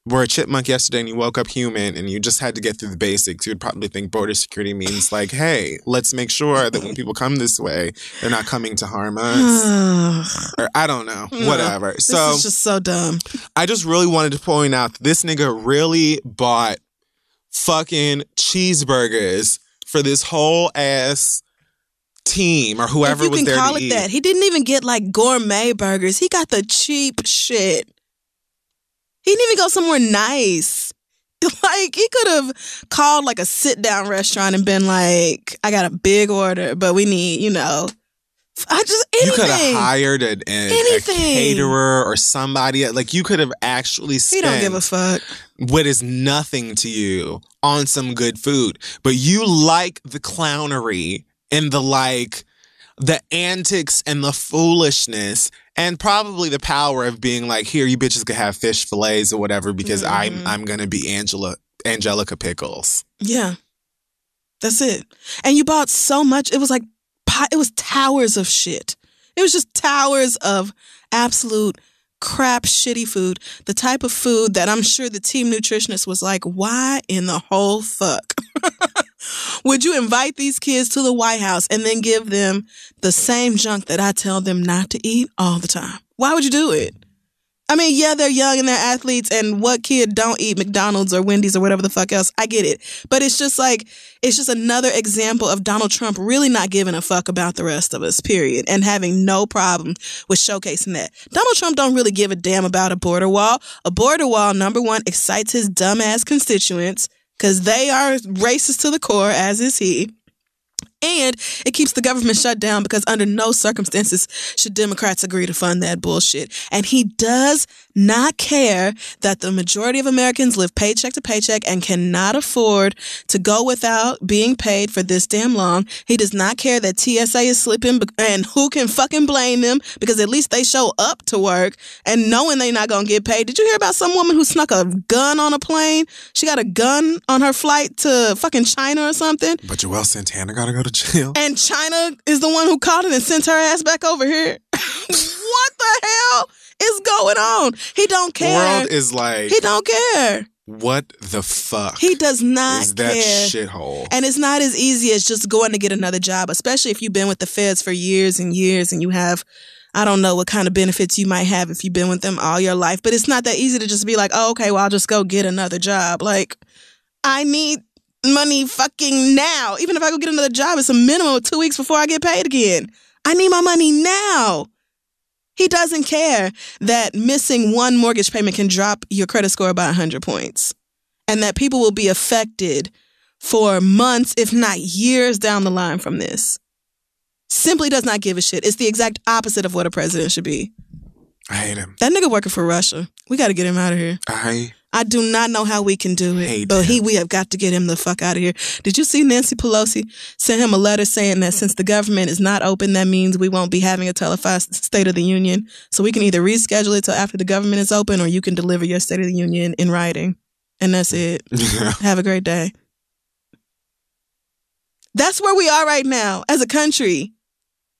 were a chipmunk yesterday and you woke up human and you just had to get through the basics, you would probably think border security means, like, hey, let's make sure that when people come this way, they're not coming to harm us. Or I don't know, whatever. This So is just so dumb. I just really wanted to point out that this nigga really bought fucking cheeseburgers for this whole ass team or whoever if you was can there call to it eat. that. He didn't even get like gourmet burgers. He got the cheap shit. He didn't even go somewhere nice. Like, he could have called like a sit-down restaurant and been like, I got a big order, but we need, anything. You could have hired a caterer or somebody. Like, you could have actually spent He don't give a fuck what is nothing to you on some good food. But you like the clownery and the antics and the foolishness and probably the power of being like, here, you bitches could have fish fillets or whatever because I'm going to be Angelica Pickles. Yeah. That's it. And you bought so much. It was like, it was towers of shit. It was just towers of absolute crap, shitty food. The type of food that I'm sure the team nutritionist was like, why in the whole fuck would you invite these kids to the White House and then give them the same junk that I tell them not to eat all the time? Why would you do it? I mean, yeah, they're young and they're athletes, and what kid don't eat McDonald's or Wendy's or whatever the fuck else? I get it. But it's just another example of Donald Trump really not giving a fuck about the rest of us, period, and having no problem with showcasing that. Donald Trump don't really give a damn about a border wall. A border wall, number one, excites his dumbass constituents because they are racist to the core, as is he. And it keeps the government shut down because under no circumstances should Democrats agree to fund that bullshit. And he does not care that the majority of Americans live paycheck to paycheck and cannot afford to go without being paid for this damn long. He does not care that TSA is slipping, and who can fucking blame them, because at least they show up to work and knowing they're not going to get paid. Did you hear about some woman who snuck a gun on a plane? She got a gun on her flight to fucking China or something. But Joelle Santana got to go to jail. And China is the one who caught it and sent her ass back over here. What the hell is going on? He don't care. The world is like... He don't care. What the fuck? He does not is that care. Shithole. And it's not as easy as just going to get another job, especially if you've been with the feds for years and years and you have, I don't know what kind of benefits you might have if you've been with them all your life. But it's not that easy to just be like, oh, okay, well, I'll just go get another job. Like, I need money fucking now. Even if I go get another job, it's a minimum of 2 weeks before I get paid again. I need my money now. He doesn't care that missing one mortgage payment can drop your credit score by 100 points and that people will be affected for months, if not years down the line from this. Simply does not give a shit. It's the exact opposite of what a president should be. I hate him. That nigga working for Russia. We got to get him out of here. I do not know how we can do it, but we have got to get him the fuck out of here. Did you see Nancy Pelosi sent him a letter saying that since the government is not open, that means we won't be having a televised State of the Union. So we can either reschedule it till after the government is open, or you can deliver your State of the Union in writing. And that's it. Have a great day. That's where we are right now as a country.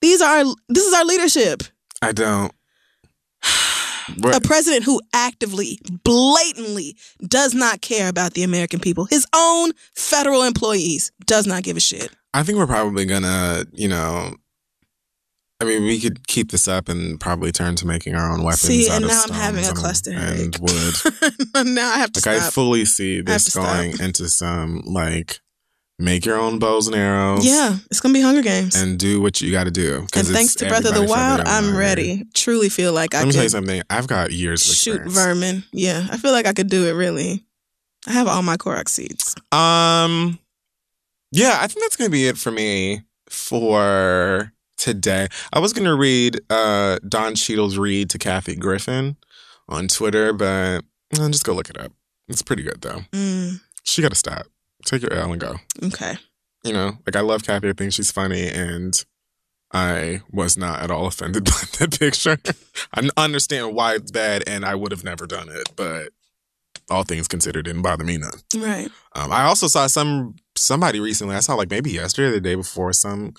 This is our leadership. I don't. A president who actively, blatantly does not care about the American people. His own federal employees does not give a shit. I think we're probably gonna, we could keep this up and probably turn to making our own weapons. See, out and of now I'm having a cluster headache. And wood. Now I have to stop. I fully see this going into some make your own bows and arrows. Yeah, it's going to be Hunger Games. And do what you got to do. And thanks to Breath of the Wild, I'm ready. Truly feel like I could. Let me tell you something. I've got years of experience. Shoot vermin. Yeah, I feel like I could do it, really. I have all my Korok seeds. Yeah, I think that's going to be it for me for today. I was going to read Don Cheadle's read to Kathy Griffin on Twitter, but just go look it up. It's pretty good, though. She got to stop. Take your L and go. Okay. I love Kathy. I think she's funny, and I was not at all offended by that picture. I understand why it's bad, and I would have never done it, but all things considered, didn't bother me none. Right. I also saw somebody recently, I saw maybe yesterday or the day before, some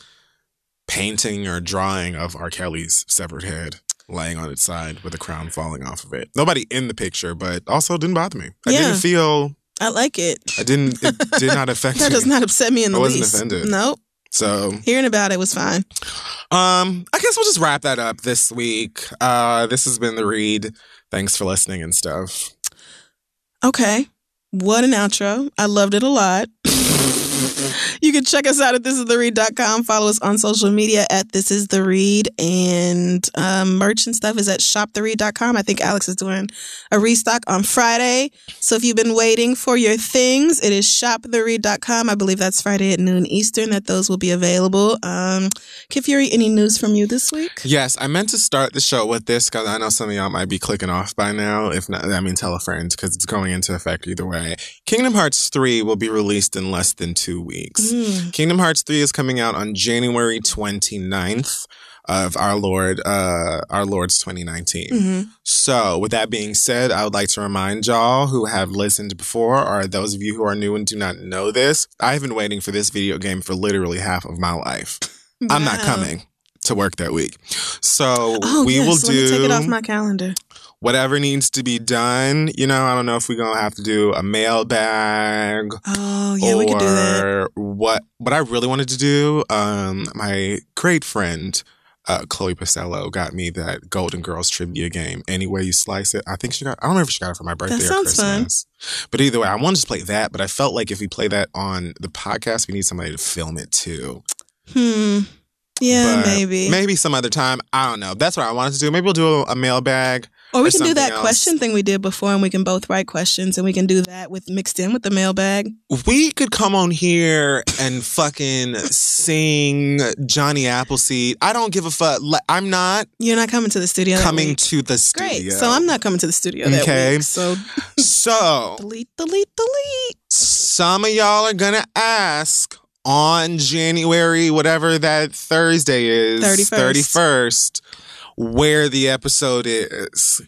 painting or drawing of R. Kelly's severed head laying on its side with a crown falling off of it. Nobody in the picture, but also didn't bother me. I didn't feel... I like it. It did not affect me. That does not upset me in the least. I wasn't offended. Nope. So hearing about it was fine. I guess we'll just wrap that up this week. This has been The Read. Thanks for listening and stuff. Okay. What an outro. I loved it a lot. You can check us out at thisistheread.com. Follow us on social media at thisistheread. And merch and stuff is at shoptheread.com. I think Alex is doing a restock on Friday. So if you've been waiting for your things, it is shoptheread.com. I believe that's Friday at noon Eastern that those will be available. Kid Fury, any news from you this week? Yes, I meant to start the show with this because I know some of y'all might be clicking off by now. If not, I mean, tell a friend because it's going into effect either way. Kingdom Hearts 3 will be released in less than 2 weeks. Kingdom Hearts 3 is coming out on January 29th of our Lord's 2019. So with that being said, I would like to remind y'all who have listened before, or those of you who are new and do not know this, I've been waiting for this video game for literally half of my life. Wow. I'm not coming to work that week. So Let me take it off do my calendar. whatever needs to be done. You know, I don't know if we're going to have to do a mailbag. Oh, yeah, we could do that. Or what I really wanted to do, my great friend, Chloe Pacello got me that Golden Girls trivia game. Any way you slice it. I think I don't know if she got it for my birthday That or sounds Christmas. But either way, I wanted to play that, but I felt like if we play that on the podcast, we need somebody to film it too. Yeah, But maybe. Maybe some other time. I don't know. That's what I wanted to do. Maybe we'll do a mailbag. Or we can do that something else. question thing we did before, and we can both write questions, and we can do that with mixed in with the mailbag. We could come on here and fucking sing Johnny Appleseed. I don't give a fuck. I'm not You're not coming to the studio that coming week. to the studio. Great. So I'm not coming to the studio that Okay. week. So So delete. some of y'all are gonna ask on January, whatever that Thursday is, 31st, where the episode is.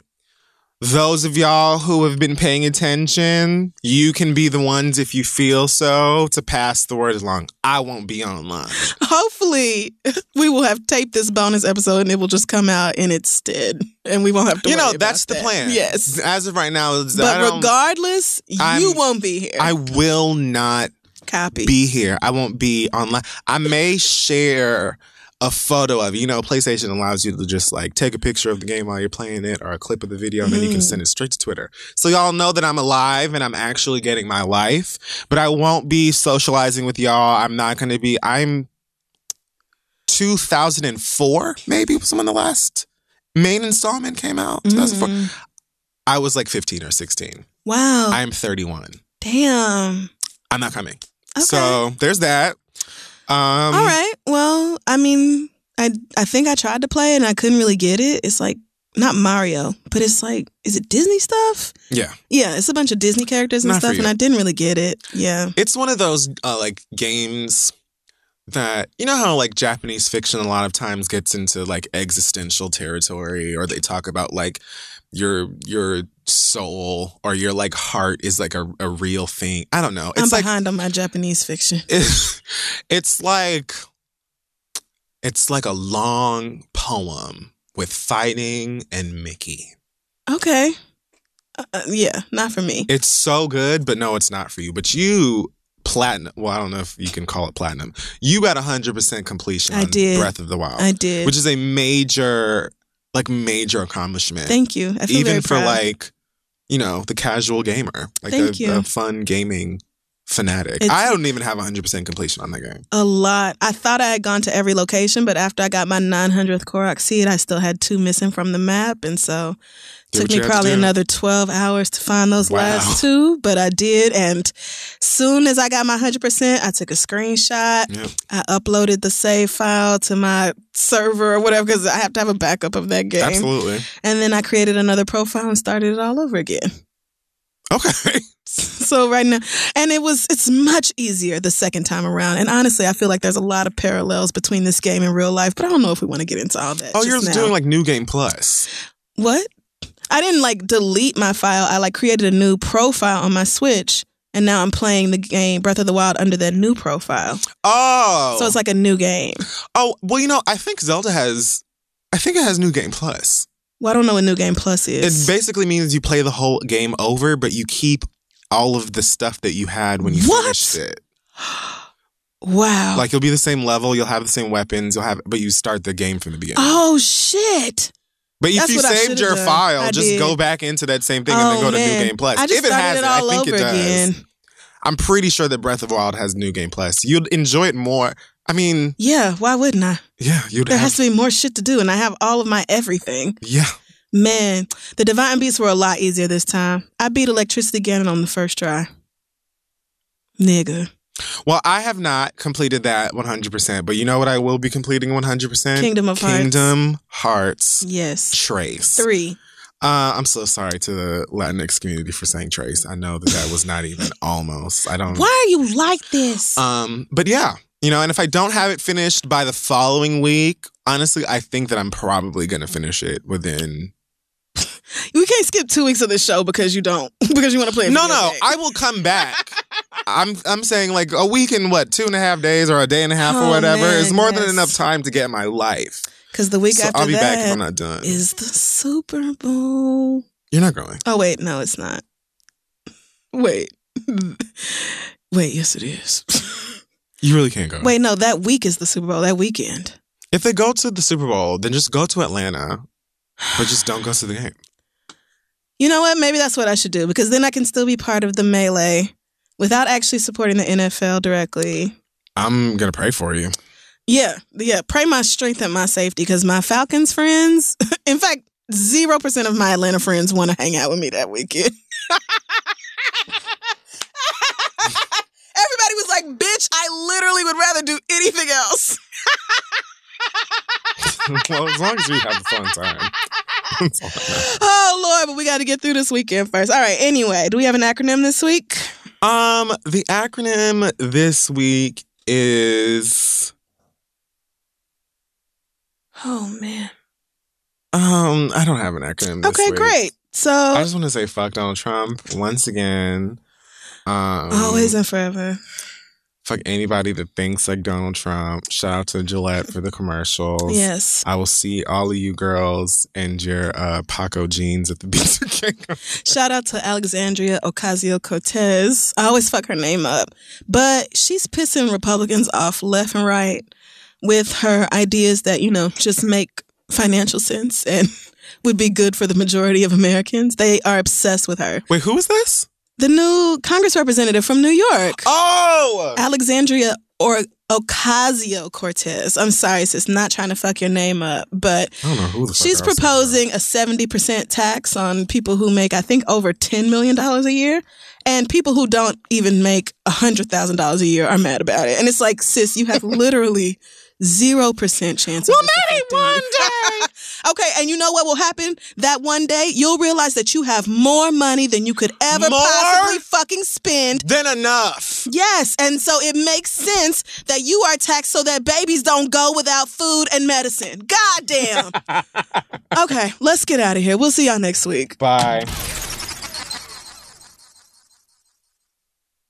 Those of y'all who have been paying attention, you can be the ones, if you feel so, to pass the word along. I won't be online. hopefully we will have taped this bonus episode, and it will just come out in its stead, and we won't have to. You know, worry that's about the that. plan. Yes. As of right now, But regardless, you won't be here. I will not Copy. be here. I won't be online. I may share a photo of it. You know, PlayStation allows you to just like take a picture of the game while you're playing it or a clip of the video, and then you can send it straight to Twitter. So y'all know that I'm alive and I'm actually getting my life, but I won't be socializing with y'all. I'm 2004, maybe was when the last main installment came out. 2004. I was like 15 or 16. Wow. I'm 31. Damn. I'm not coming. Okay. So there's that. All right. Well, I mean, I think I tried to play it and I couldn't really get it. It's like not Mario, but it's like, is it Disney stuff? Yeah. Yeah, it's a bunch of Disney characters and Not for stuff, you. and I didn't really get it. Yeah. It's one of those like games that, you know how like Japanese fiction a lot of times gets into like existential territory, or they talk about like your soul or your like heart is like a real thing. I don't know. I'm It's like behind on my Japanese fiction. it's like a long poem with fighting and Mickey. Okay. Yeah, not for me. It's so good, but no, it's not for you. But you platinum. Well, I don't know if you can call it platinum. You got 100% completion I on did. Breath of the Wild. I did. Which is a major accomplishment. Thank you. I feel Even very for proud. like, you know, the casual gamer. Like Thank you. a fun gaming fanatic. It's- I don't even have 100% completion on that game. A lot. I thought I had gone to every location, but after I got my 900th Korok seed, I still had 2 missing from the map, and so Do took what me you had to probably do. another 12 hours to find those Wow. last 2, but I did. And soon as I got my 100%, I took a screenshot. Yep. I uploaded the save file to my server or whatever, because I have to have a backup of that game. Absolutely. And then I created another profile and started it all over again. Okay. So right now, and it's much easier the second time around. And honestly, I feel like there's a lot of parallels between this game and real life, but I don't know if we want to get into all that. Oh, just you're now. doing like New Game Plus. What? I didn't like delete my file. I like created a new profile on my Switch, and now I'm playing the game Breath of the Wild under that new profile. Oh. So it's like a new game. Oh, well, you know, I think it has New Game Plus. Well, I don't know what New Game Plus is. It basically means you play the whole game over, but you keep all of the stuff that you had when you What? finished it. Wow. Like, you'll be the same level, you'll have the same weapons, but you start the game from the beginning. Oh, shit. But if That's you what I saved should've your done. file, I just did. go back into that same thing and then go to New Game Plus. I just if it started has it I all think over it does. again. I'm pretty sure that Breath of the Wild has New Game Plus. You'd enjoy it more. I mean... Yeah, why wouldn't I? Yeah, There has to be more shit to do, and I have all of my everything. Yeah. Man, the Divine Beasts were a lot easier this time. I beat Electricity Ganon on the first try. Nigga. Well, I have not completed that 100%, but you know what I will be completing 100%? Kingdom of Hearts. Kingdom Hearts. Yes. Trace. 3. I'm so sorry to the Latinx community for saying Trace. I know that was not even almost. I don't. Why are you like this? But yeah, you know, and if I don't have it finished by the following week, honestly, I think that I'm probably going to finish it within. We can't skip 2 weeks of this show because you want to play. No, I will come back. I'm saying like a week and 2.5 days or a day and a half or whatever is more than enough time to get my life. Because the week after I'll be that back if I'm not done. Is the Super Bowl. You're not going. Oh, wait. No, it's not. Wait, yes, it is. You really can't go. Wait, no, that week is the Super Bowl. That weekend. If they go to the Super Bowl, then just go to Atlanta. But just don't go to the game. You know what? Maybe that's what I should do because then I can still be part of the melee without actually supporting the NFL directly. I'm going to pray for you. Yeah. Pray my strength and my safety because my Falcons friends, in fact, 0% of my Atlanta friends want to hang out with me that weekend. Everybody was like, bitch, I literally would rather do anything else. Well, as long as we have a fun time. Oh, Lord, but we got to get through this weekend first. All right, anyway, do we have an acronym this week? The acronym this week is... Oh, man. I don't have an acronym this week. Okay, great. So I just want to say fuck Donald Trump once again. Always and forever. Fuck anybody that thinks like Donald Trump. Shout out to Gillette for the commercials. Yes. I will see all of you girls and your Paco jeans at the BTK. Shout out to Alexandria Ocasio-Cortez. I always fuck her name up. But she's pissing Republicans off left and right with her ideas that, just make financial sense and would be good for the majority of Americans. They are obsessed with her. Wait, who is this? The new Congress representative from New York. Oh! Alexandria Ocasio-Cortez. I'm sorry, sis, not trying to fuck your name up, but I don't know who the fuck she's proposing a 70% tax on people who make, I think, over $10 million a year. And people who don't even make $100,000 a year are mad about it. And it's like, sis, you have literally 0% chance. Well, maybe one day. Okay, and you know what will happen? That one day, you'll realize that you have more money than you could ever possibly fucking spend. Then enough. Yes, and so it makes sense that you are taxed so that babies don't go without food and medicine. God damn. Okay, let's get out of here. We'll see y'all next week. Bye.